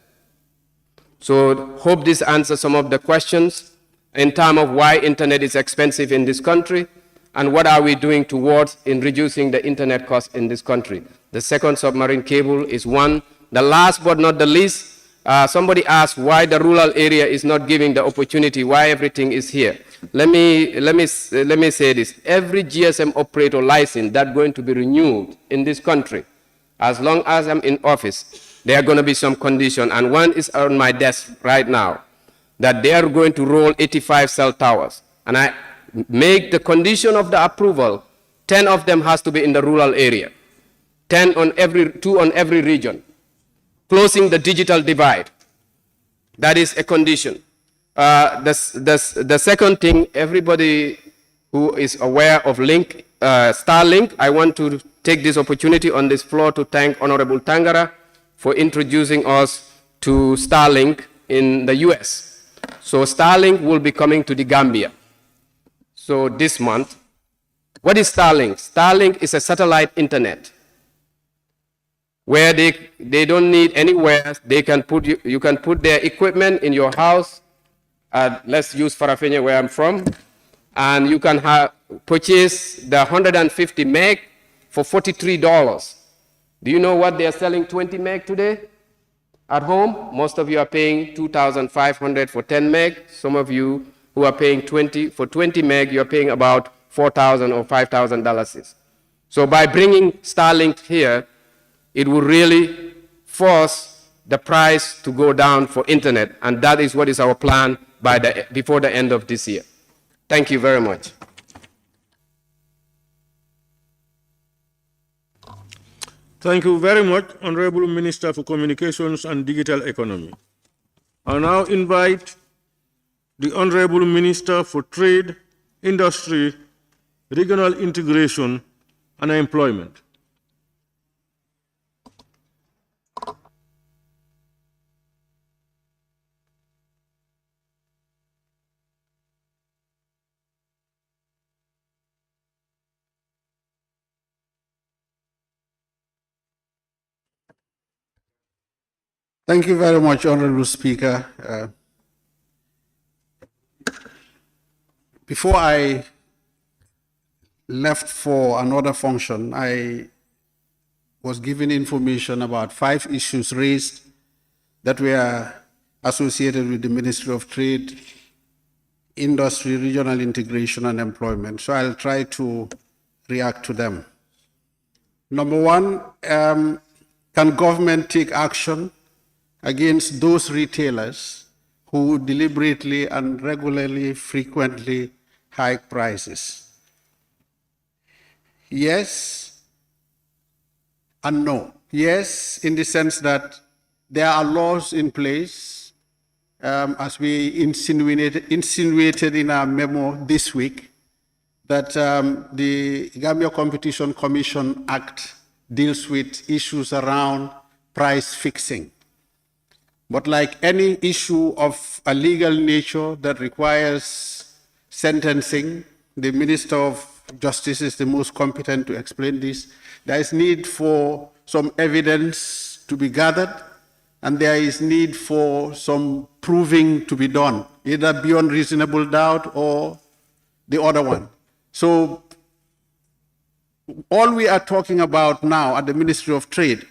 So hope this answers some of the questions in terms of why internet is expensive in this country and what are we doing towards in reducing the internet costs in this country. The second submarine cable is one. The last but not the least, somebody asked why the rural area is not giving the opportunity, why everything is here. Let me say this. Every GSM operator license that's going to be renewed in this country, as long as I'm in office, there are going to be some condition, and one is on my desk right now, that they are going to roll 85 cell towers. And I make the condition of the approval, 10 of them has to be in the rural area, 2 on every region, closing the digital divide. That is a condition. The second thing, everybody who is aware of Starlink, I want to take this opportunity on this floor to thank Honorable Tangara for introducing us to Starlink in the US. So Starlink will be coming to the Gambia. So this month. What is Starlink? Starlink is a satellite internet where they don't need anywhere. They can you can put their equipment in your house. Let's use Farafenni where I'm from. And you can purchase the 150 meg for $43. Do you know what they are selling 20 meg today? At home, most of you are paying $2,500 for 10 meg. Some of you who are paying for 20 meg, you're paying about $4,000 or $5,000. So by bringing Starlink here, it will really force the price to go down for internet, and that is what is our plan before the end of this year. Thank you very much. Thank you very much, Honorable Minister for Communications and Digital Economy. I now invite the Honorable Minister for Trade, Industry, Regional Integration, and Employment. Thank you very much, Honorable Speaker. Before I left for another function, I was given information about 5 issues raised that were associated with the Ministry of Trade, Industry, Regional Integration, and Employment. So I'll try to react to them. Number 1, can government take action against those retailers who deliberately and regularly, frequently hike prices? Yes and no. Yes, in the sense that there are laws in place, as we insinuated in our memo this week, that the Gambia Competition Commission Act deals with issues around price fixing. But like any issue of a legal nature that requires sentencing, the Minister of Justice is the most competent to explain this. There is need for some evidence to be gathered, and there is need for some proving to be done, either beyond reasonable doubt or the other one. So all we are talking about now at the Ministry of Trade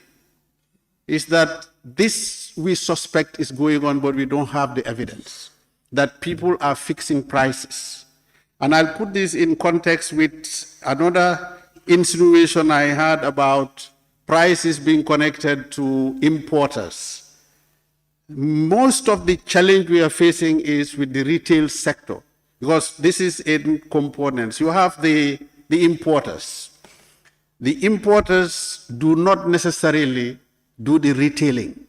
is that this we suspect is going on, but we don't have the evidence that people are fixing prices. And I'll put this in context with another insinuation I had about prices being connected to importers. Most of the challenge we are facing is with the retail sector, because this is in components. You have the importers. The importers do not necessarily do the retailing.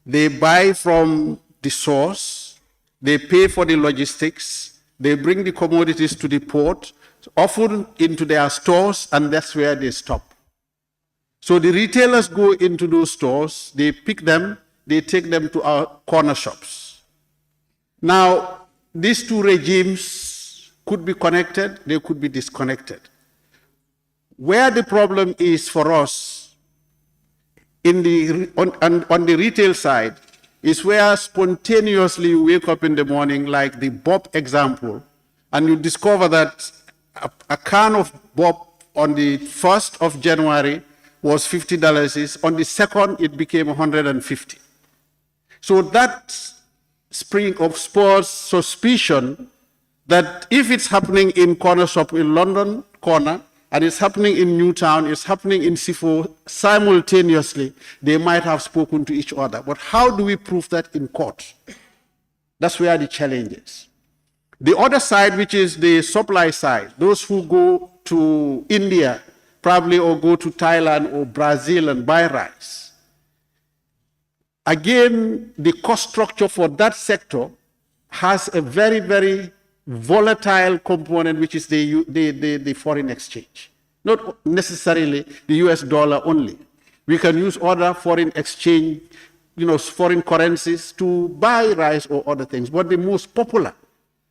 They buy from the source, they pay for the logistics, they bring the commodities to the port, often into their stores, and that's where they stop. So the retailers go into those stores, they pick them, they take them to our corner shops. Now, these two regimes could be connected, they could be disconnected. Where the problem is for us on the retail side is where spontaneously you wake up in the morning, like the Bob example, and you discover that a can of Bob on the 1st of January was $50. On the 2nd, it became $150. So that spring of spurs suspicion that if it's happening in corner shop in London corner, and it's happening in Newtown, it's happening in Sifo, simultaneously, they might have spoken to each other. But how do we prove that in court? That's where the challenge is. The other side, which is the supply side, those who go to India, probably, or go to Thailand or Brazil and buy rice. Again, the cost structure for that sector has a very, very volatile component, which is the foreign exchange. Not necessarily the US dollar only. We can use other foreign exchange, foreign currencies to buy rice or other things. But the most popular,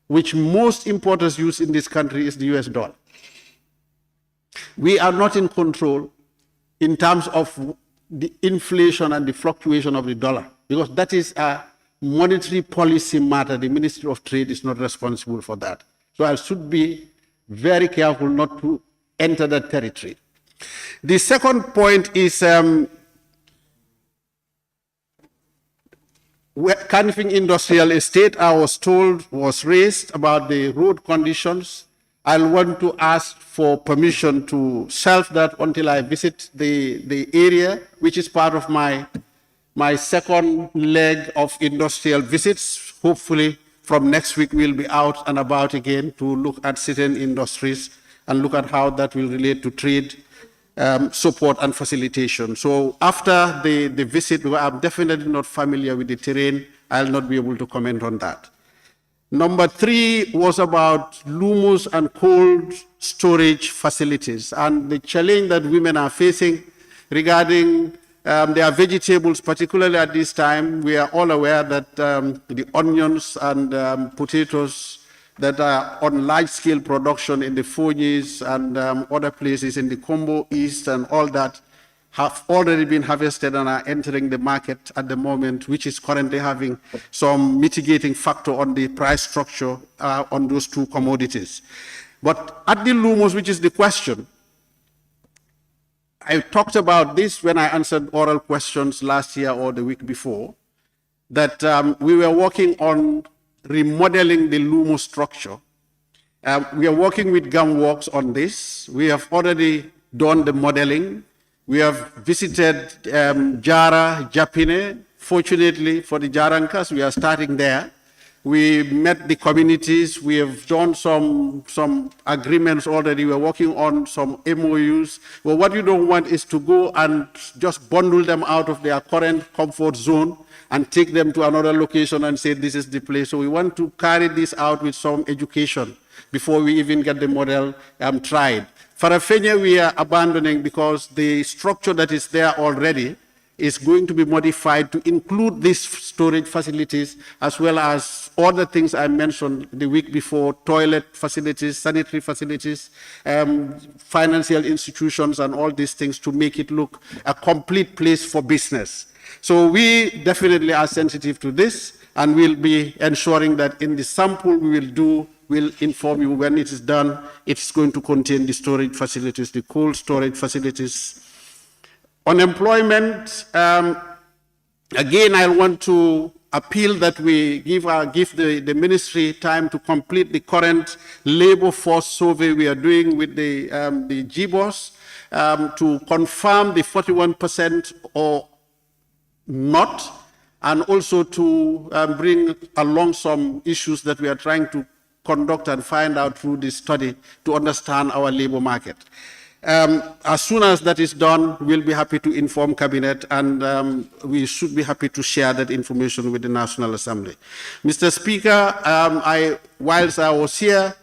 which most importers use in this country, is the US dollar. We are not in control in terms of the inflation and the fluctuation of the dollar, because that is a monetary policy matter. The Ministry of Trade is not responsible for that. So I should be very careful not to enter that territory. The second point is Canifing Industrial Estate, I was told, was raised about the road conditions. I'll want to ask for permission to shelve that until I visit the area, which is part of my second leg of industrial visits. Hopefully from next week we'll be out and about again to look at certain industries and look at how that will relate to trade support and facilitation. So after the visit, because I'm definitely not familiar with the terrain, I'll not be able to comment on that. Number 3 was about LUMUS and cold storage facilities and the challenge that women are facing regarding their vegetables, particularly at this time. We are all aware that the onions and potatoes that are on large-scale production in the Fonyes and other places in the Combo East and all that have already been harvested and are entering the market at the moment, which is currently having some mitigating factor on the price structure on those two commodities. But at the LUMUS, which is the question, I talked about this when I answered oral questions last year or the week before, that we were working on remodeling the LUMUS structure. We are working with GAMWorks on this. We have already done the modeling. We have visited Jara, Japine. Fortunately for the Jarankas, we are starting there. We met the communities. We have done some agreements already. We're working on some MOUs. Well, what you don't want is to go and just bundle them out of their current comfort zone and take them to another location and say, this is the place. So we want to carry this out with some education before we even get the model tried. Farafenye, we are abandoning because the structure that is there already is going to be modified to include these storage facilities as well as other things I mentioned the week before, toilet facilities, sanitary facilities, financial institutions and all these things to make it look a complete place for business. So we definitely are sensitive to this and we'll be ensuring that in the sample we will do, we'll inform you when it is done, it's going to contain the storage facilities, the cold storage facilities. Unemployment, again, I want to appeal that we give the ministry time to complete the current labor force survey we are doing with the GBOS to confirm the 41% or not, and also to bring along some issues that we are trying to conduct and find out through this study to understand our labor market. As soon as that is done, we'll be happy to inform Cabinet and we should be happy to share that information with the National Assembly. Mr. Speaker, whilst I was here,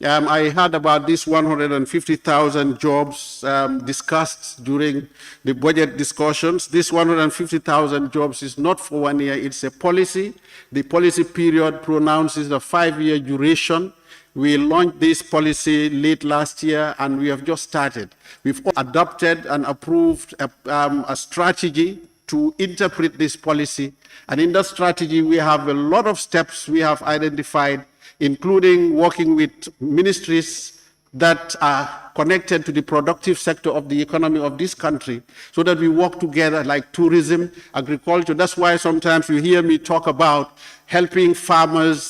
I heard about these 150,000 jobs discussed during the budget discussions. This 150,000 jobs is not for 1 year, it's a policy. The policy period pronounces a 5-year duration. We launched this policy late last year and we have just started. We've adopted and approved a strategy to interpret this policy. And in that strategy, we have a lot of steps we have identified, including working with ministries that are connected to the productive sector of the economy of this country so that we work together like tourism, agriculture. That's why sometimes you hear me talk about helping farmers,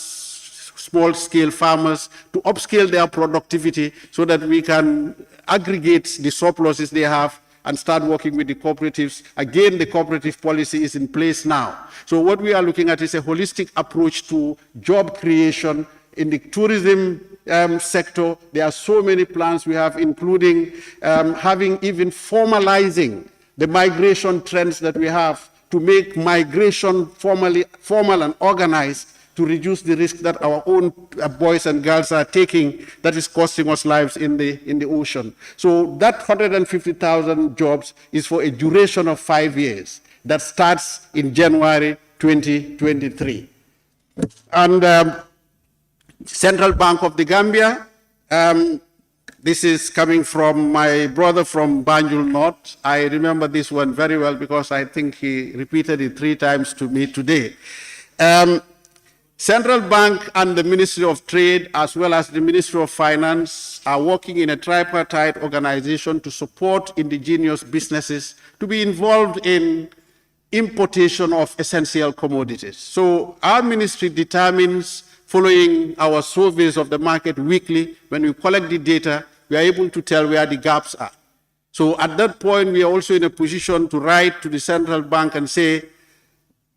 small-scale farmers, to upscale their productivity so that we can aggregate the surpluses they have and start working with the cooperatives. Again, the cooperative policy is in place now. So what we are looking at is a holistic approach to job creation in the tourism sector. There are so many plans we have, including having even formalizing the migration trends that we have to make migration formal and organized to reduce the risk that our own boys and girls are taking that is costing us lives in the ocean. So that 150,000 jobs is for a duration of 5 years that starts in January 2023. And Central Bank of the Gambia, this is coming from my brother from BANJUL North. I remember this one very well because I think he repeated it 3 times to me today. Central Bank and the Ministry of Trade, as well as the Ministry of Finance, are working in a tripartite organization to support indigenous businesses to be involved in importation of essential commodities. So our ministry determines, following our surveys of the market weekly, when we collect the data, we are able to tell where the gaps are. So at that point, we are also in a position to write to the Central Bank and say,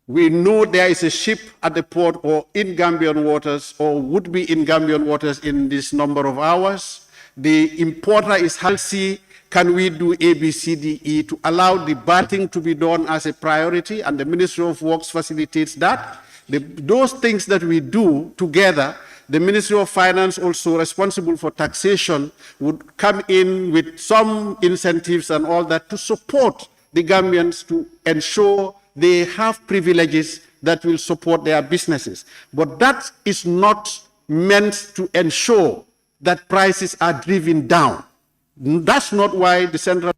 we know there is a ship at the port or in Gambian waters or would be in Gambian waters in this number of hours. The importer is healthy. Can we do A, B, C, D, E to allow the berthing to be done as a priority? And the Ministry of Works facilitates that. Those things that we do together, the Ministry of Finance, also responsible for taxation, would come in with some incentives and all that to support the Gambians to ensure they have privileges that will support their businesses. But that is not meant to ensure that prices are driven down. That's not why the central...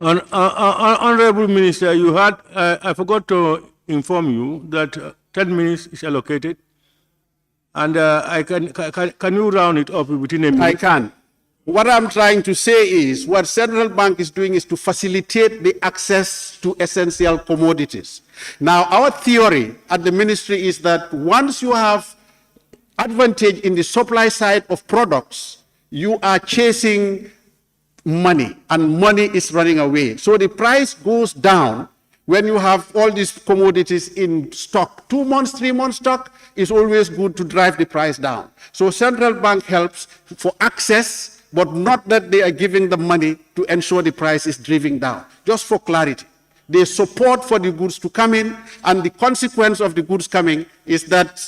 Honorable Minister, you had, I forgot to inform you that 10 minutes is allocated. And can you round it up within a minute? I can. What I'm trying to say is what central bank is doing is to facilitate the access to essential commodities. Now, our theory at the ministry is that once you have advantage in the supply side of products, you are chasing money, and money is running away. So the price goes down when you have all these commodities in stock. 2 months, 3 months stock is always good to drive the price down. So central bank helps for access, but not that they are giving the money to ensure the price is driven down. Just for clarity. They support for the goods to come in, and the consequence of the goods coming is that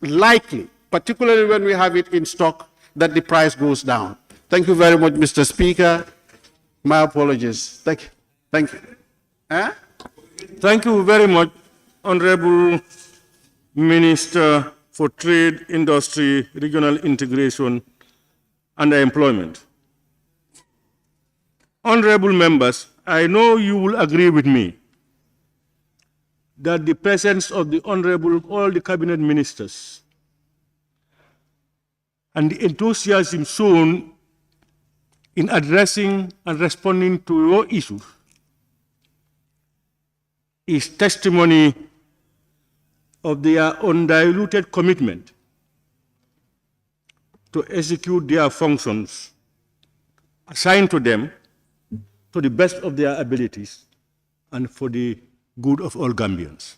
likely, particularly when we have it in stock, that the price goes down. Thank you very much, Mr. Speaker. My apologies. Thank you. Thank you. Thank you very much, Honorable Minister for Trade, Industry, Regional Integration, and Employment. Honorable members, I know you will agree with me that the presence of the all the cabinet ministers and the enthusiasm shown in addressing and responding to your issues is testimony of their undiluted commitment to execute their functions assigned to them to the best of their abilities and for the good of all Gambians.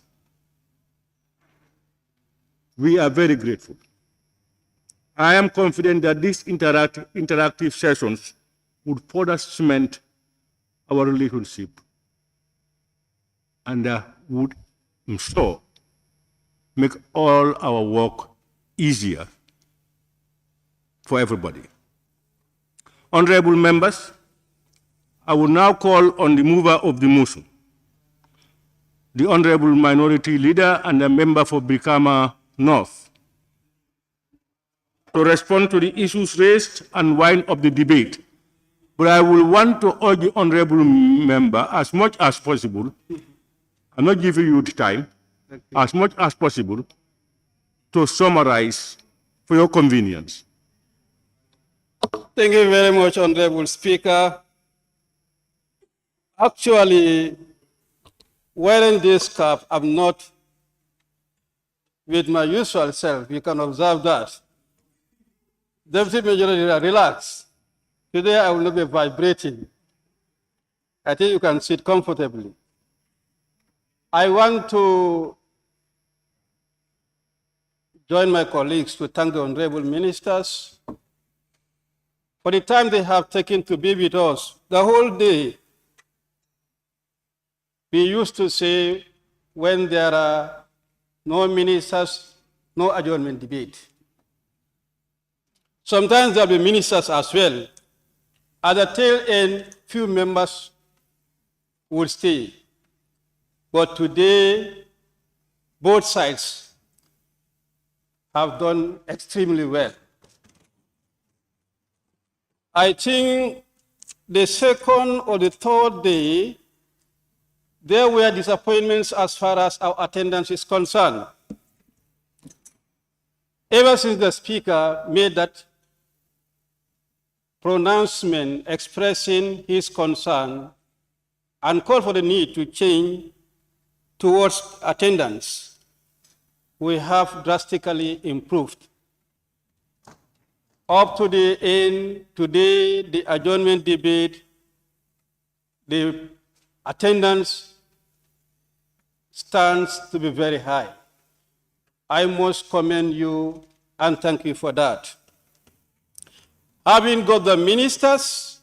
We are very grateful. I am confident that these interactive sessions would further cement our relationship and would, I'm sure, make all our work easier for everybody. Honorable members, I will now call on the mover of the motion, the Honorable Minority Leader and a member for Brikama North, to respond to the issues raised and wind up the debate. But I will want to urge the Honorable Member as much as possible, I'm not giving you the time, as much as possible, to summarize for your convenience. Thank you very much, Honorable Speaker. Actually, wearing this cap, I'm not with my usual self. You can observe that. Deputy Major Leader, relax. Today I will not be vibrating. I think you can sit comfortably. I want to join my colleagues to thank the honorable ministers for the time they have taken to be with us. The whole day, we used to say when there are no ministers, no adjournment debate. Sometimes there will be ministers as well. At the tail end, few members will stay. But today, both sides have done extremely well. I think the second or the third day, there were disappointments as far as our attendance is concerned. Ever since the speaker made that pronouncement expressing his concern and called for the need to change towards attendance, we have drastically improved. Up to the end, today, the adjournment debate, the attendance stands to be very high. I must commend you and thank you for that. Having got the ministers,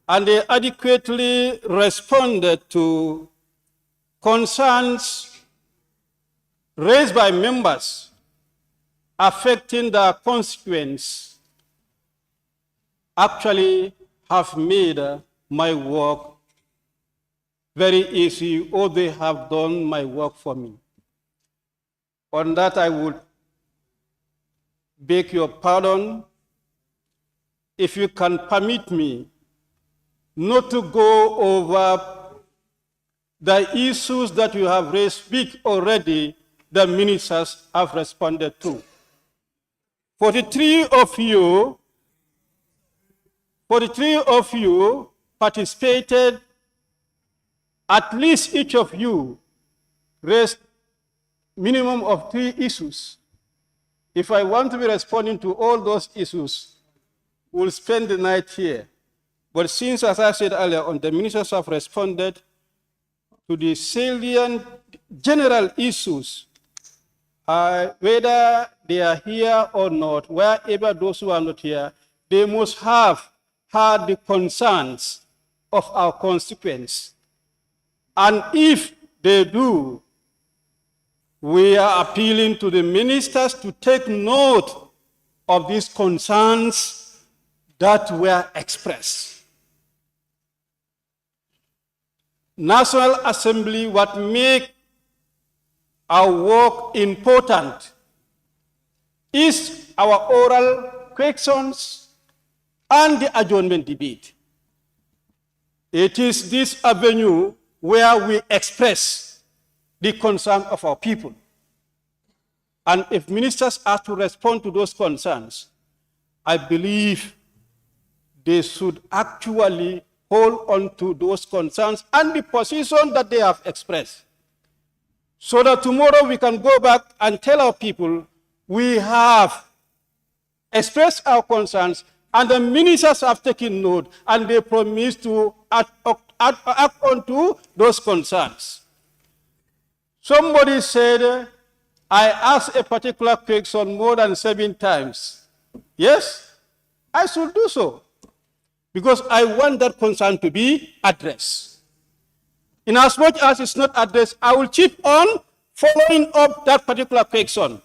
and they adequately responded to concerns raised by members affecting the constituents actually have made my work very easy, or they have done my work for me. On that, I would beg your pardon if you can permit me not to go over the issues that you have raised, which already the ministers have responded to. 43 of you participated. At least each of you raised minimum of 3 issues. If I want to be responding to all those issues, we'll spend the night here. But since, as I said earlier on, the ministers have responded to the salient general issues, whether they are here or not, wherever those who are not here, they must have heard the concerns of our constituents. And if they do, we are appealing to the ministers to take note of these concerns that were expressed. National Assembly, what makes our work important is our oral questions and the adjournment debate. It is this avenue where we express the concern of our people. And if ministers are to respond to those concerns, I believe they should actually hold on to those concerns and the position that they have expressed, so that tomorrow we can go back and tell our people we have expressed our concerns and the ministers have taken note and they promise to act on to those concerns. Somebody said, I asked a particular question more than 7 times. Yes, I should do so, because I want that concern to be addressed. In as much as it's not addressed, I will keep on following up that particular question.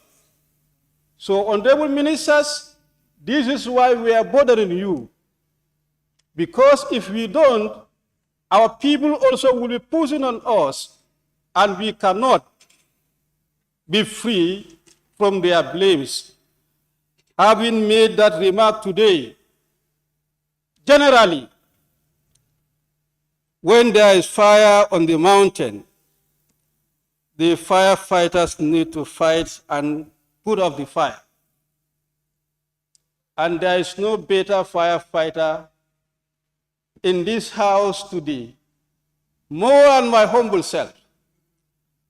So, honorable ministers, this is why we are bothering you. Because if we don't, our people also will be pushing on us, and we cannot be free from their blames. Having made that remark today, generally, when there is fire on the mountain, the firefighters need to fight and put out the fire. And there is no better firefighter in this house today, more than my humble self.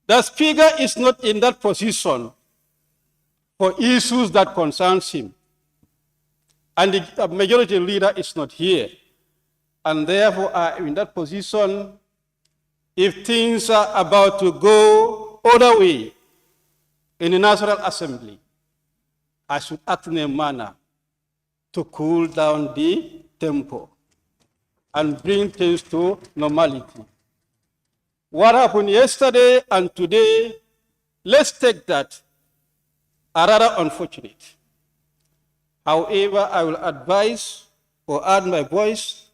The speaker is not in that position for issues that concerns him. And the majority leader is not here. And therefore, in that position, if things are about to go other way in the National Assembly, I should act in a manner to cool down the tempo and bring things to normality. What happened yesterday and today, let's take that, are rather unfortunate. However, I will advise or add my voice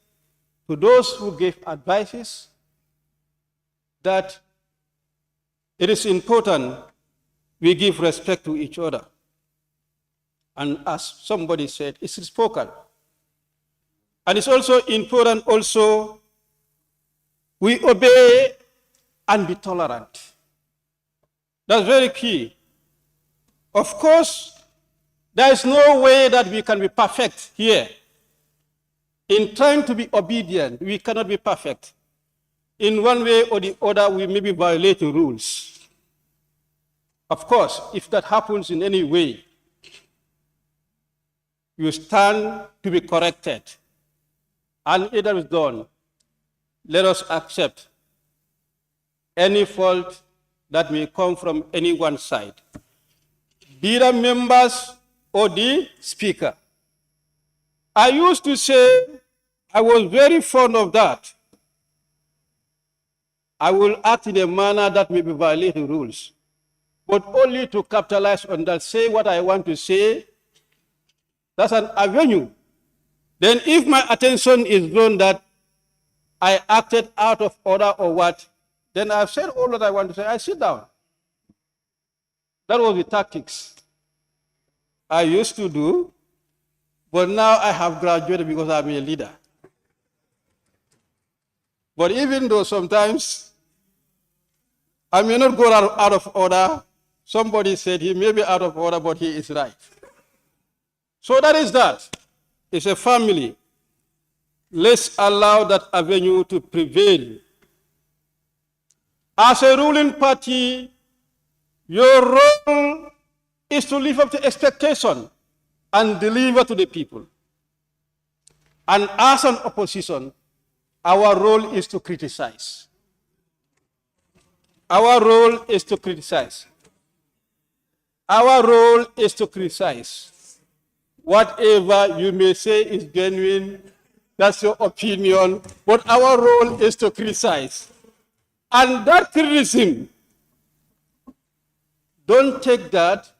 to those who gave advices that it is important we give respect to each other. And as somebody said, it's spoken. And it's also important also we obey and be tolerant. That's very key. Of course, there is no way that we can be perfect here. In trying to be obedient, we cannot be perfect. In one way or the other, we may be violating rules. Of course, if that happens in any way, you stand to be corrected. And it is done. Let us accept any fault that may come from any one side, be the members or the speaker. I used to say, I was very fond of that. I will act in a manner that may be violating rules, but only to capitalize on that, say what I want to say. That's an avenue. Then if my attention is drawn that I acted out of order or what, then I've said all that I want to say. I sit down. That was the tactics I used to do, but now I have graduated because I'm a leader. But even though sometimes I may not go out of order, somebody said he may be out of order, but he is right. So that is that. It's a family. Let's allow that avenue to prevail. As a ruling party, your role is to live up to expectation and deliver to the people. And as an opposition, our role is to criticize. Our role is to criticize. Our role is to criticize. Whatever you may say is genuine, that's your opinion, but our role is to criticize. And that criticism, don't take that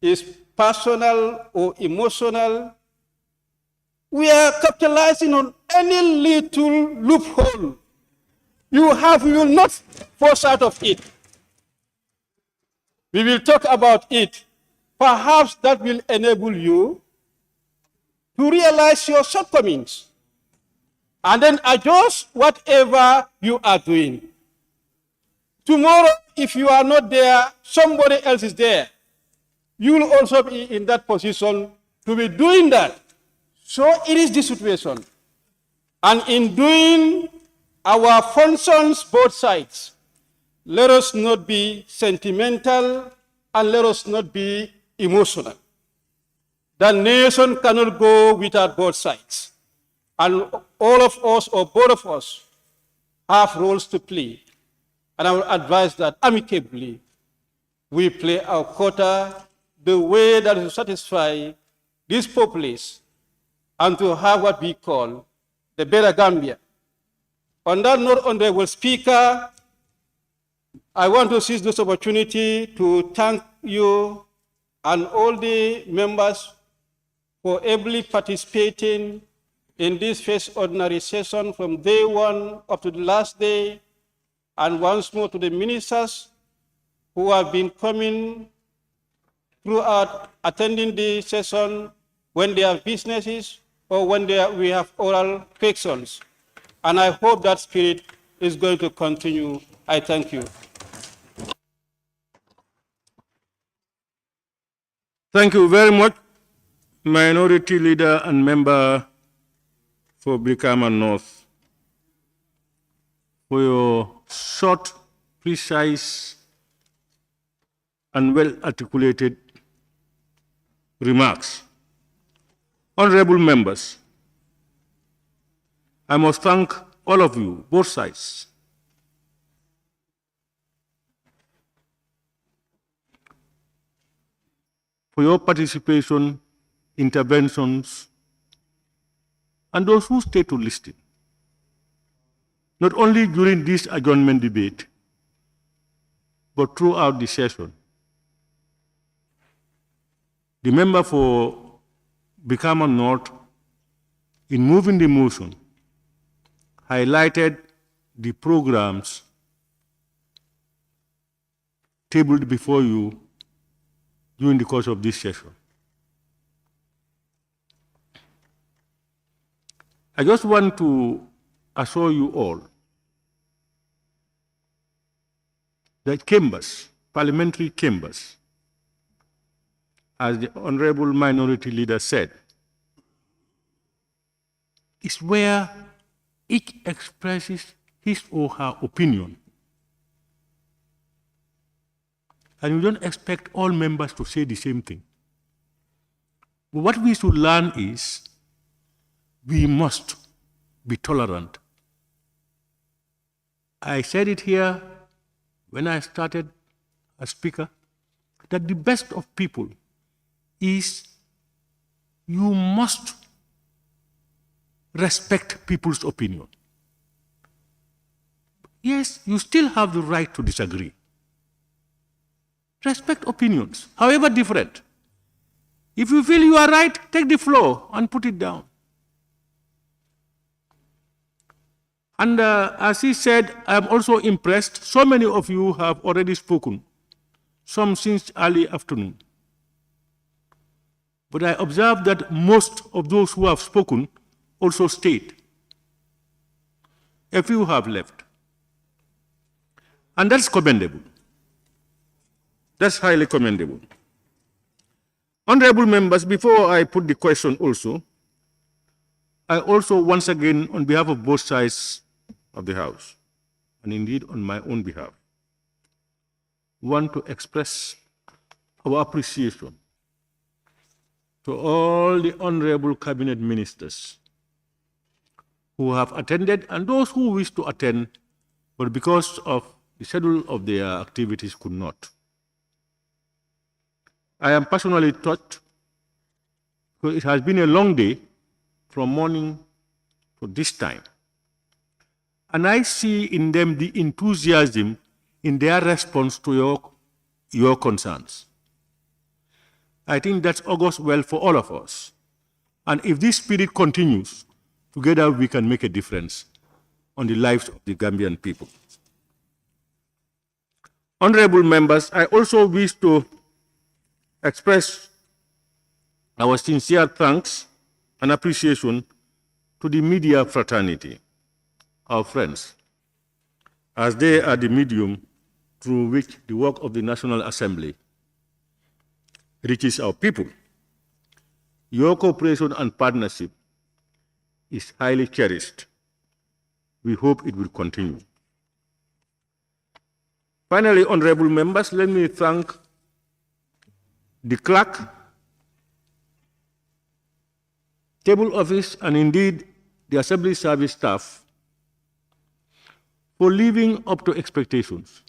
as personal or emotional. We are capitalizing on any little loophole you will not force out of it. We will talk about it. Perhaps that will enable you to realize your shortcomings and then adjust whatever you are doing. Tomorrow, if you are not there, somebody else is there. You will also be in that position to be doing that. So it is the situation. And in doing our functions, both sides, let us not be sentimental and let us not be emotional. The nation cannot go without both sides. And all of us, or both of us, have roles to play. And I will advise that amicably we play our quota the way that will satisfy this populace and to have what we call the better Gambia. On that note, Honorable Speaker, I want to seize this opportunity to thank you and all the members for ably participating in this first ordinary session from day one up to the last day, and once more to the ministers who have been coming throughout attending the session when they have businesses or when we have oral questions. And I hope that spirit is going to continue. I thank you. Thank you very much, Minority Leader and Member for Brikama North, for your short, precise, and well-articulated remarks. Honorable members, I must thank all of you, both sides, for your participation, interventions, and those who stay to listen, not only during this adjournment debate, but throughout the session. The member for Brikama North, in moving the motion, highlighted the programs tabled before you during the course of this session. I just want to assure you all that chambers, parliamentary chambers, as the Honorable Minority Leader said, is where each expresses his or her opinion. And we don't expect all members to say the same thing. But what we should learn is we must be tolerant. I said it here when I started as speaker, that the best of people is you must respect people's opinion. Yes, you still have the right to disagree. Respect opinions, however different. If you feel you are right, take the floor and put it down. And as he said, I am also impressed. So many of you have already spoken, some since early afternoon. But I observed that most of those who have spoken also stayed. A few have left. And that's commendable. That's highly commendable. Honorable members, before I put the question also, I also once again, on behalf of both sides of the House, and indeed on my own behalf, want to express our appreciation to all the honorable cabinet ministers who have attended and those who wish to attend, but because of the schedule of their activities could not. I am personally touched because it has been a long day from morning to this time. And I see in them the enthusiasm in their response to your concerns. I think that augurs well for all of us. And if this spirit continues, together we can make a difference on the lives of the Gambian people. Honorable members, I also wish to express our sincere thanks and appreciation to the media fraternity, our friends, as they are the medium through which the work of the National Assembly reaches our people. Your cooperation and partnership is highly cherished. We hope it will continue. Finally, honorable members, let me thank the clerk, table office, and indeed the Assembly service staff for living up to expectations.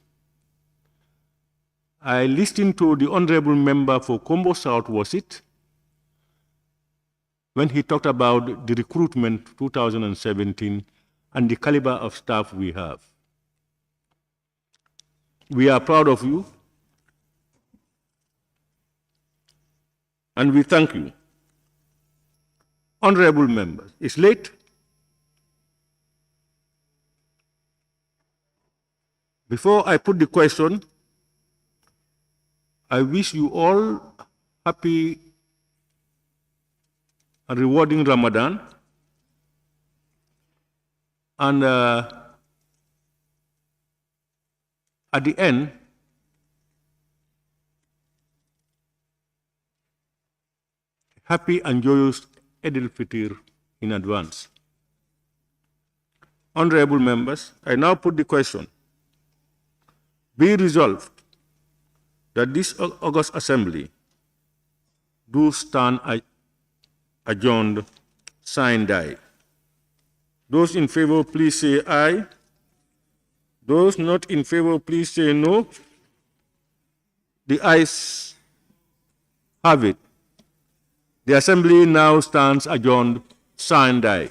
I listened to the honorable member for Combo South, was it, when he talked about the recruitment 2017 and the caliber of staff we have. We are proud of you, and we thank you. Honorable members, it's late. Before I put the question, I wish you all happy and rewarding Ramadan. And at the end, happy and joyous Eid al-Fitr in advance. Honorable members, I now put the question. Be resolved that this August Assembly do stand adjourned, Sine-Die. Those in favor, please say aye. Those not in favor, please say no. The ayes have it. The Assembly now stands adjourned, Sine-Die.